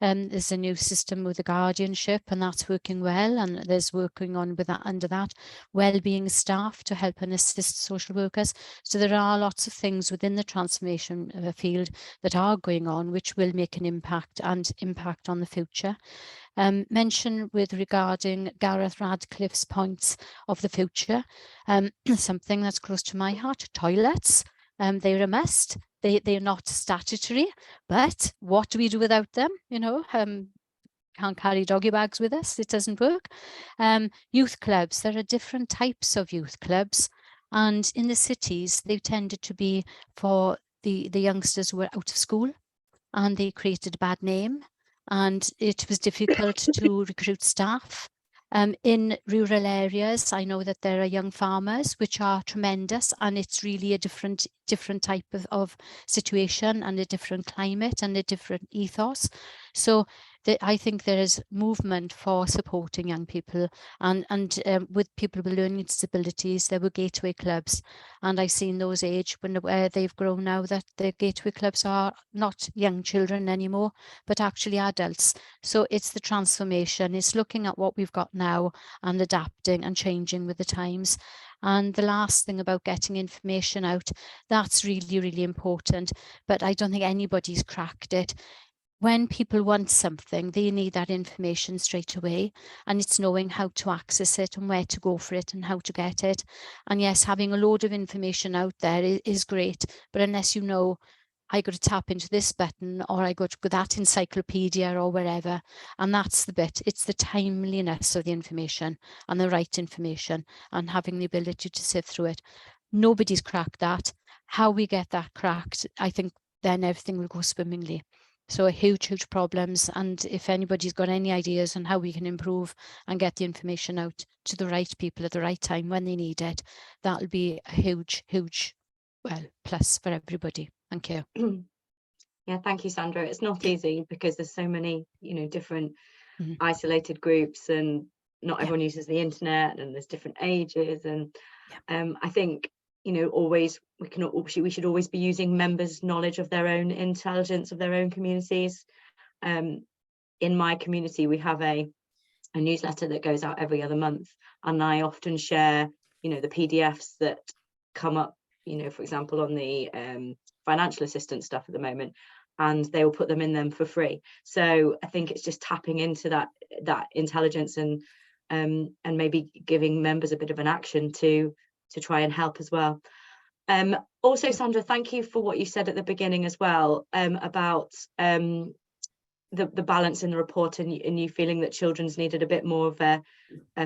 There's a new system with the guardianship, and that's working well, and there's working on with that under that well-being staff to help and assist social workers. So there are lots of things within the transformation field that are going on which will make an impact on the future. Mention with regarding Gareth Radcliffe's points of the future, something that's close to my heart: toilets. They're a must. They're not statutory, but what do we do without them? Can't carry doggy bags with us. It doesn't work. Youth clubs. There are different types of youth clubs, and in the cities, they've tended to be for the youngsters who were out of school, and they created a bad name, and it was difficult to recruit staff. In rural areas, I know that there are young farmers which are tremendous, and it's really a different type of situation, and a different climate and a different ethos. So I think there is movement for supporting young people, and with people with learning disabilities. There were gateway clubs, and I've seen those age when they've grown now, that the gateway clubs are not young children anymore, but actually adults. So it's the transformation, it's looking at what we've got now and adapting and changing with the times. And the last thing about getting information out, that's really, really important, but I don't think anybody's cracked it. When people want something, they need that information straight away, and it's knowing how to access it and where to go for it and how to get it. And yes, having a load of information out there is great, but unless you know, I got to tap into this button, or I got to go that encyclopedia or wherever, and that's the bit. It's the timeliness of the information and the right information and having the ability to sift through it. Nobody's cracked that. How we get that cracked, I think then everything will go swimmingly. So huge problems, and if anybody's got any ideas on how we can improve and get the information out to the right people at the right time when they need it, that'll be a huge, well, plus for everybody. Thank you. Yeah, thank you, Sandra. It's not easy because there's so many, different isolated groups, and not everyone uses the internet, and there's different ages, and I think always we should always be using members' knowledge of their own intelligence of their own communities. In my community, we have a newsletter that goes out every other month, and I often share the PDFs that come up, for example, on the financial assistance stuff at the moment, and they will put them in them for free. So I think it's just tapping into that intelligence and maybe giving members a bit of an action to try and help as well. Also, Sandra, thank you for what you said at the beginning as well, about the balance in the report, and you feeling that children's needed a bit more of a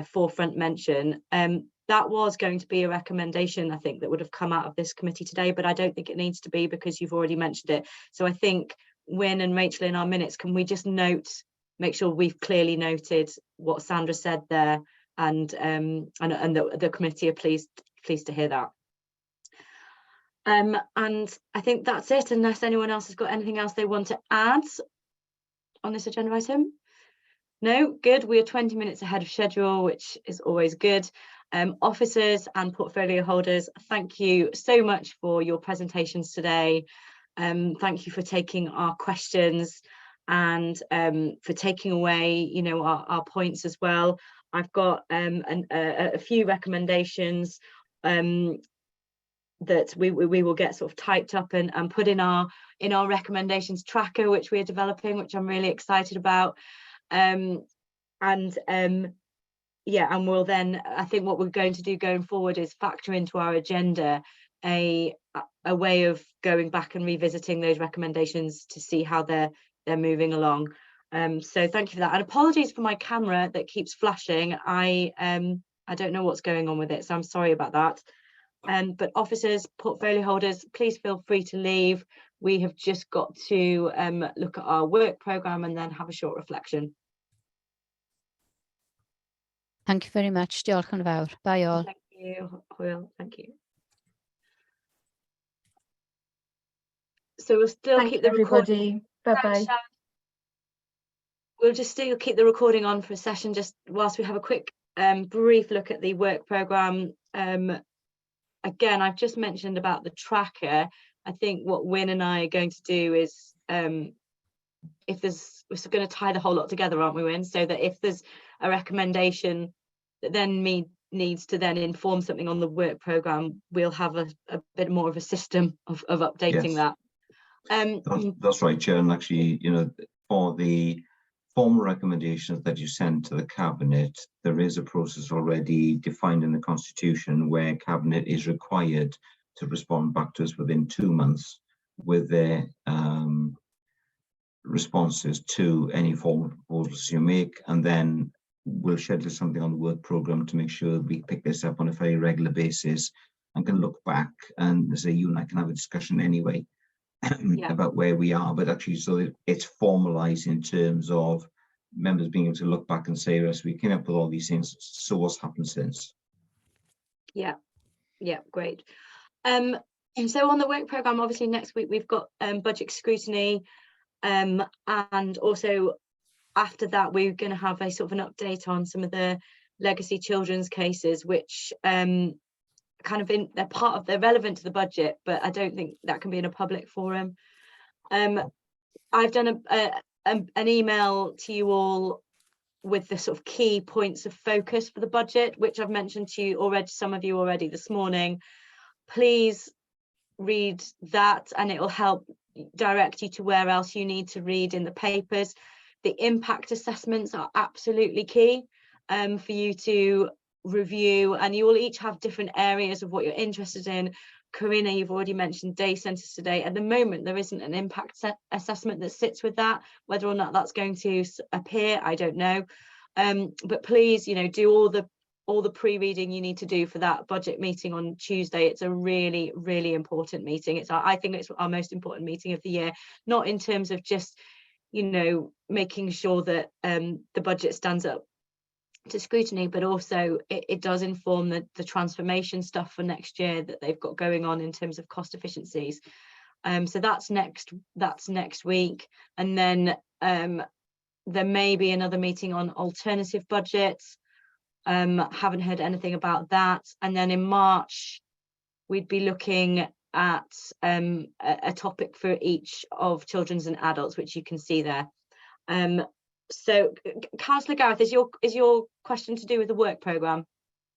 forefront mention. That was going to be a recommendation, I think, that would have come out of this committee today, but I don't think it needs to be because you've already mentioned it. So I think Wynne and Rachel, in our minutes, can we just make sure we've clearly noted what Sandra said there, and the committee are pleased to hear that. And I think that's it, unless anyone else has got anything else they want to add on this agenda item. No, good. We are 20 minutes ahead of schedule, which is always good. Officers and portfolio holders, thank you so much for your presentations today. Thank you for taking our questions and for taking away, our points as well. I've got a few recommendations that we will get sort of typed up and put in our recommendations tracker, which we're developing, which I'm really excited about. And we'll then, I think what we're going to do going forward is factor into our agenda a way of going back and revisiting those recommendations to see how they're moving along. So thank you for that, and apologies for my camera that keeps flashing. I don't know what's going on with it, so I'm sorry about that. But officers, portfolio holders, please feel free to leave. We have just got to look at our work programme and then have a short reflection. Thank you very much. Diolch yn fawr. Bye all. Thank you, Hwyl. Thank you. So we'll still keep the recording. Bye-bye. We'll just still keep the recording on for a session, just whilst we have a quick brief look at the work programme. Again, I've just mentioned about the tracker. I think what Wynne and I are going to do is, we're going to tie the whole lot together, aren't we, Wynne? So that if there's a recommendation that then needs to then inform something on the work programme, we'll have a bit more of a system of updating that. That's right, Chair. And actually, for the formal recommendations that you send to the Cabinet, there is a process already defined in the Constitution where Cabinet is required to respond back to us within 2 months with their responses to any formal proposals you make, and then we'll schedule something on the work programme to make sure we pick this up on a very regular basis and can look back and say you and I can have a discussion anyway about where we are, but actually so it's formalised in terms of members being able to look back and say, yes, we came up with all these things, so what's happened since? Yeah, great. And so on the work programme, obviously next week we've got budget scrutiny. And also after that, we're going to have a sort of an update on some of the legacy children's cases, which they're relevant to the budget, but I don't think that can be in a public forum. I've done an email to you all with the sort of key points of focus for the budget, which I've mentioned to you already, some of you already this morning. Please read that, and it will help direct you to where else you need to read in the papers. The impact assessments are absolutely key for you to review, and you will each have different areas of what you're interested in. Karina, you've already mentioned day centres today. At the moment, there isn't an impact assessment that sits with that. Whether or not that's going to appear, I don't know. But please, do all the pre-reading you need to do for that budget meeting on Tuesday. It's a really, really important meeting. I think it's our most important meeting of the year, not in terms of just, making sure that the budget stands up to scrutiny, but also it does inform the transformation stuff for next year that they've got going on in terms of cost efficiencies. So that's next week, and then there may be another meeting on alternative budgets. Haven't heard anything about that. And then in March we'd be looking at a topic for each of children's and adults, which you can see there. So, Councillor Gareth, is your question to do with the work programme?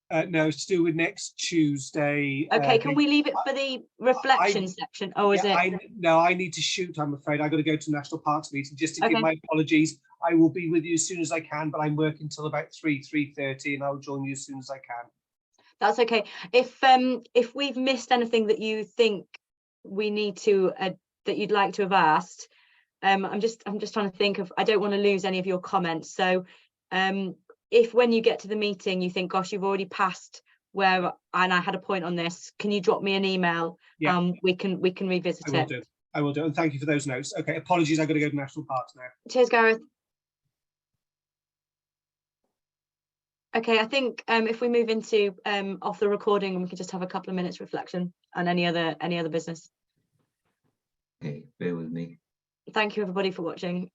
No, it's to do with next Tuesday. Okay, can we leave it for the reflection section? Oh, is it? No, I need to shoot, I'm afraid. I've got to go to National Parks meeting. Just to give my apologies, I will be with you as soon as I can, but I'm working till about 3:30, and I'll join you as soon as I can. That's okay. If we've missed anything that you think we need to that you'd like to have asked, I'm just trying to think of, I don't want to lose any of your comments. So if when you get to the meeting you think, gosh, you've already passed and I had a point on this, can you drop me an email? Yeah. We can revisit it. I will do, and thank you for those notes. Okay, apologies, I've got to go to National Parks now. Cheers, Gareth. Okay, I think if we move into off the recording, we can just have a couple of minutes reflection on any other business. Okay, bear with me. Thank you everybody for watching.